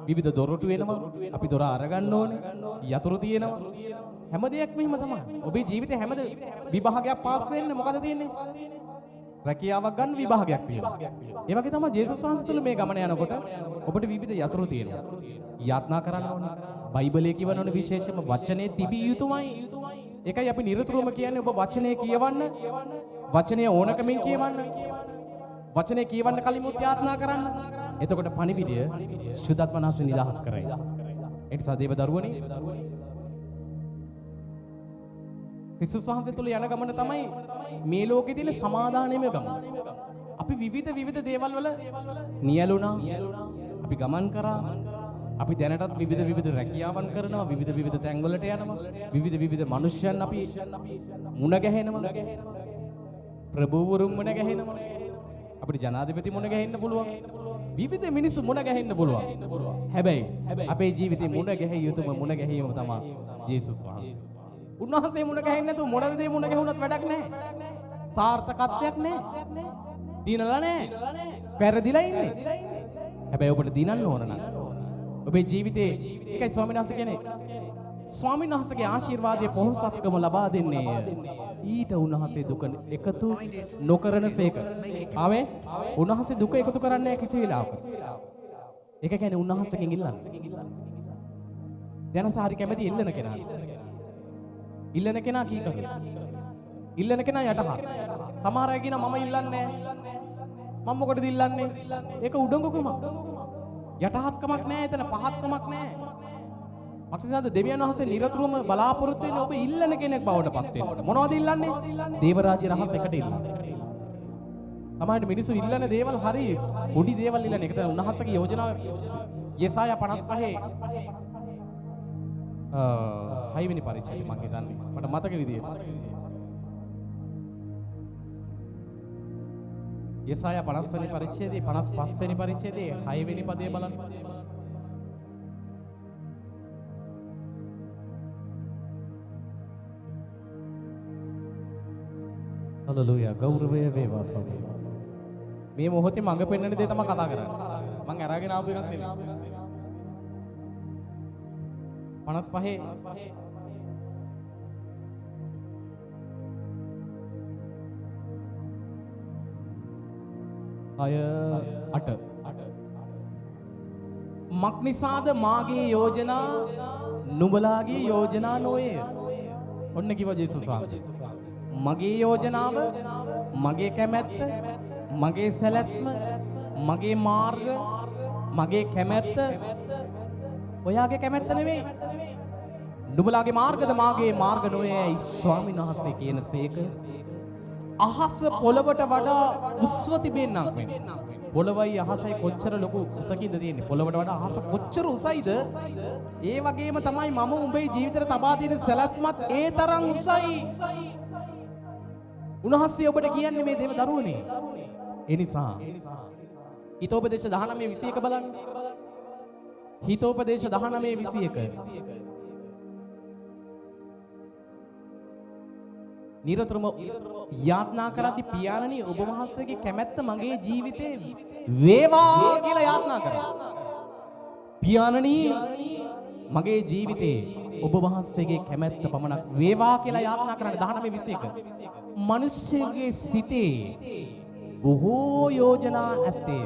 විවිධ දොරටු එනවා. අපි දොර අරගන්න ඕනේ. යතුරු තියෙනවා. හැම දෙයක්ම එහෙම තමයි. ඔබේ ජීවිතේ හැම විභාගයක් පාස් වෙන්න මොකද තියෙන්නේ? රැකියාවක් ගන්න විභාගයක් තියෙනවා. ඒ වගේ තමයි ජේසුස් වහන්සේ තුළ මේ ගමන යනකොට ඔබට විවිධ යතුරු තියෙනවා. යාඥා කරන්න ඕනේ. බයිබලයේ කියවනවනේ විශේෂයෙන්ම වචනේ තිබිය යුතුමයි. ඒකයි අපි නිරතුරුවම කියන්නේ ඔබ වචනේ කියවන්න. වචනේ ඕනකමින් කියවන්න. වචනේ කියවන්න කලිමුත් යාඥා කරන්න. එතකොට පණිවිඩය සුද්ධාත්මනාස නිදහස් කරයි. ඒ නිසා දේව දරුවනේ ක්‍රිස්තුස් වහන්සේ තුළ යන ගමන තමයි මේ ලෝකේ තියෙන සමාදානයේම ගමන. අපි විවිධ දේවල් වල නියැලුණා. අපි ගමන් කරා. අපි දැනටත් විවිධ රැකියාවන් කරනවා. විවිධ තැන්වලට යනවා. විවිධ මිනිස්යන් අපි මුණ ගැහෙනවා. ප්‍රභූවරුන් මුණ ගැහෙනවා. අපිට ජනාධිපති මුණ ගැහෙන්න පුළුවන්. විවිධ මිනිස්සු මුණ ගැහෙන්න පුළුවන්. හැබැයි අපේ ජීවිතේ මුණ ගැහිය යුතුම මුණ ගැහිීම තමයි ජේසුස් වහන්සේ. උන්වහන්සේ මුණ ගැහෙන්නේ නැතුව මොන දේ මුණ ගැහුණත් වැඩක් නැහැ. සාර්ථකත්වයක් නැහැ. දිනලා නැහැ. පෙරදිලා ඉන්නේ. හැබැයි ඔබට දිනන්න ඕන නම් ඔබේ ජීවිතේ ඒකයි ස්වාමීන් වහන්සේ කියන්නේ. ස්වාමීන් වහන්සේගේ ආශිර්වාදයේ පොහොසත්කම ලබා දෙන්නේ ඊට උන්වහන්සේ දුක එකතු නොකරනසේක. ආමේ උන්වහන්සේ දුක එකතු කරන්නේ නැහැ කිසි වෙලාවක. ඒක කියන්නේ උන්වහන්සේගෙන් ඉල්ලන්නේ. දැනසාරි කැමති ඉල්ලන කෙනාට. ඉල්ලන කෙනා කී කරුද? ඉල්ලන කෙනා යටහත්. සමහර අය කියනවා මම ඉල්ලන්නේ නැහැ. මම මොකටද ඉල්ලන්නේ? ඒක උඩඟුකම. යටහත්කමක් නැහැ එතන පහත්කමක් නැහැ. මක්නිසාද දෙවියන් වහන්සේ නිරතුරුවම බලාපොරොත්තු වෙන්නේ ඔබ ඉල්ලන කෙනෙක් බවට පත් වෙන්න. මොනවද ඉල්ලන්නේ? දේව රාජ්‍ය රහස එකට ඉල්ලන්නේ. තමයි මිනිස්සු ඉල්ලන දේවල් හරි පොඩි දේවල් ඉල්ලන එක. උන්වහන්සේගේ යෝජනාව යෙසායා 55 හයවෙනි පරිච්ඡේදය මම හිතන්නේ. මට මතක විදියට. යෙසායා 50 වෙනි පරිච්ඡේදයේ 55 වෙනි පරිච්ඡේදයේ 6 වෙනි පදය බලන්න. හලෙලූයා ගෞරවය වේවා සෝදරයා. මේ මොහොතේ මඟ පෙන්වන දේ තමයි කතා කරන්නේ. මං අරගෙන ආපු එකක් නෙමෙයි. 55 8 මක්නිසාද මාගේ යෝජනා නුඹලාගේ යෝජනා නොවේ. ඔන්න කිව්වා ජේසුස් වහන්සේ. මගේ යෝජනාව, මගේ කැමැත්ත, මගේ සැලැස්ම, මගේ මාර්ග, මගේ කැමැත්ත ඔයාගේ කැමැත්ත නෙවෙයි. නුඹලාගේ මාර්ගද මාගේ මාර්ග නොවේ. ස්වාමීන් වහන්සේ කියනසේක අහස පොළවට වඩා උස්ව තිබෙන්නම් වෙන්නේ. පොළවයි අහසයි කොච්චර ලොකු උසකින්ද තියෙන්නේ? පොළවට වඩා අහස කොච්චර උසයිද? ඒ වගේම තමයි මම උඹේ ජීවිතේට තබා තියෙන සැලැස්මත් ඒ තරම් උසයි. උන්වහන්සේ ඔබට කියන්නේ මේ දේව දරුවනේ. ඒ නිසා හිතෝපදේශ 19:21 බලන්න. හිතෝපදේශ 19:21 නිරතුරුව යාඥා කරද්දී පියාණනි ඔබ වහන්සේගේ කැමැත්ත මගේ ජීවිතේ වේවා කියලා යාඥා කරා. පියාණනි මගේ ජීවිතේ ඔබ වහන්සේගේ කැමැත්ත පමණක් වේවා කියලා යාඥා කරන්නේ 19:21. මිනිස්සුගේ සිතේ බොහෝ යෝජනා ඇත්තේ.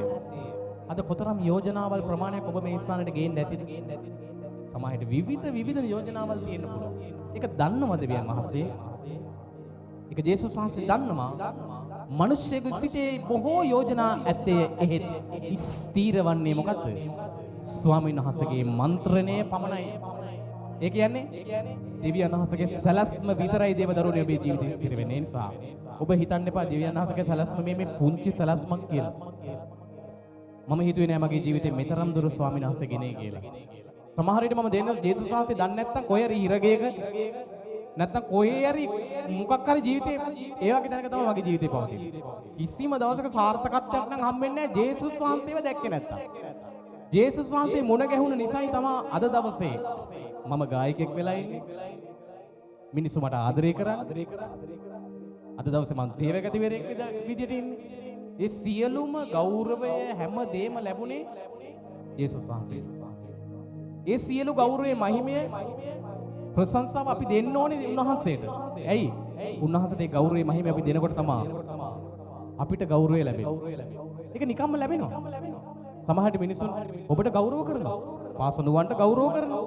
අද කොතරම් යෝජනාවල් ප්‍රමාණයක් ඔබ මේ ස්ථානයට ගේන්න ඇතිද? සමහරට විවිධ යෝජනාවල් තියෙන්න පුළුවන්. ඒක දන්නවද වියන් වහන්සේ? ඒක ජේසුස් වහන්සේ දන්නවා. මිනිස්සුගේ සිතේ බොහෝ යෝජනා ඇත්තේ. එහෙත් ස්ථීර වන්නේ මොකද්ද? ස්වාමීන් වහන්සේගේ මන්ත්‍රණය පමණයි. ඒ කියන්නේ දෙවියන් වහන්සේගේ සැලැස්ම විතරයි දේව දරුවනේ ඔබේ ජීවිතේ ස්ථිර වෙන්නේ. නිසා ඔබ හිතන්න එපා දෙවියන් වහන්සේගේ සැලැස්ම මේ පුංචි සැලැස්මක් කියලා. මම හිතුවේ නෑ මගේ ජීවිතේ මෙතරම් දුර ස්වාමීන් වහන්සේ ගෙනේ කියලා. සමහර විට මම දෙන්න ජේසුස් වහන්සේ දන්නේ නැත්තම් කොහේ හරි හිරගේක නැත්තම් කොහේ හරි මොකක් හරි ජීවිතේ ඒ වගේ තැනක තමයි මගේ ජීවිතේ පවතින්නේ. කිසිම දවසක සාර්ථකත්වයක් නම් හම්බෙන්නේ නෑ ජේසුස් වහන්සේව දැක්කේ නැත්තම්. ජේසුස් වහන්සේ මුණ ගැහුණ නිසායි තමයි අද දවසේ මම ගායකයෙක් වෙලා ඉන්නේ. මිනිස්සු මට ආදරය කරා. අද දවසේ මම දේවගතිවරයෙක් විදියට ඉන්නේ. ඒ සියලුම ගෞරවය හැම දෙම ලැබුණේ ජේසුස් වහන්සේ. ඒ සියලු ගෞරවයේ මහිමය ප්‍රශංසාව අපි දෙන්න ඕනේ උන්වහන්සේට. ඇයි? උන්වහන්සේට ඒ ගෞරවයේ මහිමය අපි දෙනකොට තමයි අපිට ගෞරවය ලැබෙන්නේ. ඒක නිකම්ම ලැබෙනවා. සමහරට මිනිස්සුන් ඔබට ගෞරව කරනවා. පාසනුවන්ට ගෞරව කරනවා.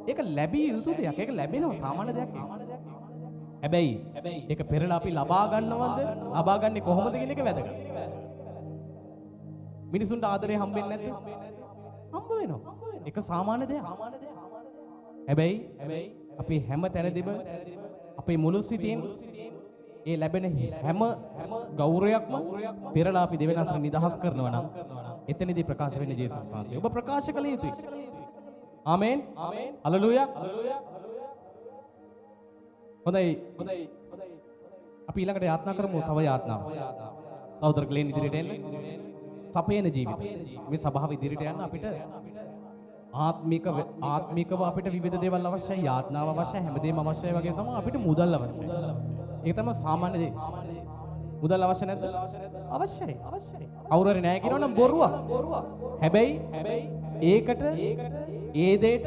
ඒක ලැබිය යුතු දෙයක්. ඒක ලැබෙනවා සාමාන්‍ය දෙයක්. හැබැයි ඒක පෙරලා අපි ලබා ගන්නවද? ලබා ගන්නේ කොහොමද කියන එක වැදගත්. මිනිසුන්ට ආදරේ හම්බෙන්නේ නැද්ද? හම්බ වෙනවා. ඒක සාමාන්‍ය දෙයක්. හැබැයි අපි හැම තැනදීම අපේ මුළු සිතින් ඒ ලැබෙන හැම ගෞරවයක්ම පෙරලා අපි දෙවෙනසට නිදහස් කරනවා නම් එතනදී ප්‍රකාශ වෙන්නේ ජේසුස් වහන්සේ. ඔබ ප්‍රකාශ කළ යුතුයි. ආමේන්. හලෙලූයා. හොඳයි. අපි ඊළඟට යාත්නා කරමු තව යාත්නාවක්. සහෝදර ග්ලෙන් ඉදිරියට එන්න. සපේන ජීවිතය. මේ සභාව ඉදිරියට යන්න අපිට ආත්මිකව අපිට විවිධ දේවල් අවශ්‍යයි. යාත්නාව අවශ්‍යයි. හැමදේම අවශ්‍යයි වගේ තමයි අපිට මුදල් අවශ්‍යයි. ඒක තමයි සාමාන්‍ය දේ. මුදල් අවශ්‍ය නැද්ද? අවශ්‍යයි. කවුරු හරි නැහැ කියනවනම් බොරුවක්. හැබැයි ඒකට ඒ දෙයට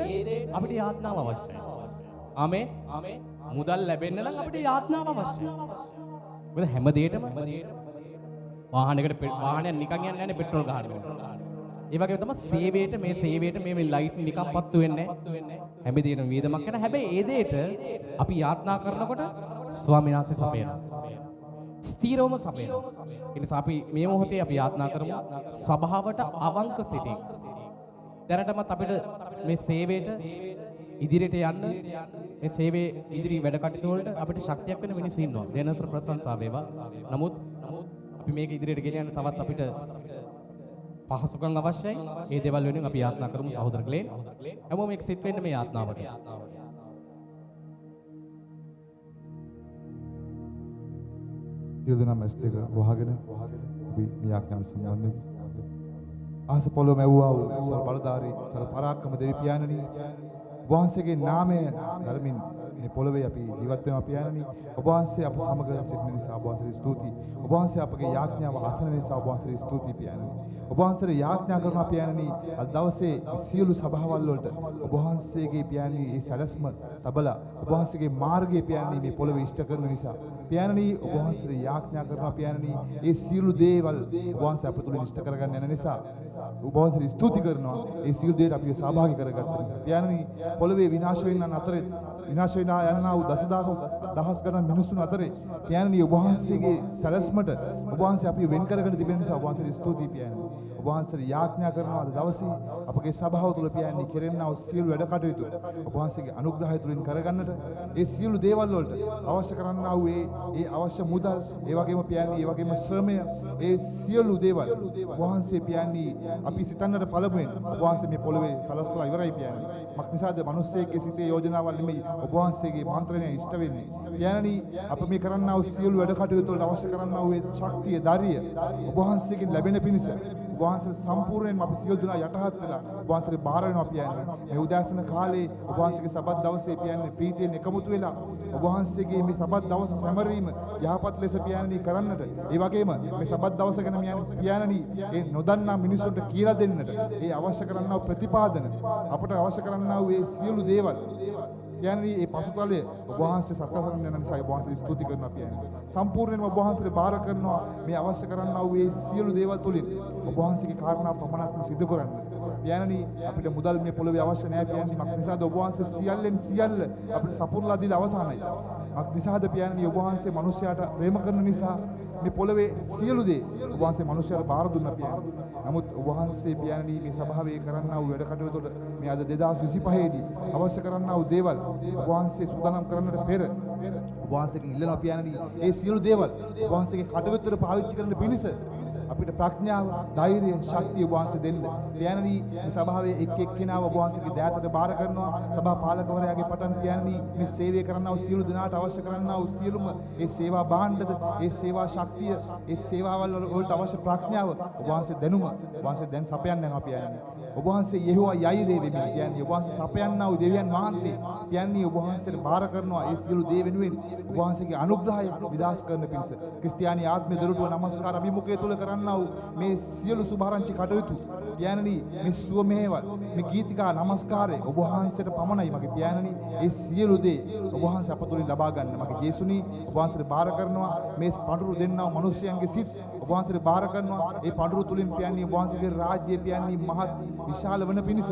අපිට යාත්නාව අවශ්‍යයි. ආමේන්. මුදල් ලැබෙන්න නම් අපිට යාත්නාව අවශ්‍යයි. මොකද හැම දෙයකම වාහනයකට නිකන් යන්නේ නැහැ පෙට්‍රල් ගහන්න. ඒ වගේම තමයි සේවයට මේ ලයිට් නිකන් පත්තු වෙන්නේ නැහැ. හැම දෙයකම වියදමක් කරන. හැබැයි ඒ දෙයට අපි යාත්නා කරනකොට ස්වාමීන් වහන්සේ සපයනවා. ස්ථීරවම සපයනවා. ඒ නිසා අපි මේ මොහොතේ අපි යාත්නා කරමු සභාවට අවංක සිතින්. දැනටමත් අපිට මේ සේවයට ඉදිරියට යන්න මේ සේවයේ ඉදිරි වැඩ කටයුතු වලට අපිට ශක්තියක් වෙන මිනිස්සු ඉන්නවා. දෙනසර ප්‍රශංසා වේවා. නමුත් අපි මේක ඉදිරියට ගෙන යන්න තවත් අපිට පහසුකම් අවශ්‍යයි. ඒ දේවල් වෙනුවෙන් අපි යාත්නා කරමු සහෝදර ග්ලේන්. හැමෝම එක් සිත් වෙන්න මේ යාත්නාවට. දියුදනම S2 වහගෙන අපි මේ ආඥාව සම්බන්ධයෙන් ආස පොළොව මැව්වා වූ සර බලධාරී සර පරාක්‍රම දෙවි පියාණනි වහන්සේගේ නාමය ධර්මින් මේ පොළවේ අපි ජීවත් වෙනවා පියාණනි ඔබ වහන්සේ අප සමග සිටින නිසා ඔබ වහන්සේට ස්තුතියි ඔබ වහන්සේ අපගේ යාඥාව අසන නිසා ඔබ වහන්සේට ස්තුතියි පියාණනි ඔබ වහන්සේට යාඥා කරනවා පියාණනි අද දවසේ සියලු සභාවල් වලට ඔබ වහන්සේගේ පියාණනි මේ සැලැස්ම සබලා ඔබ වහන්සේගේ මාර්ගයේ පියාණනි මේ පොළවේ ඉෂ්ට කරන නිසා පියාණනි ඔබ වහන්සේට යාඥා කරනවා පියාණනි මේ සියලු දේවල් ඔබ වහන්සේ අප තුලින් ඉෂ්ට කරගන්න යන නිසා ඔබ වහන්සේට ස්තුති කරනවා මේ සියලු දේට අපිව සහභාගී කරගත්ත නිසා පියාණනි පොළවේ විනාශ වෙන්න අතරේ විනාශ වෙනා යනා වූ දහස් ගණන් මිනිසුන් අතරේ පියාණනි ඔබ වහන්සේගේ සැලැස්මට ඔබ වහන්සේ අපිව වෙන් කරගෙන තිබෙන නිසා ඔබ වහන්සේට ස්තුතියි පියාණනි ඔබ වහන්සේට යාඥා කරනවා අද දවසේ අපගේ සභාව තුළ පියාණනි කෙරෙන්නා වූ සියලු වැඩ කටයුතු ඔබ වහන්සේගේ අනුග්‍රහය තුලින් කරගන්නට ඒ සියලු දේවල් වලට අවශ්‍ය කරන්නා වූ ඒ අවශ්‍ය මුදල් ඒ වගේම පියාණනි ඒ වගේම ශ්‍රමය ඒ සියලු දේවල් ඔබ වහන්සේ පියාණනි අපි සිතන්නට පළමුවෙන් ඔබ වහන්සේ මේ පොළවේ සලස්වලා ඉවරයි පියාණනි මක් නිසාද මිනිස්සෙක්ගේ සිතේ යෝජනාවල් නෙමෙයි ඔබ වහන්සේගේ මන්ත්‍රණය ඉෂ්ට වෙන්නේ පියාණනි අප මේ කරන්නා වූ සියලු වැඩ කටයුතු වලට අවශ්‍ය කරන්නා වූ ශක්තිය ධෛර්යය ඔබ වහන්සේගෙන් ලැබෙන පිණිස ඔබ වහන්සේ සම්පූර්ණයෙන්ම අපි සියලු දෙනා යටහත් වෙලා ඔබ වහන්සේට බාර වෙනවා පියාණනි මේ උදෑසන කාලේ ඔබ වහන්සේගේ සබත් දවසේ පියාණනි ප්‍රීතියෙන් එකමුතු වෙලා ඔබ වහන්සේගේ මේ සබත් දවස සැමරීම යහපත් ලෙස පියාණනි කරන්නට ඒ වගේම මේ සබත් දවස ගැන පියාණනි ඒ නොදන්නා මිනිසුන්ට කියලා දෙන්නට ඒ අවශ්‍ය කරන්නා වූ ප්‍රතිපාදන අපට අවශ්‍ය කරන්නා වූ ඒ සියලු දේවල් පියාණනි මේ පසුතලයේ ඔබ වහන්සේ සකස් කරන නිසා ඔබ වහන්සේ ස්තුති කරනවා පියාණනි සම්පූර්ණයෙන්ම ඔබ වහන්සේට බාර කරනවා මේ අවශ්‍ය කරන්නා වූ ඒ සියලු දේවල් තුලින් ඔබ වහන්සේගේ කාරණා පමණක්ම සිදු කරන්න පියාණනි අපිට මුදල් මේ පොළවේ අවශ්‍ය නැහැ පියාණනි මක් නිසාද ඔබ වහන්සේ සියල්ලෙන් සියල්ල අපිට සපුරලා දීලා අවසానයි මක් නිසාද පියාණනි ඔබ වහන්සේ මිනිසයාට ප්‍රේම කරන නිසා මේ පොළවේ සියලු දේ ඔබ වහන්සේ මිනිසයාට බාර දුන්නා පියාණනි නමුත් ඔබ වහන්සේ පියාණනි මේ සභාවේ කරන්නා වූ වැඩ කටයුතු වලට මේ අද 2025 දී අවශ්‍ය කරන්නා වූ දේවල් ඔබ වහන්සේ සූදානම් කරන්නට පෙර ඔබ වහන්සේගෙන් ඉල්ලනවා පියාණනි ඒ සියලු දේවල් ඔබ වහන්සේගේ කටයුත්තට පාවිච්චි කරන්න පිණිස අපිට ප්‍රඥාව, ධෛර්යය, ශක්තිය ඔබ වහන්සේ දෙන්න. පියාණනි මේ සභාවේ එක් එක්කෙනාව ඔබ වහන්සේගේ දෑතට බාර කරනවා. සභා පාලකවරයාගේ පටන් පියාණනි මේ සේවය කරන්නා වූ සියලු දෙනාට අවශ්‍ය කරන්නා වූ සියලුම ඒ සේවා භාණ්ඩද, ඒ සේවා ශක්තිය, ඒ සේවාවල් වලට අවශ්‍ය ප්‍රඥාව ඔබ වහන්සේ දැනුම ඔබ වහන්සේ දැන් සපයන්න යනවා පියාණනි. ඔබ වහන්සේ යෙහෝවා යයි දේ වෙමි කියන්නේ ඔබ වහන්සේ සපයන්නා වූ දෙවියන් වහන්සේ කියන්නේ ඔබ වහන්සේට බාර කරනවා ඒ සියලු දේ වෙනුවෙන් ඔබ වහන්සේගේ අනුග්‍රහය විදාස් කරන පිණිස ක්‍රිස්තියානි ආත්මය දොරටුව නමස්කාර අභිමුඛය තුල කරන්නා වූ මේ සියලු සුභාරංචි කටයුතු පියාණනි මේ සුව මෙහෙවල් මේ ගීතිකා නමස්කාරය ඔබ වහන්සේට පමණයි මගේ පියාණනි ඒ සියලු දේ ඔබ වහන්සේ අප තුලින් ලබා ගන්න මගේ යේසුනි ඔබ වහන්සේට බාර කරනවා මේ පඳුරු දෙන්නා වූ මිනිස්යන්ගේ සිත් ඔබ වහන්සේට බාර කරනවා ඒ පඳුරු තුලින් පියාණනි ඔබ වහන්සේගේ රාජ්‍ය පියාණනි මහත් විශාල වන පිණිස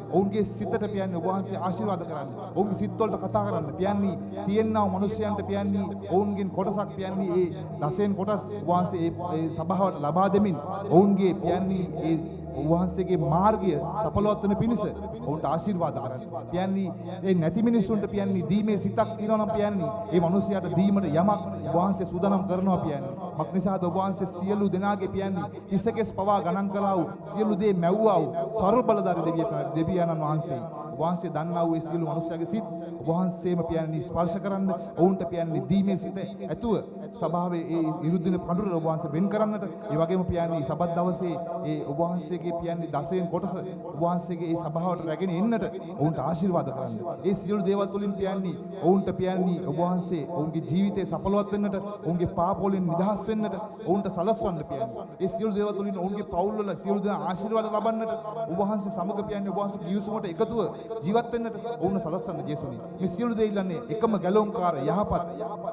ඔවුන්ගේ සිතට පියාණනි ඔබ වහන්සේ ආශිර්වාද කරන්න. ඔවුන්ගේ සිත් වලට කතා කරන්න. පියාණනි තියෙනා වූ මිනිස්යන්ට පියාණනි ඔවුන්ගෙන් කොටසක් පියාණනි ඒ දසෙන් කොටස් ඔබ වහන්සේ ඒ සභාවට ලබා දෙමින් ඔවුන්ගේ පියාණනි ඒ ඔබ වහන්සේගේ මාර්ගය සඵලවත් වෙන පිණිස ඔවුන්ට ආශිර්වාද කරන්න. පියාණනි ඒ නැති මිනිසුන්ට පියාණනි දීමේ සිතක් තියෙනවා නම් පියාණනි ඒ මිනිසයාට දීමට යමක් ඔබ වහන්සේ සූදානම් කරනවා පියාණනි. මක් නිසාද ඔබ වහන්සේ සියලු දෙනාගේ පියාණනි ඉසකෙස් පවා ගණන් කළා වූ සියලු දේ මැව්වා වූ සර්ව බලධාරී දෙවියන් වහන්සේ වහන්සේ දන්නා වූ සියලු මිනිස්යාගේ සිත් වහන්සේම පියාණනි ස්පර්ශ කරන්න ඔවුන්ට පියාණනි දීමේ සිත ඇතුව සභාවේ ඒ ඉරුදින පඳුර ඔබ වහන්සේ වෙන් කරන්නට ඒ වගේම පියාණනි සබත් දවසේ ඒ ඔබ වහන්සේගේ පියාණනි දසයෙන් කොටස ඔබ වහන්සේගේ ඒ සභාවට රැගෙන එන්නට ඔවුන්ට ආශිර්වාද කරන්න. ඒ සියලු දේවල් තුලින් පියාණනි ඔවුන්ට පියාණනි ඔබ වහන්සේ ඔවුන්ගේ ජීවිතේ සඵලවත් වෙන්නට ඔවුන්ගේ පාප වලින් නිදහස් වෙන්නට ඔවුන්ට සලස්වන්න පියාණනි. ඒ සියලු දේවල් තුලින් ඔවුන්ගේ පවුල් වල සියලු දෙනා ආශිර්වාද ලබන්නට ඔබ වහන්සේ සමග පියාණනි ඔබ වහන්සේ කිවිසුමට එකතුව ජීවත් වෙන්නට ඔවුන් සලස්වන්න යේසුනි. මේ සියලු දේ ඉල්ලන්නේ එකම ගැලවුම්කාර යහපත්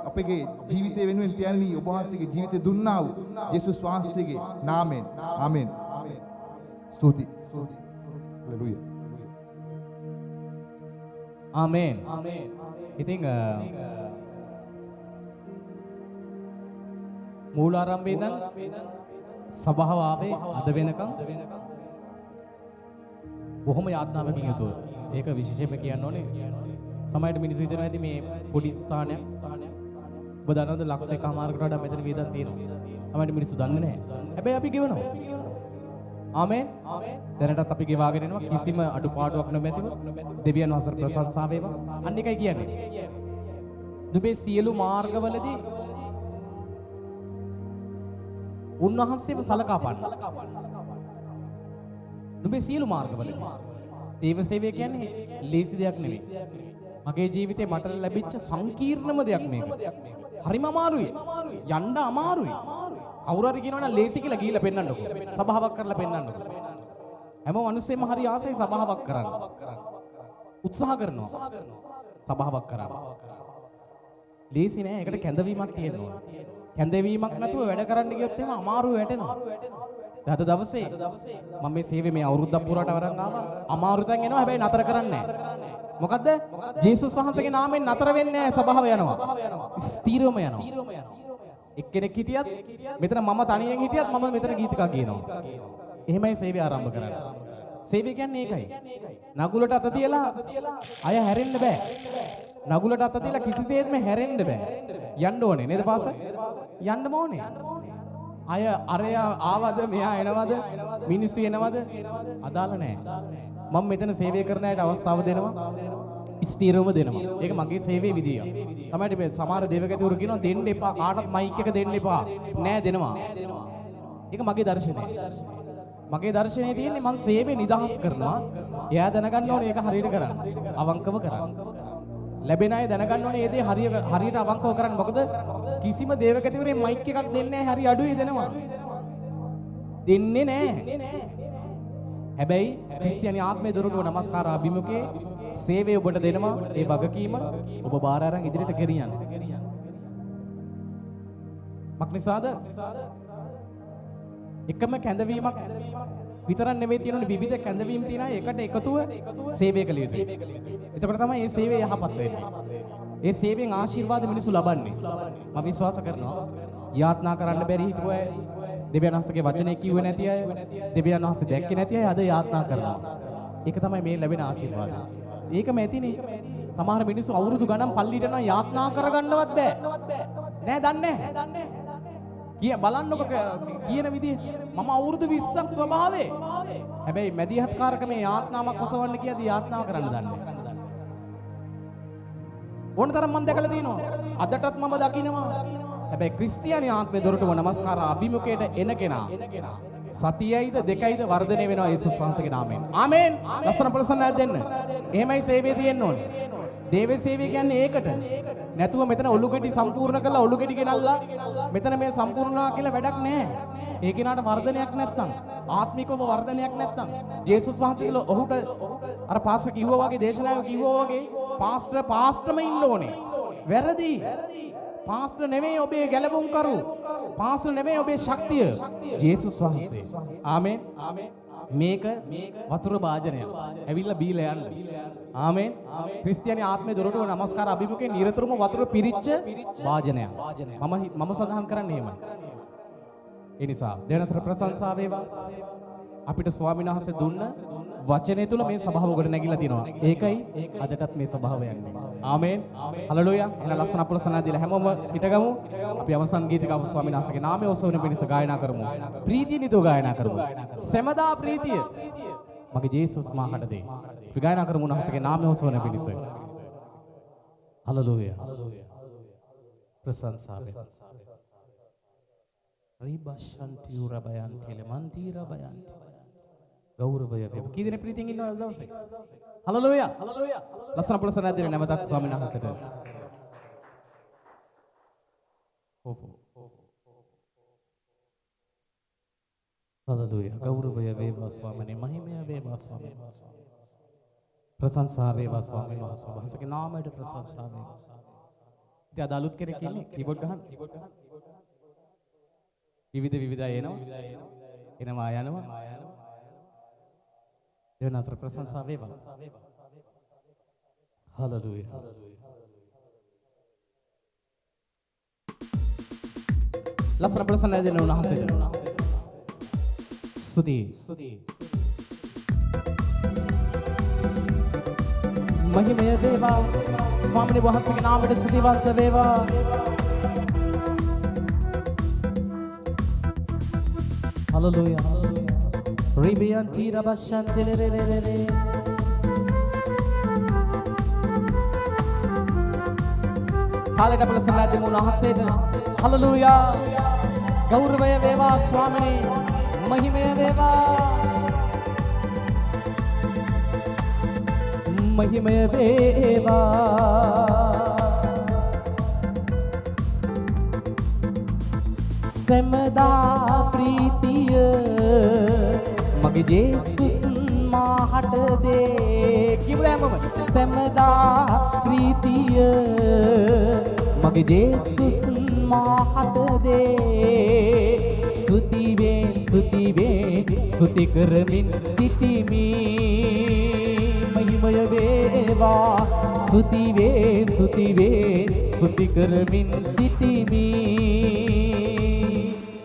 අපගේ ජීවිතය වෙනුවෙන් පියාණනි ඔබ වහන්සේගේ ජීවිතය දුන්නා වූ යේසුස් වහන්සේගේ නාමයෙන් ආමෙන්. ස්තුති. හලෙලූයා. ආමේන්. ඉතින් මූලාරම්භයේ ඉඳන් සභාව ආවේ අද වෙනකම් බොහොම යාඥාවකින් යුතුව. ඒක විශේෂයෙන්ම කියන්න ඕනේ. සමහරට මිනිස්සු හිතනවා ඇති මේ පොඩි ස්ථානයක්. ඔබ දන්නවද ලක්ෂ එකමාරකට වඩා මෙතන වියදම් තියෙනවා. සමහරට මිනිස්සු දන්නේ නැහැ. හැබැයි අපි ගෙවනවා. ආමේන්. දැනටත් අපි ගෙවාගෙන යනවා කිසිම අඩුපාඩුවක් නොමැතිව දෙවියන් වහන්සේට ප්‍රශංසා වේවා. අන්න එකයි කියන්නේ. නුඹේ සියලු මාර්ගවලදී උන්වහන්සේව සලකා පාන්න. නුඹේ සියලු මාර්ගවලදී දේව සේවය කියන්නේ ලේසි දෙයක් නෙවෙයි. මගේ ජීවිතේ මට ලැබිච්ච සංකීර්ණම දෙයක් මේක. හරිම අමාරුයි. යන්න අමාරුයි. කවුරු හරි කියනවනම් ලේසි කියලා ගිහිල්ලා පෙන්නන්නකො. සභාවක් කරලා පෙන්නන්නකො. හැම මිනිස්සෙම හරි ආසයි සභාවක් කරන්න. උත්සාහ කරනවා. සභාවක් කරන්න. ලේසි නෑ. ඒකට කැඳවීමක් තියෙනවා. කැඳවීමක් නැතුව වැඩ කරන්න ගියොත් එහෙම අමාරු වැටෙනවා. අද දවසේ මම මේ සේවය මේ අවුරුද්දක් පුරාට වරන් ආවා. අමාරු තැන් එනවා. හැබැයි නතර කරන්නේ නෑ. මොකද්ද? ජේසුස් වහන්සේගේ නාමයෙන් නතර වෙන්නේ නැහැ. සභාව යනවා. ස්ථීරවම යනවා. එක්කෙනෙක් හිටියත් මෙතන මම තනියෙන් හිටියත් මම මෙතන ගීතිකා කියනවා. එහෙමයි සේවය ආරම්භ කරන්නේ. සේවය කියන්නේ ඒකයි. නගුලට අත තියලා අය හැරෙන්න බෑ. නගුලට අත තියලා කිසිසේත්ම හැරෙන්න බෑ. යන්න ඕනේ නේද පාසල්? යන්නම ඕනේ. අය අරයා ආවද මෙහා එනවද මිනිස්සු එනවද අදාළ නැහැ. මම මෙතන සේවය කරන අයට අවස්ථාව දෙනවා. ස්ථීරවම දෙනවා. ඒක මගේ සේවයේ විදිය. තමයි මේ සමහර දේවගතිවරු කියනවා දෙන්න එපා කාටවත් මයික් එක දෙන්න එපා. නෑ දෙනවා. ඒක මගේ දර්ශනය. මගේ දර්ශනයේ තියෙන්නේ මම සේවය නිදහස් කරනවා. එයා දැනගන්න ඕනේ ඒක හරියට කරන්න. අවංකව කරන්න. ලැබෙන අය දැනගන්න ඕනේ මේ දේ හරියට අවංකව කරන්න. මොකද කිසිම දේවගතිවරේ මයික් එකක් දෙන්නේ නැහැ. හරි අඩුයි දෙනවා. දෙන්නේ නැහැ. හැබැයි ක්‍රිස්තියානි ආත්මය දොරටුව නමස්කාර අභිමුඛයේ සේවය ඔබට දෙනවා. ඒ වගකීම ඔබ බාර අරන් ඉදිරියට ගෙනියන්න. මක්නිසාද? එකම කැඳවීමක් විතරක් නෙවෙයි තියෙනුනේ විවිධ කැඳවීම් තියෙන අය එකට එකතුව සේවය කළ යුතුයි. එතකොට තමයි මේ සේවය යහපත් වෙන්නේ. ඒ සේවයෙන් ආශිර්වාද මිනිස්සු ලබන්නේ. මම විශ්වාස කරනවා යාත්නා කරන්න බැරි හිටපු අය, දෙවියන් වහන්සේගේ වචනේ කිව්වේ නැති අය, දෙවියන් වහන්සේ දැක්කේ නැති අය අද යාත්නා කරනවා. ඒක තමයි මේ ලැබෙන ආශිර්වාදය. ඒකම ඇතිනේ. සමහර මිනිස්සු අවුරුදු ගණන් පල්ලියට යනවා යාත්නා කරගන්නවත් බෑ. නෑ දන්නේ නෑ. බලන්නකො කියන විදිය මම අවුරුදු 20ක් ස්වභාවයේ. හැබැයි මැදිහත්කාරකමේ යාත්නාවක් ඔසවන්න කියදී යාත්නාව කරන්න දන්නේ. ඕනතරම් මම දැකලා තියෙනවා. අදටත් මම දකිනවා. හැබැයි ක්‍රිස්තියානි ආත්මේ දොරටුව නමස්කාර අභිමුඛයට එන කෙනා සතියයිද දෙකයිද වර්ධනය වෙනවා යේසුස් වහන්සේගේ නාමයෙන්. ආමේන්. ලස්සන ප්‍රසන්නයක් දෙන්න. එහෙමයි සේවය තියෙන්න ඕනේ. දේව සේවය කියන්නේ ඒකට. නැතුව මෙතන ඔලු ගෙඩි සම්පූර්ණ කරලා ඔලු ගෙඩි ගෙනල්ලා මෙතන මේ සම්පූර්ණා කියලා වැඩක් නැහැ. ඒ කෙනාට වර්ධනයක් නැත්තම් ආත්මිකව වර්ධනයක් නැත්තම් ජේසුස් වහන්සේ ඔහුට අර පාස්ටර් කිව්වා වගේ දේශනාව කිව්වා වගේ පාස්ටර්ම ඉන්න ඕනේ. වැරදි. පාස්ටර් නෙමෙයි ඔබේ ගැලවුම් කරු. පාස්ටර් නෙමෙයි ඔබේ ශක්තිය. ජේසුස් වහන්සේ. ආමේන්. මේක වතුර භාජනයක්. ඇවිල්ලා බීලා යන්න. ආමේන්. ක්‍රිස්තියානි ආත්මේ දොරටුව නමස්කාර අභිමුඛේ නිරතුරුම වතුර පිරිච්ච භාජනයක්. මම සඳහන් කරන්නේ එහෙමයි. ඒ නිසා දෙවනසර ප්‍රශංසා වේවා. අපිට ස්වාමීන් වහන්සේ දුන්න වචනේ තුල මේ සභාව ගොඩ නැගිලා තියෙනවා. ඒකයි අදටත් මේ සභාව යන්නේ. ආමේන්. හලෙලූයා. එන ලස්සන අපලසනා දීලා හැමෝම හිටගමු. අපි අවසන් ගීතිකාව ස්වාමීන් වහන්සේගේ නාමයේ ඔසවන පිණිස ගායනා කරමු. ප්‍රීතිය නිතෝ ගායනා කරමු. සමදා ප්‍රීතිය. මගේ ජේසුස් මාහට දෙයි. අපි ගායනා කරමු උන්වහන්සේගේ නාමයේ ඔසවන පිණිස. හලෙලූයා. ප්‍රශංසා වේ. රිබෂන්ති උරබයන්ති ලමන්ති රබයන්ති ගෞරවය වේවා. කී දෙනෙක් ප්‍රීතියෙන් ඉන්නවද දවසේ? හලෙලූයා. හලෙලූයා. ලස්සන ප්‍රසන්න දෙන්න නැවතත් ස්වාමීන් වහන්සේට. හලෙලූයා. ගෞරවය වේවා ස්වාමීනි. මහිමය වේවා ස්වාමීනි. ප්‍රශංසා වේවා ස්වාමීන් වහන්සේගේ නාමයට ප්‍රශංසා වේවා. ඉතින් අද අලුත් කෙනෙක් ඉන්නේ කීබෝඩ් ගහන්න. විවිධ අය එනවා යනවා. දෙවනසර ප්‍රශංසා වේවා. හලෙලූයා. ලස්සන ප්‍රසන්න දෙන උන්වහන්සේට ස්තුති. මහිමය වේවා ස්වාමීන් වහන්සේගේ නාමයට ස්තුතිවන්ත වේවා. Hallelujah. Ribian tira bashan telere. කාලයට අපල සම්මාද දෙමු උන්වහන්සේට. හලෙලූයා. ගෞරවය වේවා ස්වාමිනේ. මහිමය වේවා. මහිමය වේවා. සමදා ප්‍රීතිය මගේ ජේසුස් මාහට දේ. කියමු හැමෝම. සමදා ප්‍රීතිය මගේ ජේසුස් මාහට දේ. ස්තුති කරමින් සිටිමි. මහිමය වේවා. ස්තුති කරමින් සිටිමි.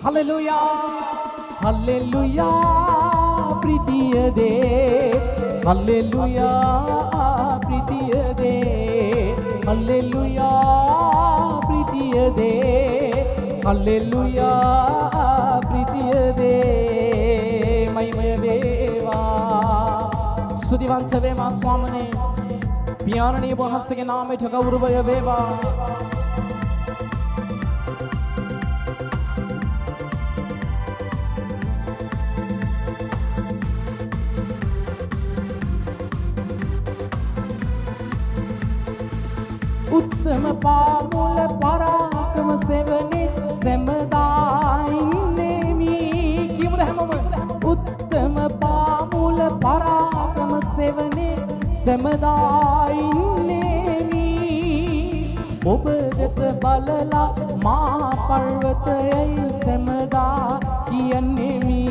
හලෙලූයා. හලෙලූයා ප්‍රීතිය දේ. හලෙලූයා ප්‍රීතිය දේ. හලෙලූයා ප්‍රීතිය දේ. හලෙලූයා ප්‍රීතිය දේ. මහිමය වේවා. ස්තුතිවන්ත වේවා ස්වාමිනේ. පියාණනී වහන්සේගේ නාමයට ගෞරවය වේවා. උත්තම පාමුල පරාක්‍රම සෙවනේ සැමදායින්නේමි. කියමුද හැමෝම. උත්තම පාමුල පරාක්‍රම සෙවනේ සැමදායින්නේමි. ඔබ දෙස බලලා මා පර්වතයයි සැමදා කියන්නේමි.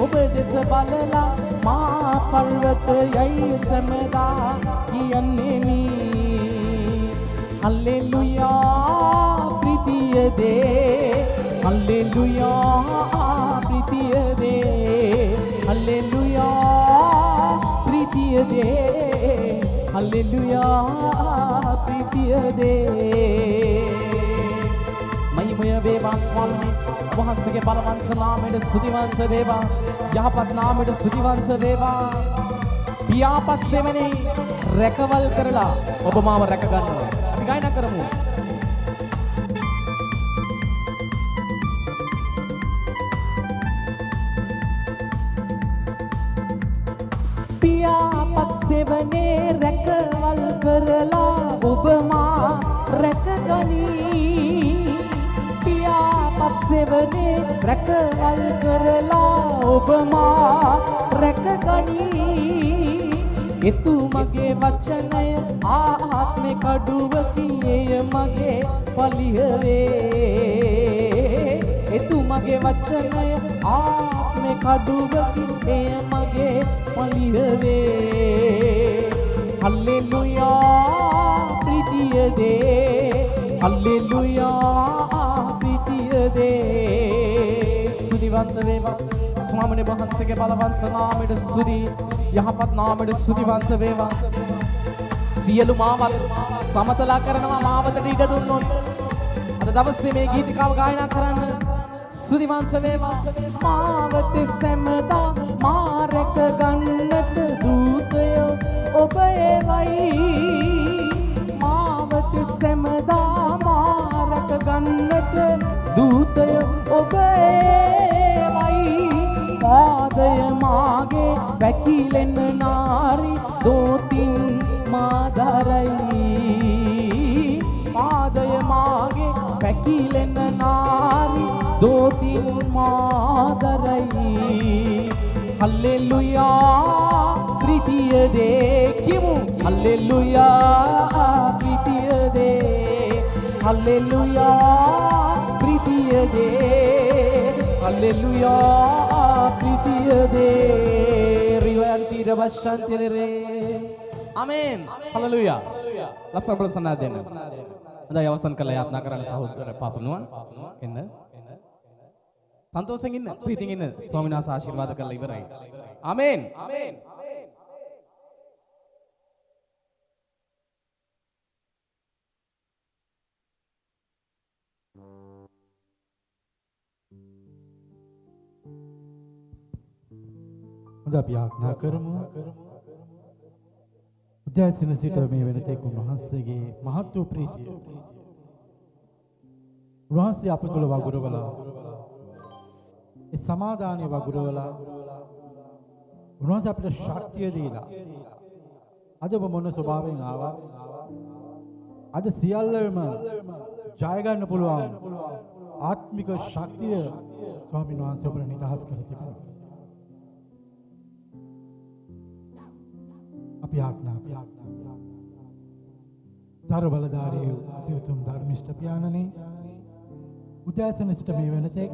ඔබ දෙස බලලා මා පර්වතයයි සැමදා කියන්නේමි. හල්ලෙලූයා ප්‍රීතිය දේ. හල්ලෙලූයා ප්‍රීතිය දේ. හල්ලෙලූයා ප්‍රීතිය දේ. හල්ලෙලූයා ප්‍රීතිය දේ. මහිමය වේවා ස්වාමී. වහන්සේගේ බලවන්ත නාමයට ස්තුතිවන්ත වේවා. යහපත් නාමයට ස්තුතිවන්ත වේවා. පියාපත් සෙමනේ රැකවල් කරලා ඔබ මාව රැක ගන්නවා. අපි ගායනා කරමු. පියාපත් සෙමනේ රැකවල් කරලා ඔබ මා රැක ගනී. පියාපත් සෙමනේ රැකවල් කරලා ඔබ මා රැක ගනී. එතුමගේ වචනය ආත්මේ කඩුවකි. එය මගේ පලිහ වේ. එතුමගේ වචනය ආත්මේ කඩුවකි. එය මගේ පලිහ වේ. හල්ලෙලූයා ප්‍රීතිය දේ. හල්ලෙලූයා ප්‍රීතිය දේ. ස්තුතිවන්ත වේවා ස්වාමීන් වහන්සේගේ බලවන්ත නාමයට ස්තුති. යහපත් නාමයට ස්තුතිවන්ත වේවා. සියලු මාවල් සමතලා කරනවා මාවතට ඉඩ දුන්නොත්. අද දවසේ මේ ගීතිකාව ගායනා කරන්න ස්තුතිවන්ත වේවා. මාවතේ සැමදා මා රැක ගන්නට දූතයෝ ඔබ එවයි. මාවතේ සැමදා මා රැක ගන්නට දූතයෝ ඔබ එවයි. පාදය මාගේ වැකිලෙන නාරි දෝතින් මාදරයි. පාදය මාගේ වැකිලෙන නාරි දෝතින් මාදරයි. හල්ලෙලූයා ප්‍රීතිය දේ. කියමු. හල්ලෙලූයා ප්‍රීතිය දේ. හල්ලෙලූයා ප්‍රීතිය දේ. හල්ලෙලූයා ප්‍රීතිය දේ. රිවයන් තීර වශන් තෙලරේ. ආමේන්. හල්ලෙලූයා. ලස්සන ප්‍රසන්න දෙන්න. හොඳයි අවසන් කළ යාත්නා කරන්න සහෝදර පාසනුවන් එන්න. සන්තෝෂෙන් ඉන්න. ප්‍රීතියෙන් ඉන්න. ස්වාමීන් වහන්සේ ආශිර්වාද කළා ඉවරයි. ආමේන්. ආමේන්. අද අපි ආඥා කරමු. උදෑසන සිට මේ වෙනතෙක් උන්වහන්සේගේ මහත් වූ ප්‍රීතිය උන්වහන්සේ අප තුළ වගුරවලා ඒ සමාදානයේ වගුරවලා උන්වහන්සේ අපිට ශක්තිය දීලා අද ඔබ මොන ස්වභාවයෙන් ආවා අද සියල්ලම ජය ගන්න පුළුවන් ආත්මික ශක්තිය ස්වාමීන් වහන්සේ ඔබට නිදහස් කර තිබෙනවා. අපි ආඥා දර බලධාරී අතිඋතුම් ධර්මිෂ්ඨ පියාණනි උදෑසන සිට මේ වෙනතෙක්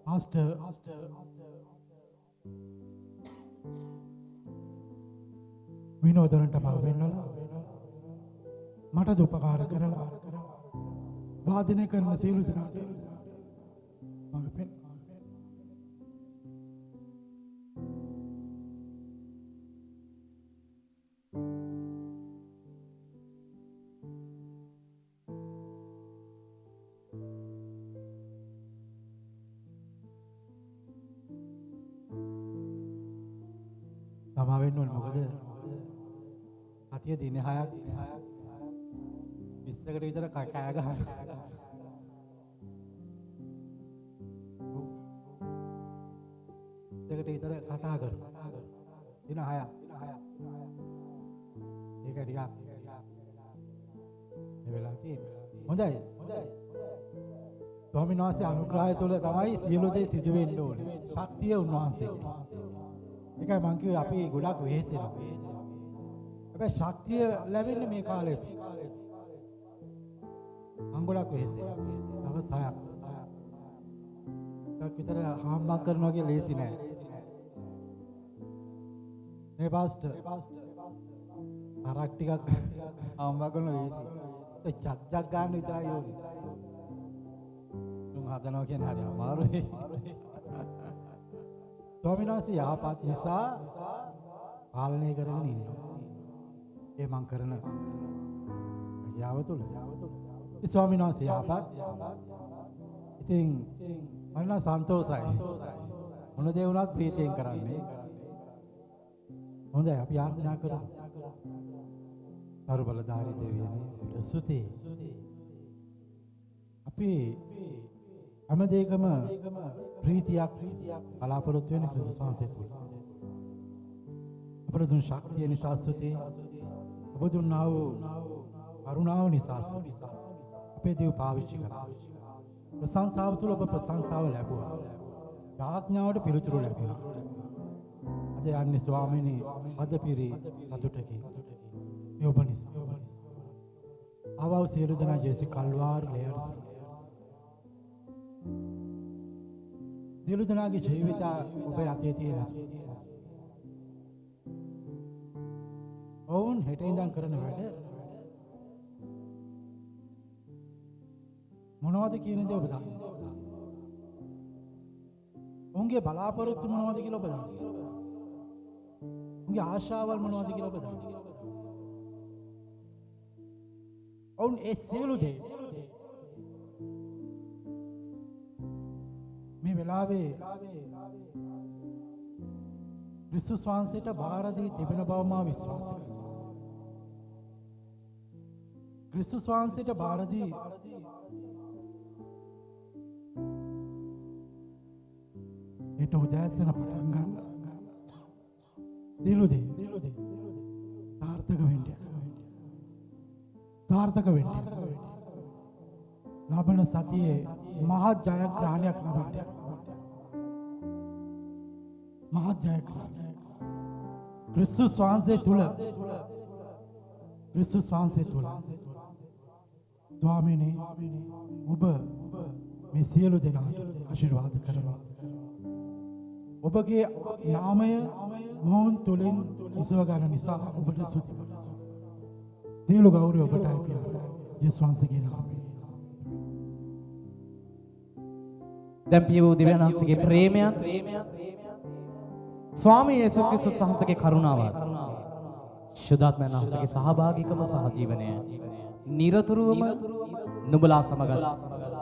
පාස්ටර් විනෝදරන්ට බව වෙන්නලා මට උපකාර කරලා වාදනය කරන සියලු දෙනාට මඟ පෙන් තමා වෙන්න ඕනේ මොකද අතිය දින 6ක් 20කට විතර කෑ ගහන දෙකට විතර කතා කරනවා දින 6ක් ඒක ටිකක් මේ වෙලාව තියෙන්නේ හොඳයි ස්වාමීන් වහන්සේ අනුග්‍රහය තුළ තමයි සියලු දේ සිදු වෙන්න ඕනේ ශක්තිය උන්වහන්සේගේ ඒකයි මං කිව්වේ අපි ගොඩක් වෙහෙසෙනවා හැබැයි ශක්තිය ලැබෙන්නේ මේ කාලේ මං ගොඩක් වෙහෙසෙනවා දවස් 6ක් විතර හාම්බක් කරනවා කියලා ලේසි නෑ මේ පාස්ටර් අරක් ටිකක් හාම්බක් කරනවා ලේසි චක් ගන්න විතරයි ඕනේ තුන් හදනවා කියන්නේ හරි අමාරුයි ස්වාමීන් වහන්සේ යහපත් නිසා පාලනය කරගෙන ඉන්නවා ඒ මං කරන යාව තුළ ඒ ස්වාමීන් වහන්සේ යහපත් ඉතින් මම සන්තෝෂයි මොන දේ වුණත් ප්‍රීතියෙන් කරන්නේ හොඳයි අපි ආඥා කරමු දරු බලධාරී දෙවියනේ ස්තුති අපි හැම දෙයකම ප්‍රීතියක් බලාපොරොත්තු වෙන ක්‍රිස්තුස් වහන්සේ තුල අපට දුන් ශක්තිය නිසා ස්තුති ඔබ දුන්නා වූ කරුණාව නිසා ස්තුති අපේ දේව පාවිච්චි කරා ප්‍රශංසාව තුළ ඔබ ප්‍රශංසාව ලැබුවා ආඥාවට පිළිතුරු ලැබුණා අද යන්නේ ස්වාමීනි අද පිරි සතුටකි ඒ ඔබ නිසා ආවව සියලු දෙනා ජේසු කල්වාරි ලේයර්ස් දිලු දනාගේ ජීවිත ඔබ අතේ තියෙන ඔවුන් හෙට ඉඳන් කරන වැඩ මොනවද කියන දේ ඔබ දන්නවා. ඔවුන්ගේ බලාපොරොත්තු මොනවද කියලා ඔබ දන්නවා. ඔවුන්ගේ ආශාවල් මොනවද කියලා ඔබ දන්නවා. ඔවුන් ඒ සියලු දේ මේ වෙලාවේ ක්‍රිස්තුස් වහන්සේට බාර දී තිබෙන බව මා විශ්වාස කරනවා. ක්‍රිස්තුස් වහන්සේට බාර දී ඒට උදෑසන පටන් ගන්න දිලු දේ සාර්ථක වෙන්න ලබන සතියේ මහත් ජයග්‍රහණයක් ලබන්න මහත් ජයග්‍රහණයක් ක්‍රිස්තුස් වහන්සේ තුල ස්වාමීනි ඔබ මේ සියලු දෙනාට ආශිර්වාද කරනවා. ඔබගේ නාමය මොහොන් තුලින් උසව ගන්න නිසා ඔබට ස්තුති කරනවා. සියලු ගෞරවය ඔබටයි පියාණන්. යේසුස් වහන්සේගේ නාමයෙන්. දැන් පිය වූ දෙවියන් වහන්සේගේ ප්‍රේමයත් ස්වාමී යේසුස් ක්‍රිස්තුස් වහන්සේගේ කරුණාවත් ශුද්ධාත්මයන් වහන්සේගේ සහභාගීකම සහ ජීවනය නිරතුරුවම නුඹලා සමගත්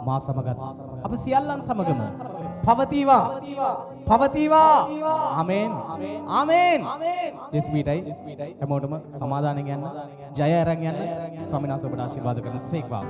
මා සමගත් අප සියල්ලන් සමගම පවතිවා. පවතිවා. ආමේන්. ආමේන්. ජේසුස් පිටයි හැමෝටම සමාදානෙන් යන්න. ජය අරන් යන්න. ස්වාමීන් වහන්සේ ඔබට ආශිර්වාද කරන සේක්වා.